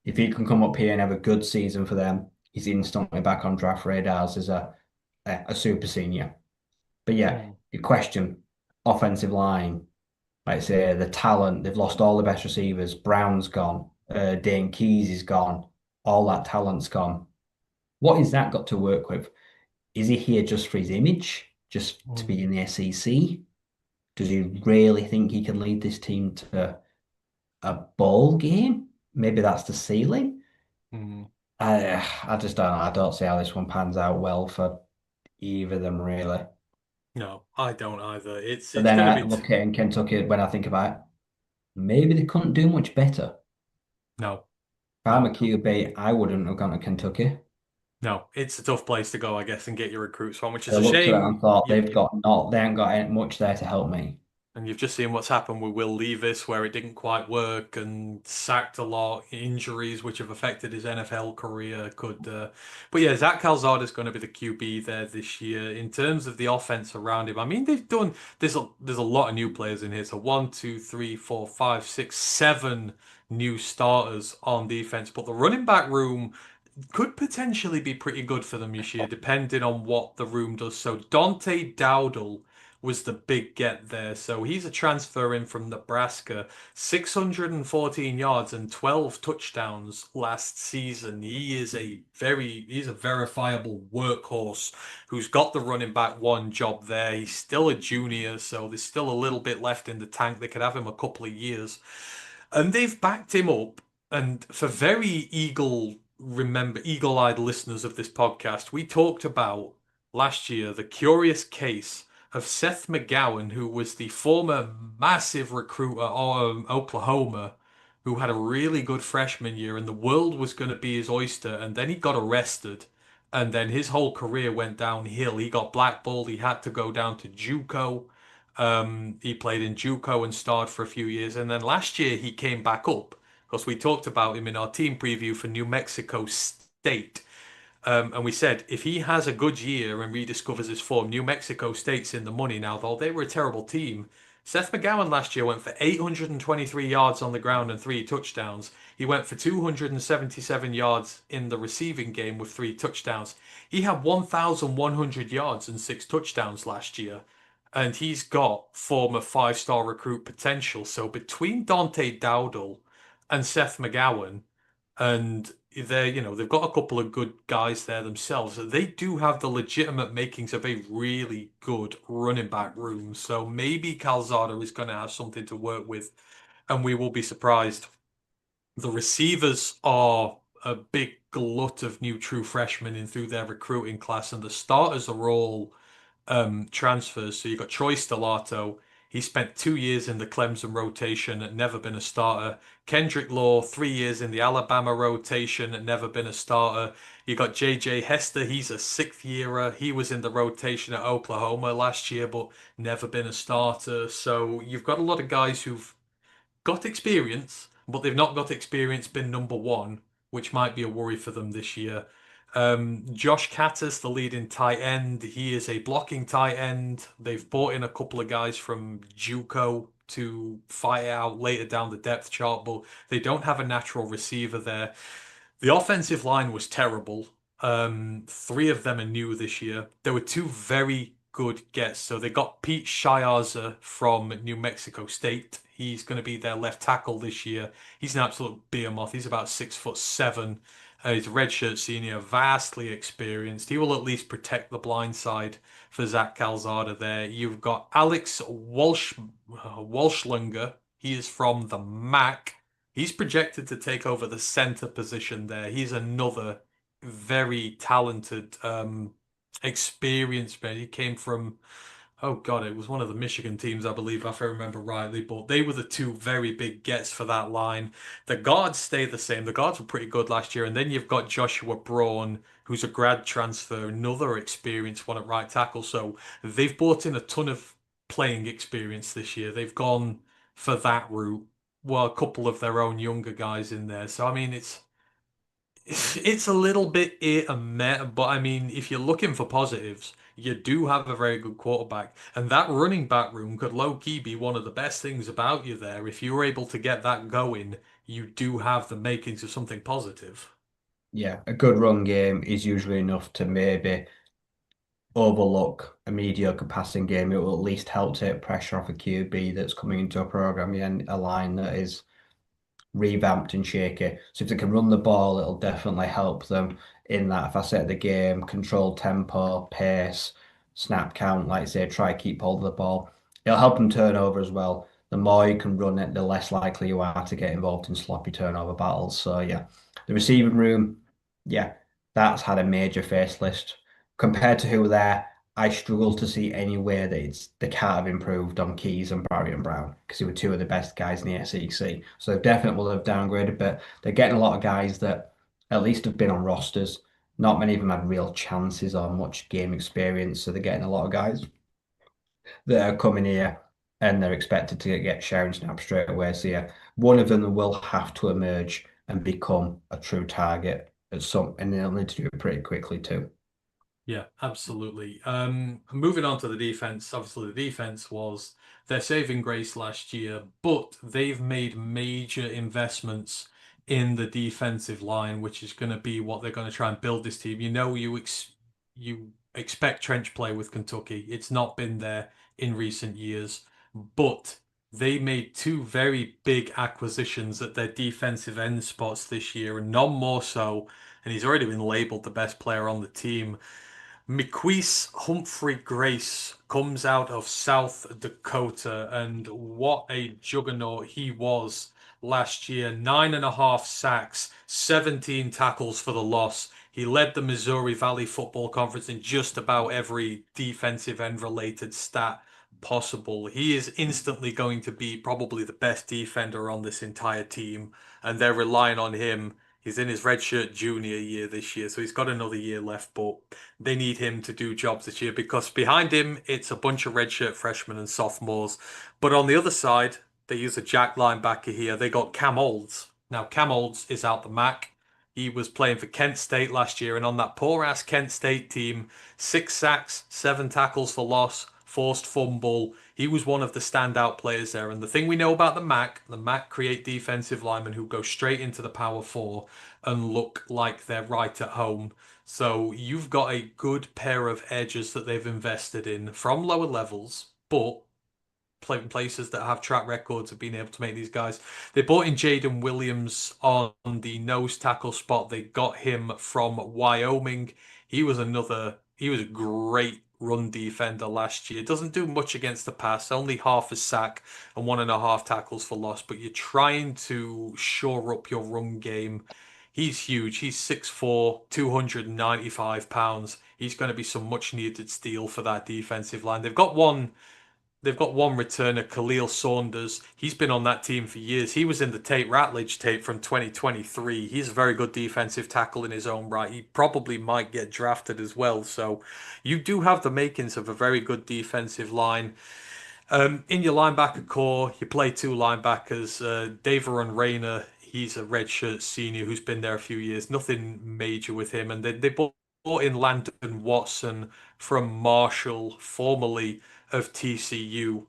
If he can come up here and have a good season for them, he's instantly back on draft radars as a super senior. But yeah, Mm. your question, offensive line, like I say, the talent, they've lost all the best receivers. Brown's gone, Dane Keys is gone, all that talent's gone. What has that got to work with? Is he here just for his image, just to be Mm. in the SEC? Does he really think he can lead this team to a bowl game? Maybe that's the ceiling. Mm. I just don't know. I don't see how this one pans out well for either of them really. No, I don't either. But It's then going to I be look at in Kentucky when I think about it, maybe they couldn't do much better. no, If I'm a no, QB, I wouldn't have gone to Kentucky. no. It's a tough place to go, I guess, and get your recruits from, which is I a looked at it and shame. thought they ain't got much there to help me. And you've just seen what's happened with Will Levis, where it didn't quite work and sacked a lot, injuries which have affected his NFL career. But yeah, Zach Calzada is going to be the QB there this year. In terms of the offense around him, I mean, they've done there's a lot of new players in here. So one, two, three, four, five, six, seven new starters on defense. But the running back room could potentially be pretty good for them this year, depending on what the room does. So Dante Dowdle was the big get there. So he's a transfer in from Nebraska, 614 yards and 12 touchdowns last season. He's a verifiable workhorse who's got the running back one job there. He's still a junior, so there's still a little bit left in the tank. They could have him a couple of years. And they've backed him up. And for very eagle-eyed listeners of this podcast, we talked about last year the curious case of Seth McGowan, who was the former massive recruiter of Oklahoma, who had a really good freshman year, and the world was going to be his oyster. And then he got arrested, and then his whole career went downhill. He got blackballed. He had to go down to JUCO. He played in JUCO and starred for a few years, and then last year he came back up because we talked about him in our team preview for New Mexico State. And we said if he has a good year and rediscovers his form, New Mexico State's in the money now, though they were a terrible team. Seth McGowan last year went for 823 yards on the ground and three touchdowns. He went for 277 yards in the receiving game with three touchdowns. He had 1,100 yards and six touchdowns last year. And he's got former five-star recruit potential. So between Dante Dowdle and Seth McGowan, and they've got a couple of good guys there themselves. They do have the legitimate makings of a really good running back room. So maybe Calzada is going to have something to work with, and we will be surprised. The receivers are a big glut of new true freshmen in through their recruiting class, and the starters are all transfers. So you got Troy Stellato. He spent 2 years in the Clemson rotation and never been a starter. Kendrick Law, 3 years in the Alabama rotation and never been a starter. You got JJ Hester. He's a sixth yearer. He was in the rotation at Oklahoma last year, but never been a starter. So you've got a lot of guys who've got experience, but they've not got experience been number one, which might be a worry for them this year. Josh Kattis, the leading tight end, he is a blocking tight end. They've brought in a couple of guys from JUCO to fight out later down the depth chart, but they don't have a natural receiver there. The offensive line was terrible. Three of them are new this year. There were two very good gets. So they got Pete Shiaza from New Mexico State. He's going to be their left tackle this year. He's an absolute behemoth. He's about 6'7". He's a redshirt senior, vastly experienced. He will at least protect the blind side for Zach Calzada there. You've got Alex Walschlinger. He is from the MAC. He's projected to take over the center position there. He's another very talented, experienced man. He came from Oh God, it was one of the Michigan teams, I believe, if I remember rightly. But they were the two very big gets for that line. The guards stay the same. The guards were pretty good last year, and then you've got Joshua Braun, who's a grad transfer, another experienced one at right tackle. So they've brought in a ton of playing experience this year. They've gone for that route. Well, a couple of their own younger guys in there. So I mean, it's a little bit it and meh, but I mean, if you're looking for positives, you do have a very good quarterback, and that running back room could low key be one of the best things about you there. If you were able to get that going, you do have the makings of something positive. Yeah, a good run game is usually enough to maybe overlook a mediocre passing game. It will at least help take pressure off a QB that's coming into a program and a line that is revamped and shaky. So if they can run the ball, it'll definitely help them in that facet of the game, control tempo, pace, snap count, like I say, try keep hold of the ball. It'll help them turn over as well. The more you can run it, the less likely you are to get involved in sloppy turnover battles. So yeah, the receiving room, yeah, that's had a major facelift. Compared to who were there, I struggle to see any way that they can't have improved on Keys and Barry and Brown because they were two of the best guys in the SEC. So they definitely will have downgraded, but they're getting a lot of guys that at least have been on rosters. Not many of them had real chances or much game experience, so they're getting a lot of guys that are coming here and they're expected to get sharing snaps straight away. So yeah, one of them will have to emerge and become a true target at some, and they'll need to do it pretty quickly too. Yeah, absolutely. Moving on to the defense. Obviously, the defense was their saving grace last year, but they've made major investments in the defensive line, which is going to be what they're going to try and build this team. You expect trench play with Kentucky. It's not been there in recent years, but they made two very big acquisitions at their defensive end spots this year, and none more so. And he's already been labeled the best player on the team. McQueese Humphrey Grace comes out of South Dakota, and what a juggernaut he was last year. 9.5 sacks, 17 tackles for the loss. He led the Missouri Valley Football Conference in just about every defensive end related stat possible. He is instantly going to be probably the best defender on this entire team, and they're relying on him. He's in his redshirt junior year this year, so he's got another year left, but they need him to do jobs this year because behind him it's a bunch of redshirt freshmen and sophomores. But on the other side, they use a jack linebacker here. They got Cam Olds. Now Cam Olds is out the MAC. He was playing for Kent State last year, and on that poor ass Kent State team, 6 sacks, 7 tackles for loss, forced fumble. He was one of the standout players there. And the thing we know about the MAC create defensive linemen who go straight into the power four and look like they're right at home. So you've got a good pair of edges that they've invested in from lower levels, but places that have track records of being able to make these guys. They bought in Jaden Williams on the nose tackle spot. They got him from Wyoming. He was a great run defender last year. Doesn't do much against the pass, only half a sack and 1.5 tackles for loss, but you're trying to shore up your run game. He's huge. He's 6'4", 295 pounds. He's going to be some much needed steel for that defensive line. They've got one returner, Khalil Saunders. He's been on that team for years. He was in the Tate Ratledge tape from 2023. He's a very good defensive tackle in his own right. He probably might get drafted as well. So you do have the makings of a very good defensive line. In your linebacker core, you play two linebackers. Daveron Rayner, he's a redshirt senior who's been there a few years. Nothing major with him. And they brought in Landon Watson from Marshall, formerly of TCU.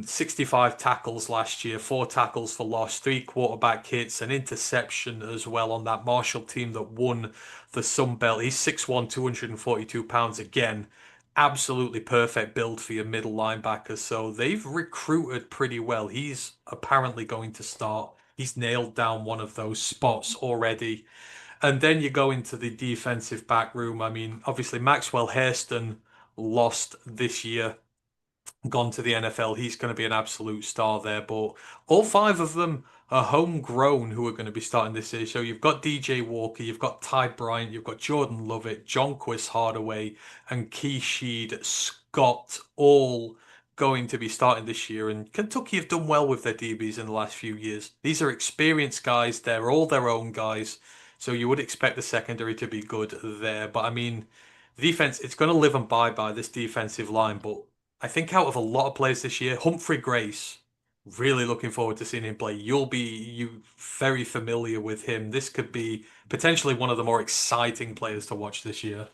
65 tackles last year, 4 tackles for loss, 3 quarterback hits, an interception as well on that Marshall team that won the Sun Belt. He's 6'1", 242 pounds again. Absolutely perfect build for your middle linebacker. So they've recruited pretty well. He's apparently going to start. He's nailed down one of those spots already. And then you go into the defensive back room. I mean, obviously Maxwell Hairston lost this year, gone to the NFL. He's going to be an absolute star there. But all five of them are homegrown who are going to be starting this year. So you've got DJ Walker, you've got Ty Bryant, you've got Jordan Lovett, Jonquist Hardaway, and Keysheed Scott all going to be starting this year. And Kentucky have done well with their DBs in the last few years. These are experienced guys, they're all their own guys. So you would expect the secondary to be good there. But I mean, the defense, it's going to live and die by this defensive line. But I think out of a lot of players this year, Humphrey Grace. Really looking forward to seeing him play. You very familiar with him. This could be potentially one of the more exciting players to watch this year.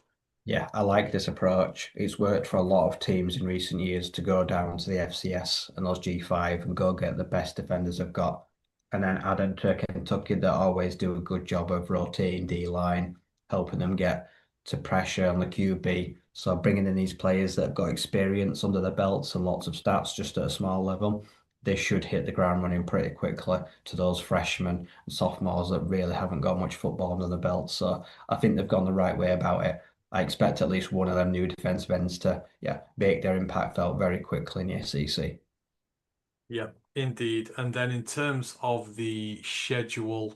Yeah, I like this approach. It's worked for a lot of teams in recent years to go down to the FCS and those G5 and go get the best defenders they've got. And then add into Kentucky that always do a good job of rotating D line, helping them get to pressure on the QB. So bringing in these players that have got experience under their belts and lots of stats just at a small level, they should hit the ground running pretty quickly to those freshmen and sophomores that really haven't got much football under the belt. So I think they've gone the right way about it. I expect at least one of them new defensive ends to, yeah, make their impact felt very quickly in the SEC. Yeah, indeed. And then in terms of the schedule,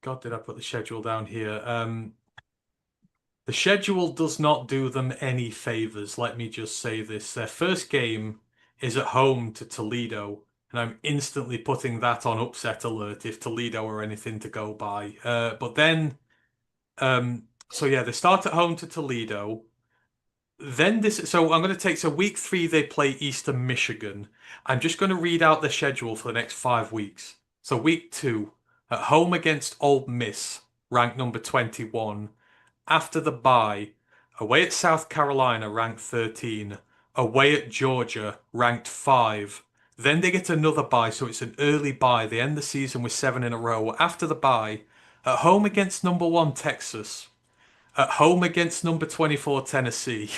God, did I put the schedule down here? The schedule does not do them any favors. Let me just say this. Their first game is at home to Toledo, and I'm instantly putting that on upset alert if Toledo are anything to go by. But then, so yeah, they start at home to Toledo. Then so I'm going to take, so week 3, they play Eastern Michigan. I'm just going to read out the schedule for the next 5 weeks. So week 2, at home against Ole Miss, ranked number 21. After the bye, away at South Carolina, ranked 13. Away at Georgia, ranked 5. Then they get another bye, so it's an early bye. They end the season with 7 in a row. After the bye, at home against number 1 Texas. At home against number 24 Tennessee.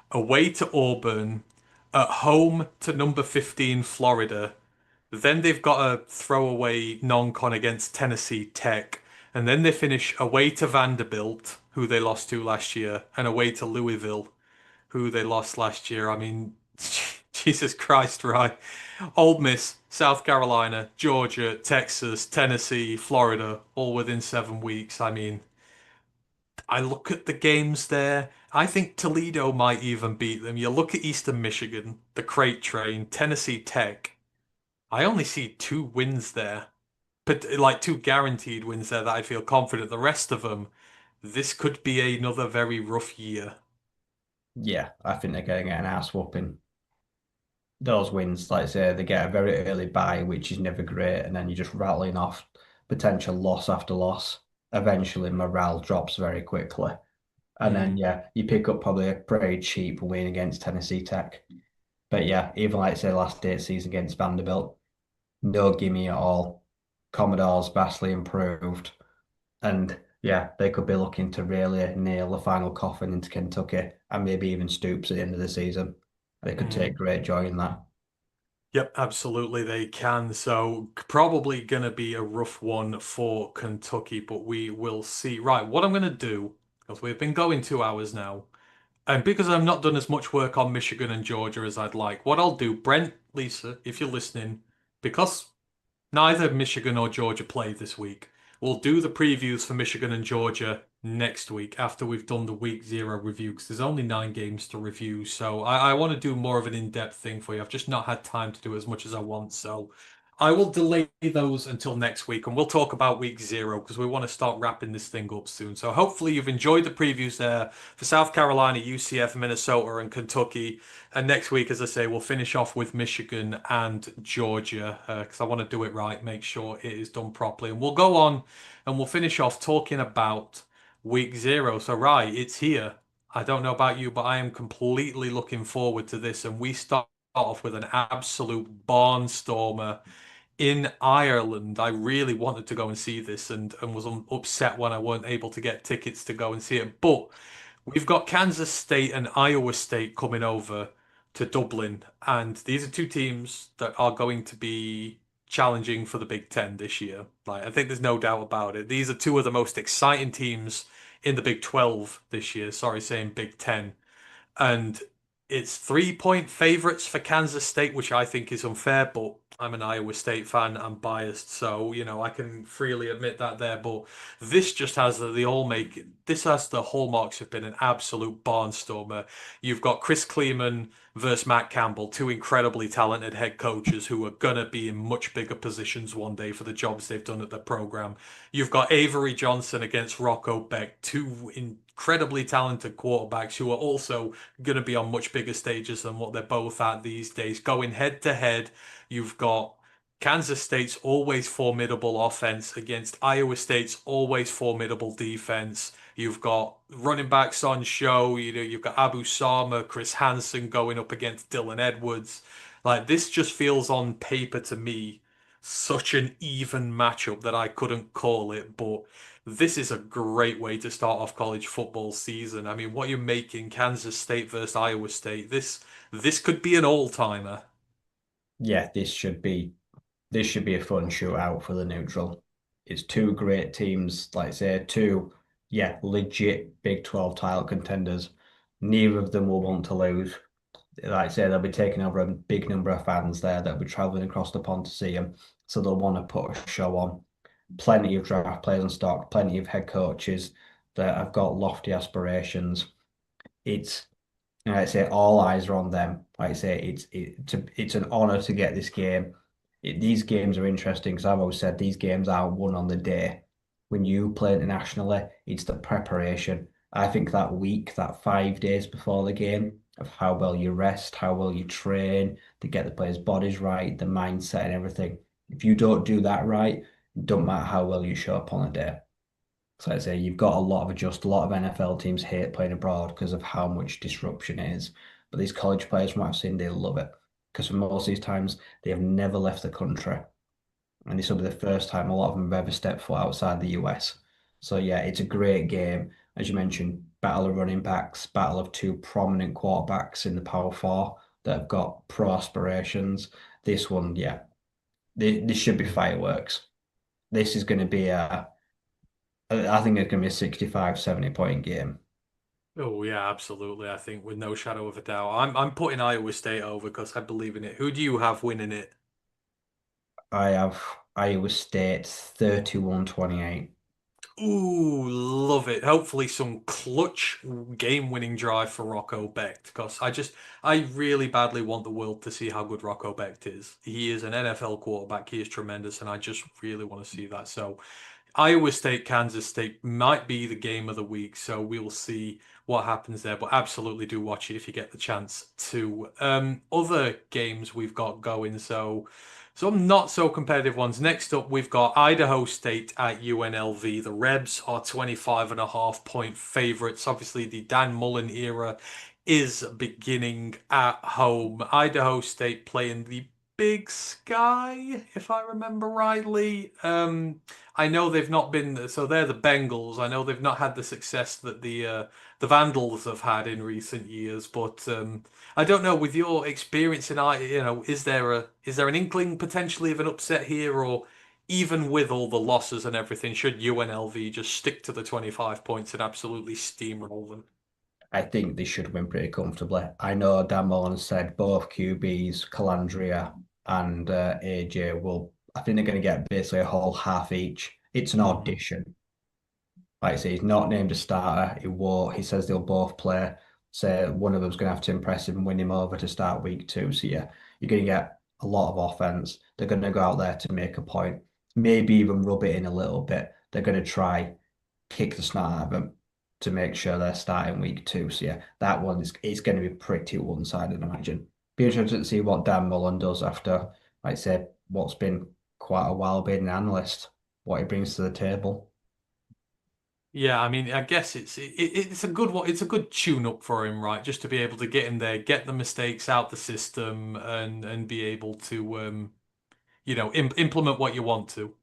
Away to Auburn. At home to number 15 Florida. Then they've got a throwaway non-con against Tennessee Tech. And then they finish away to Vanderbilt, who they lost to last year, and away to Louisville, who they lost last year. I mean, Jesus Christ, right? Ole Miss, South Carolina, Georgia, Texas, Tennessee, Florida, all within 7 weeks. I mean, I look at the games there. I think Toledo might even beat them. You look at Eastern Michigan, the Crate Train, Tennessee Tech. I only see 2 wins there, but like 2 guaranteed wins there that I feel confident. The rest of them, this could be another very rough year. Yeah, I think they're going to get an ass whooping. Those wins, like I say, they get a very early bye, which is never great, and then you're just rattling off potential loss after loss. Eventually, morale drops very quickly. And then, Mm, yeah, you pick up probably a pretty cheap win against Tennessee Tech. But yeah, even like say last day's season against Vanderbilt, no gimme at all. Commodores vastly improved. And yeah, they could be looking to really nail the final coffin into Kentucky and maybe even Stoops at the end of the season. They could take mm. great joy in that. Yep, absolutely they can. So probably going to be a rough one for Kentucky, but we will see. Right, what I'm going to do, because we've been going 2 hours now, and because I've not done as much work on Michigan and Georgia as I'd like, what I'll do, Brent, Lisa, if you're listening, because neither Michigan or Georgia play this week. We'll do the previews for Michigan and Georgia next week after we've done the week 0 review because there's only 9 games to review. So I want to do more of an in-depth thing for you. I've just not had time to do as much as I want. So I will delay those until next week and we'll talk about week 0 because we want to start wrapping this thing up soon. So hopefully you've enjoyed the previews there for South Carolina, UCF, Minnesota, and Kentucky. And next week, as I say, we'll finish off with Michigan and Georgia because I want to do it right, make sure it is done properly. And we'll go on and we'll finish off talking about week 0. So, right, it's here. I don't know about you, but I am completely looking forward to this. And we start off with an absolute barnstormer in Ireland. I really wanted to go and see this and was upset when I weren't able to get tickets to go and see it. But we've got Kansas State and Iowa State coming over to Dublin, and these are 2 teams that are going to be challenging for the Big Ten this year. Like, I think there's no doubt about it. These are 2 of the most exciting teams in the Big 12 this year. Sorry, saying Big Ten. And It's 3-point favorites for Kansas State, which I think is unfair, but I'm an Iowa State fan. I'm biased, so I can freely admit that there. But this just has this has the hallmarks of being an absolute barnstormer. You've got Chris Kleeman versus Matt Campbell, two incredibly talented head coaches who are gonna be in much bigger positions one day for the jobs they've done at the program. You've got Avery Johnson against Rocco Beck, two incredibly talented quarterbacks who are also going to be on much bigger stages than what they're both at these days. Going head to head, you've got Kansas State's always formidable offense against Iowa State's always formidable defense. You've got running backs on show. You've got Abu Sama, Chris Hansen going up against Dylan Edwards. Like this just feels on paper to me such an even matchup that I couldn't call it, but this is a great way to start off college football season. I mean, what you're making Kansas State versus Iowa State, this could be an all-timer. Yeah, this should be a fun shootout for the neutral. It's two great teams, like I say, two, yeah, legit Big 12 title contenders. Neither of them will want to lose. Like I say, they'll be taking over a big number of fans there that'll be traveling across the pond to see them. So they'll want to put a show on. Plenty of draft players in stock, plenty of head coaches that have got lofty aspirations. It's Like I say, all eyes are on them. Like I say, it's an honor to get this game. These games are interesting because I've always said these games are won on the day. When you play internationally, it's the preparation. I think that week, that 5 days before the game, of how well you rest, how well you train, to get the players' bodies right, the mindset and everything. If you don't do that right, it don't matter how well you show up on the day. So I'd say you've got a lot of adjust. A lot of NFL teams hate playing abroad because of how much disruption it is. But these college players, from what I've seen, they love it because for most of these times they have never left the country, and this will be the first time a lot of them have ever stepped foot outside the US. So yeah, it's a great game. As you mentioned, battle of running backs, battle of two prominent quarterbacks in the Power Four that have got pro aspirations. This one, yeah, this should be fireworks. This is going to be I think it's going to be a 65, 70 point game. Oh yeah, absolutely. I think with no shadow of a doubt, I'm putting Iowa State over because I believe in it. Who do you have winning it? I have Iowa State 31-28. Ooh, love it. Hopefully some clutch game-winning drive for Rocco Becht because I really badly want the world to see how good Rocco Becht is. He is an NFL quarterback. He is tremendous, and I just really want to see that. So Iowa State, Kansas State might be the game of the week, so we'll see what happens there. But absolutely do watch it if you get the chance to. Other games we've got going, so some not so competitive ones. Next up, we've got Idaho State at UNLV. The Rebs are 25.5 point favorites. Obviously, the Dan Mullen era is beginning at home. Idaho State playing the Big Sky, if I remember rightly. I know they've not been so they're the Bengals. I know they've not had the success that the Vandals have had in recent years, but I don't know. With your experience in is there an inkling potentially of an upset here, or even with all the losses and everything, should UNLV just stick to the 25 points and absolutely steamroll them? I think they should win pretty comfortably. I know Dan Mullen said both QBs, Calandria and AJ, will, I think they're going to get basically a whole half each. It's an Mhm. audition. Like I say, he's not named a starter. He won't. He says they'll both play. So one of them's going to have to impress him and win him over to start week two. So yeah, you're going to get a lot of offense. They're going to go out there to make a point, maybe even rub it in a little bit. They're going to try kick the snot out of them to make sure they're starting week two. So yeah, that one is it's going to be pretty one-sided, I imagine. Be interested to see what Dan Mullen does after, like I said, what's been quite a while being an analyst, what he brings to the table. Yeah, I mean, I guess it's a good one. It's a good tune up for him, right? Just to be able to get in there, get the mistakes out the system, and be able to implement what you want to.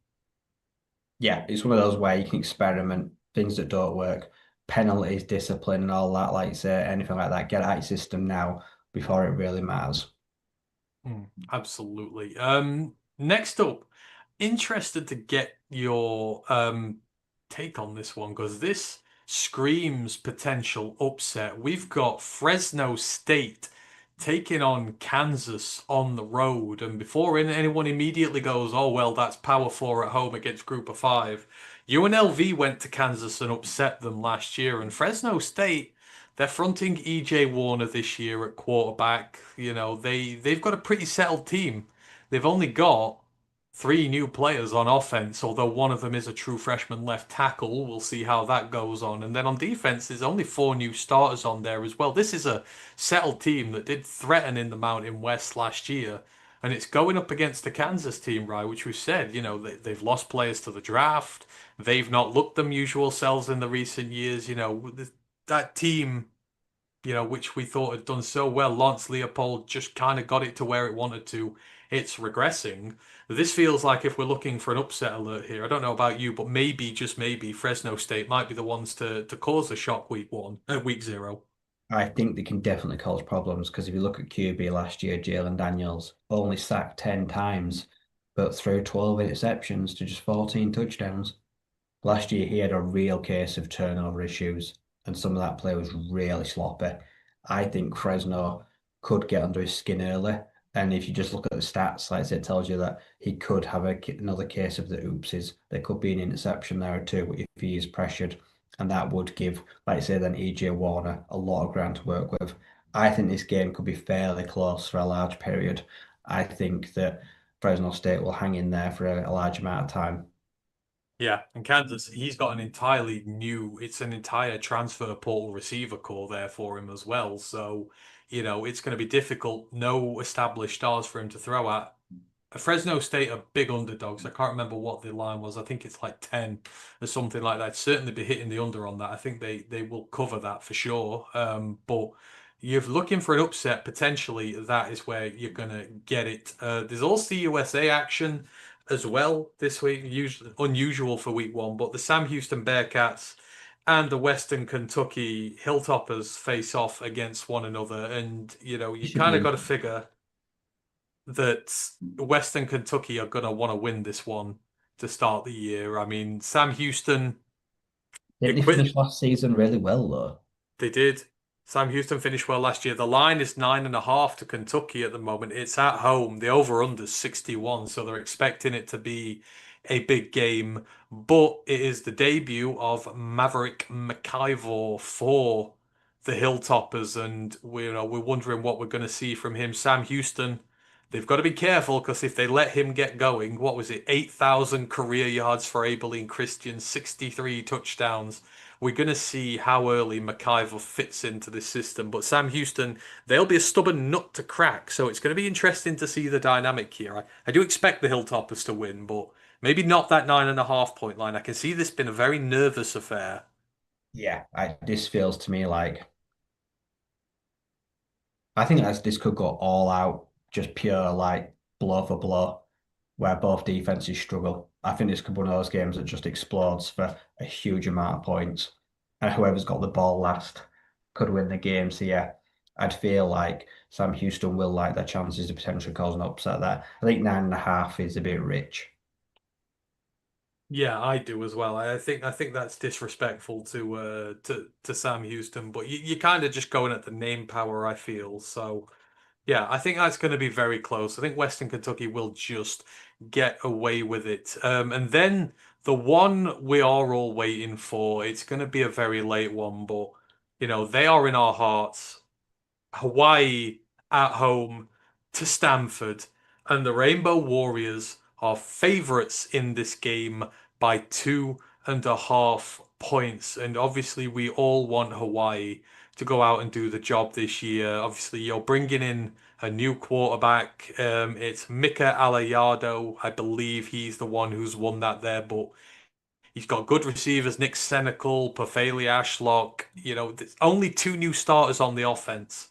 Yeah, it's one of those where you can experiment things that don't work, penalties, discipline, and all that. Like say anything like that, get out your system now before it really matters. Absolutely. Next up, interested to get your take on this one because this screams potential upset. We've got Fresno State taking on Kansas on the road, and before anyone immediately goes, "Oh well, that's Power Four at home against Group of Five," UNLV went to Kansas and upset them last year, and Fresno State. They're fronting EJ Warner this year at quarterback. They've got a pretty settled team. They've only got three new players on offense, although one of them is a true freshman left tackle. We'll see how that goes on. And then on defense, there's only four new starters on there as well. This is a settled team that did threaten in the Mountain West last year. And it's going up against the Kansas team, right? Which we said, they've lost players to the draft. They've not looked them usual selves in the recent years. That team which we thought had done so well. Lance Leopold just kind of got it to where it wanted to. It's regressing. This feels like if we're looking for an upset alert here, I don't know about you, but maybe, just maybe, Fresno State might be the ones to cause the shock week zero. I think they can definitely cause problems because if you look at QB last year, Jalen Daniels only sacked 10 times, but threw 12 interceptions to just 14 touchdowns. Last year, he had a real case of turnover issues, and some of that play was really sloppy. I think Fresno could get under his skin early. And if you just look at the stats, like I said, it tells you that he could have another case of the oopsies. There could be an interception there or two if he is pressured. And that would give, like I say, then EJ Warner a lot of ground to work with. I think this game could be fairly close for a large period. I think that Fresno State will hang in there for a large amount of time. Yeah, and Kansas, it's an entire transfer portal receiver core there for him as well. So, it's going to be difficult. No established stars for him to throw at. Fresno State are big underdogs. I can't remember what the line was. I think it's like 10 or something like that. I'd certainly be hitting the under on that. I think they will cover that for sure. But you're looking for an upset, potentially, that is where you're going to get it. There's also USA action as well this week, usually unusual for week one, but the Sam Houston Bearcats and the Western Kentucky Hilltoppers face off against one another. And, It you should be kind of got to interesting. figure that Western Kentucky are going to want to win this one to start the year. I mean, Sam Houston, Didn't you they quit. finish last season really well though? They did. Sam Houston finished well last year. The line is 9.5 to Kentucky at the moment. It's at home. The over-under is 61, so they're expecting it to be a big game. But it is the debut of Maverick McIvor for the Hilltoppers, and we're wondering what we're going to see from him. Sam Houston, they've got to be careful because if they let him get going, what was it? 8,000 career yards for Abilene Christian, 63 touchdowns. We're going to see how early McIver fits into this system. But Sam Houston, they'll be a stubborn nut to crack. So it's going to be interesting to see the dynamic here. I do expect the Hilltoppers to win, but maybe not that 9.5 point line. I can see this being a very nervous affair. Yeah, this feels to me like I think this could go all out, just pure like blow for blow, where both defenses struggle. I think this could be one of those games that just explodes for a huge amount of points, and whoever's got the ball last could win the game. So yeah, I'd feel like Sam Houston will like their chances of potentially causing an upset there. I think 9.5 is a bit rich. Yeah, I do as well. I think that's disrespectful to Sam Houston, but you're kind of just going at the name power, I feel. So yeah, I think that's going to be very close. I think Western Kentucky will just get away with it. And then the one we are all waiting for, it's going to be a very late one, but they are in our hearts. Hawaii at home to Stanford, and the Rainbow Warriors are favorites in this game by 2.5 points. And obviously, we all want Hawaii to go out and do the job this year. Obviously, you're bringing in a new quarterback. It's Mika Alayado. I believe he's the one who's won that there, but he's got good receivers, Nick Senecal, Perfeli Ashlock. There's only two new starters on the offense,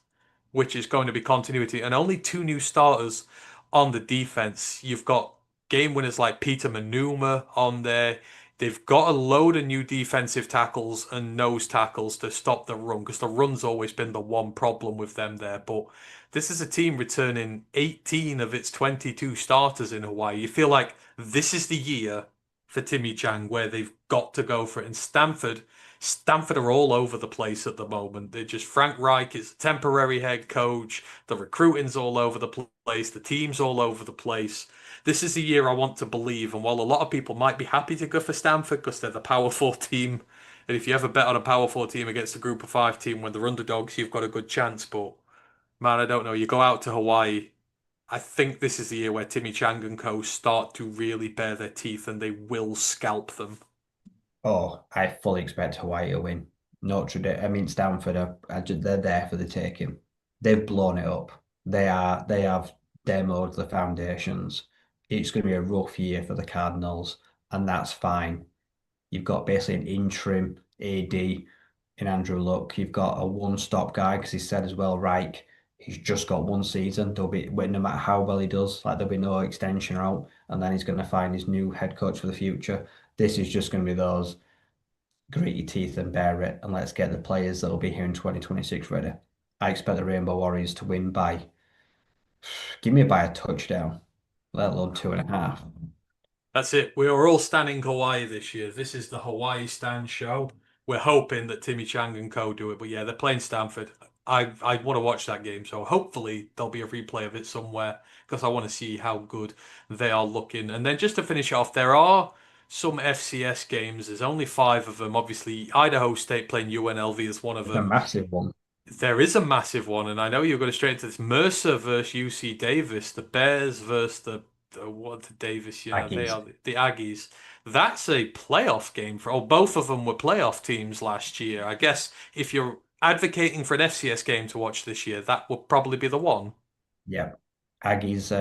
which is going to be continuity, and only two new starters on the defense. You've got game winners like Peter Manuma on there. They've got a load of new defensive tackles and nose tackles to stop the run because the run's always been the one problem with them there. But this is a team returning 18 of its 22 starters in Hawaii. You feel like this is the year for Timmy Chang where they've got to go for it. And Stanford Stanford are all over the place at the moment. They're just Frank Reich is a temporary head coach. The recruiting's all over the place. The team's all over the place. This is the year I want to believe. And while a lot of people might be happy to go for Stanford because they're the Power Four team, and if you ever bet on a Power Four team against a Group of Five team when they're underdogs, you've got a good chance. But man, I don't know. You go out to Hawaii. I think this is the year where Timmy Chang and co start to really bare their teeth and they will scalp them. Oh, I fully expect Hawaii to win. Notre Dame, I mean Stanford they're there for the taking. They've blown it up. They have demoed the foundations. It's going to be a rough year for the Cardinals, and that's fine. You've got basically an interim AD in Andrew Luck. You've got a one-stop guy because he said as well, Reich, he's just got one season. There'll be no matter how well he does, like there'll be no extension out, and then he's going to find his new head coach for the future. This is just going to be those grit your teeth and bear it, and let's get the players that will be here in 2026 ready. I expect the Rainbow Warriors to win by, give me by a touchdown, let alone 2.5. That's it. We are all standing Hawaii this year. This is the Hawaii Stand show. We're hoping that Timmy Chang and co do it, but yeah, they're playing Stanford. I want to watch that game, so hopefully there'll be a replay of it somewhere because I want to see how good they are looking. And then just to finish off, there are some FCS games. There's only five of them. Obviously, Idaho State playing UNLV is one of It's a them. massive one. There is a massive one, and I know you're going straight into this. Mercer versus UC Davis, the Bears versus the Davis, they Aggies. are the Aggies. That's a playoff game for, oh, both of them were playoff teams last year. I guess if you're advocating for an FCS game to watch this year, that would probably be the one. Yeah. Aggies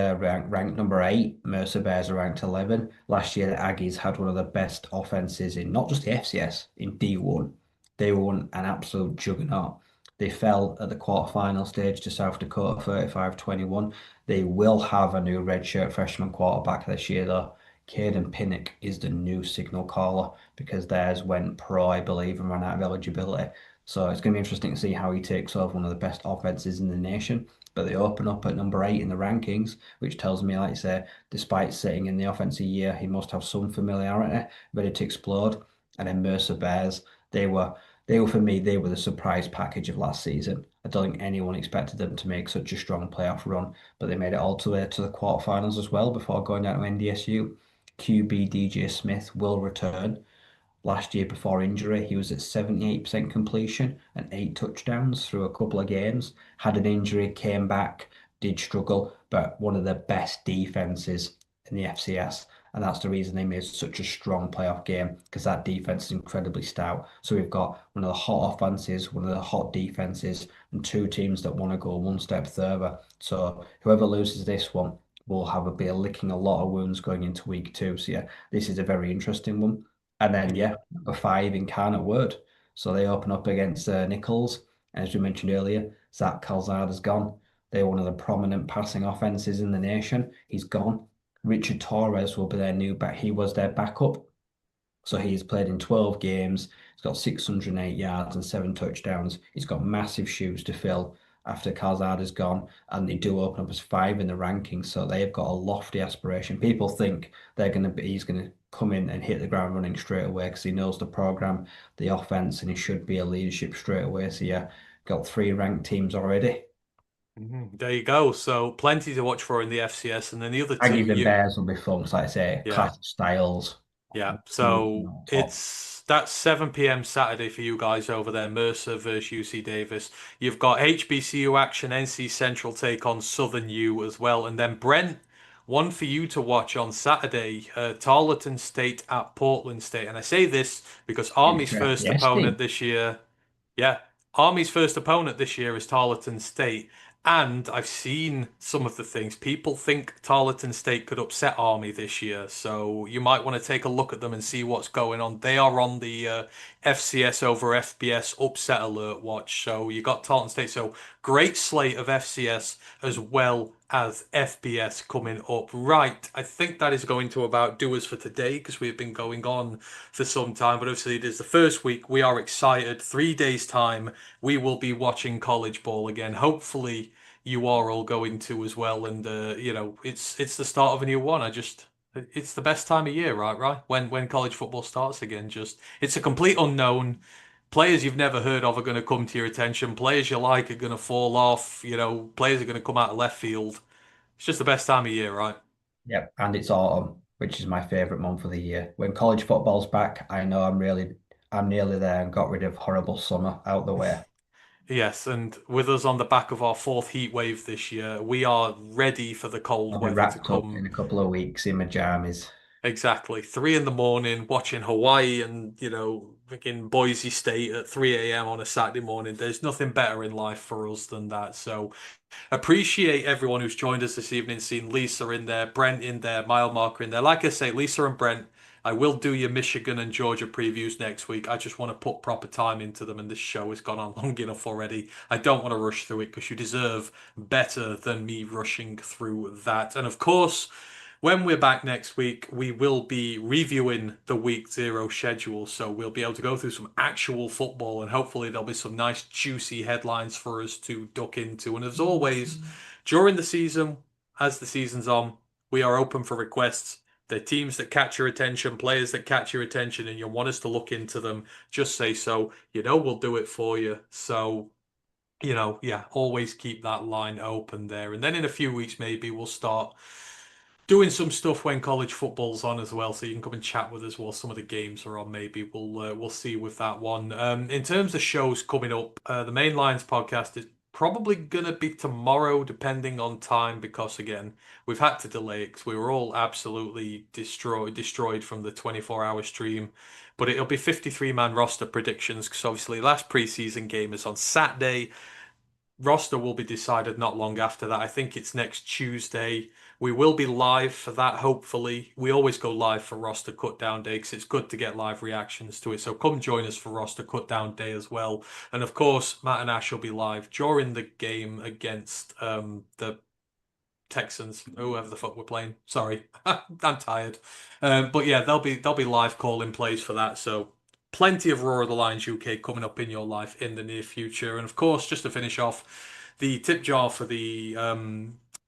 ranked number 8. Mercer Bears are ranked 11. Last year, the Aggies had one of the best offenses in not just the FCS, in D1. They were an absolute juggernaut. They fell at the quarterfinal stage to South Dakota 35-21. They will have a new redshirt freshman quarterback this year, though. Caden Pinnock is the new signal caller because theirs went pro, I believe, and ran out of eligibility. So it's going to be interesting to see how he takes over one of the best offenses in the nation, but they open up at number 8 in the rankings, which tells me, like I say, despite sitting in the offensive year, he must have some familiarity, ready to explode. And then Mercer Bears, they were for me, they were the surprise package of last season. I don't think anyone expected them to make such a strong playoff run, but they made it all the way to the quarterfinals as well before going down to NDSU. QB DJ Smith will return. Last year, before injury, he was at 78% completion and 8 touchdowns through a couple of games. Had an injury, came back, did struggle, but one of the best defenses in the FCS. And that's the reason they made such a strong playoff game because that defense is incredibly stout. So we've got one of the hot offenses, one of the hot defenses, and two teams that want to go one step further. So whoever loses this one will have a be licking a lot of wounds going into week 2. So yeah, this is a very interesting one. And then, yeah, number 5, Incarnate Word. So they open up against Nichols. As we mentioned earlier, Zach Calzada's gone. They're one of the prominent passing offenses in the nation. He's gone. Richard Torres will be their new back. He was their backup. So he's played in 12 games. He's got 608 yards and 7 touchdowns. He's got massive shoes to fill after Calzada's gone. And they do open up as 5 in the rankings. So they've got a lofty aspiration. People think he's going to come in and hit the ground running straight away because he knows the program, the offense, and he should be a leadership straight away. So yeah, got 3 ranked teams already. There you go. So plenty to watch for in the FCS, and then the other two, Aggies and Bears will be fun. So like I say, yeah. class styles. Yeah, so that's 7 p.m. Saturday for you guys over there, Mercer versus UC Davis. You've got HBCU action, NC Central take on Southern U as well, and then Brent, one for you to watch on Saturday, Tarleton State at Portland State. And I say this because Army's first opponent Interesting. this year, yeah, Army's first opponent this year is Tarleton State. And I've seen some of the things. People think Tarleton State could upset Army this year, so you might want to take a look at them and see what's going on. They are on the FCS over FBS upset alert watch. So you got Tarleton State. So great slate of FCS as well as FBS coming up. Right, I think that is going to about do us for today because we've been going on for some time. But obviously, it is the first week. We are excited. 3 days' time, we will be watching college ball again. Hopefully you are all going to as well. And it's the start of a new one. It's the best time of year, right? When college football starts again. Just it's a complete unknown. players you've never heard of are going to come to your attention. Players you like are going to fall off. Players are going to come out of left field. It's just the best time of year, right? Yep, and it's autumn, which is my favorite month of the year. When college football's back, I know I'm nearly there and got rid of horrible summer out the way. Yes, and with us on the back of our fourth heat wave this year, we are ready for the cold I'll be weather to wrapped up in come. a couple of weeks in my jammies. Exactly. 3 in the morning, watching Hawaii and, freaking Boise State at 3 a.m. on a Saturday morning. There's nothing better in life for us than that. So appreciate everyone who's joined us this evening, seeing Lisa in there, Brent in there, mile marker in there. Like I say, Lisa and Brent, I will do your Michigan and Georgia previews next week. I just want to put proper time into them, and this show has gone on long enough already. I don't want to rush through it because you deserve better than me rushing through that. And of course, when we're back next week, we will be reviewing the week 0 schedule. So we'll be able to go through some actual football and hopefully there'll be some nice juicy headlines for us to duck into. And as always, during the season, as the season's on, we are open for requests. The teams that catch your attention, players that catch your attention, and you want us to look into them, just say so. We'll do it for you. So, yeah, always keep that line open there. And then in a few weeks, maybe we'll start doing some stuff when college football's on as well, so you can come and chat with us while some of the games are on. Maybe we'll see with that one. In terms of shows coming up, the Main Lions podcast is probably gonna be tomorrow, depending on time, because again, we've had to delay it because we were all absolutely destroyed from the 24-hour stream. But it'll be 53-man roster predictions because obviously last preseason game is on Saturday. Roster will be decided not long after that. I think it's next Tuesday. We will be live for that, hopefully. We always go live for roster cut down day because it's good to get live reactions to it. So come join us for roster cut down day as well. And of course, Matt and Ash will be live during the game against the Texans, whoever the fuck we're playing. Sorry, I'm tired. But yeah, they'll be live calling plays for that. So plenty of Roar of the Lions UK coming up in your life in the near future. And of course, just to finish off, the tip jar for the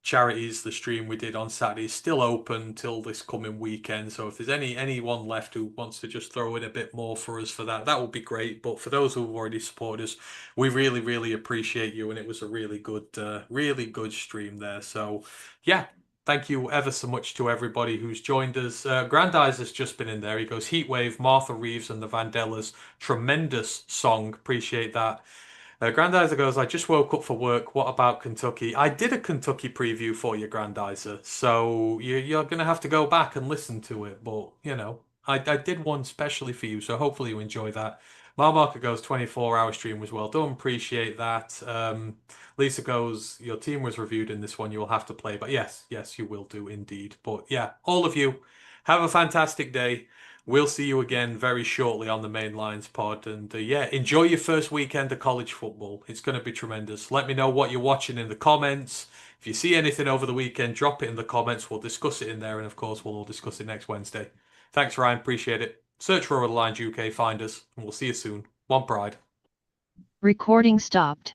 charities, the stream we did on Saturday is still open till this coming weekend. So if there's anyone left who wants to just throw in a bit more for us for that, that would be great. But for those who've already supported us, we really, really appreciate you, and it was a really good stream there. So yeah, thank you ever so much to everybody who's joined us. Grandize has just been in there. He goes, Heatwave, Martha Reeves and the Vandellas. Tremendous song. Appreciate that. Grandizer goes, I just woke up for work. What about Kentucky? I did a Kentucky preview for you, Grandizer. So you're going to have to go back and listen to it. But, I did one specially for you. So hopefully you enjoy that. Marmarker goes, 24-hour stream was well done. Appreciate that. Lisa goes, your team was reviewed in this one. You will have to play. But yes, you will do indeed. But yeah, all of you, have a fantastic day. We'll see you again very shortly on the Main Lines pod. And yeah, enjoy your first weekend of college football. It's going to be tremendous. Let me know what you're watching in the comments. If you see anything over the weekend, drop it in the comments. We'll discuss it in there. And of course, we'll all discuss it next Wednesday. Thanks, Ryan. Appreciate it. Search for Roar of the Lions UK, find us, and we'll see you soon. One pride. Recording stopped.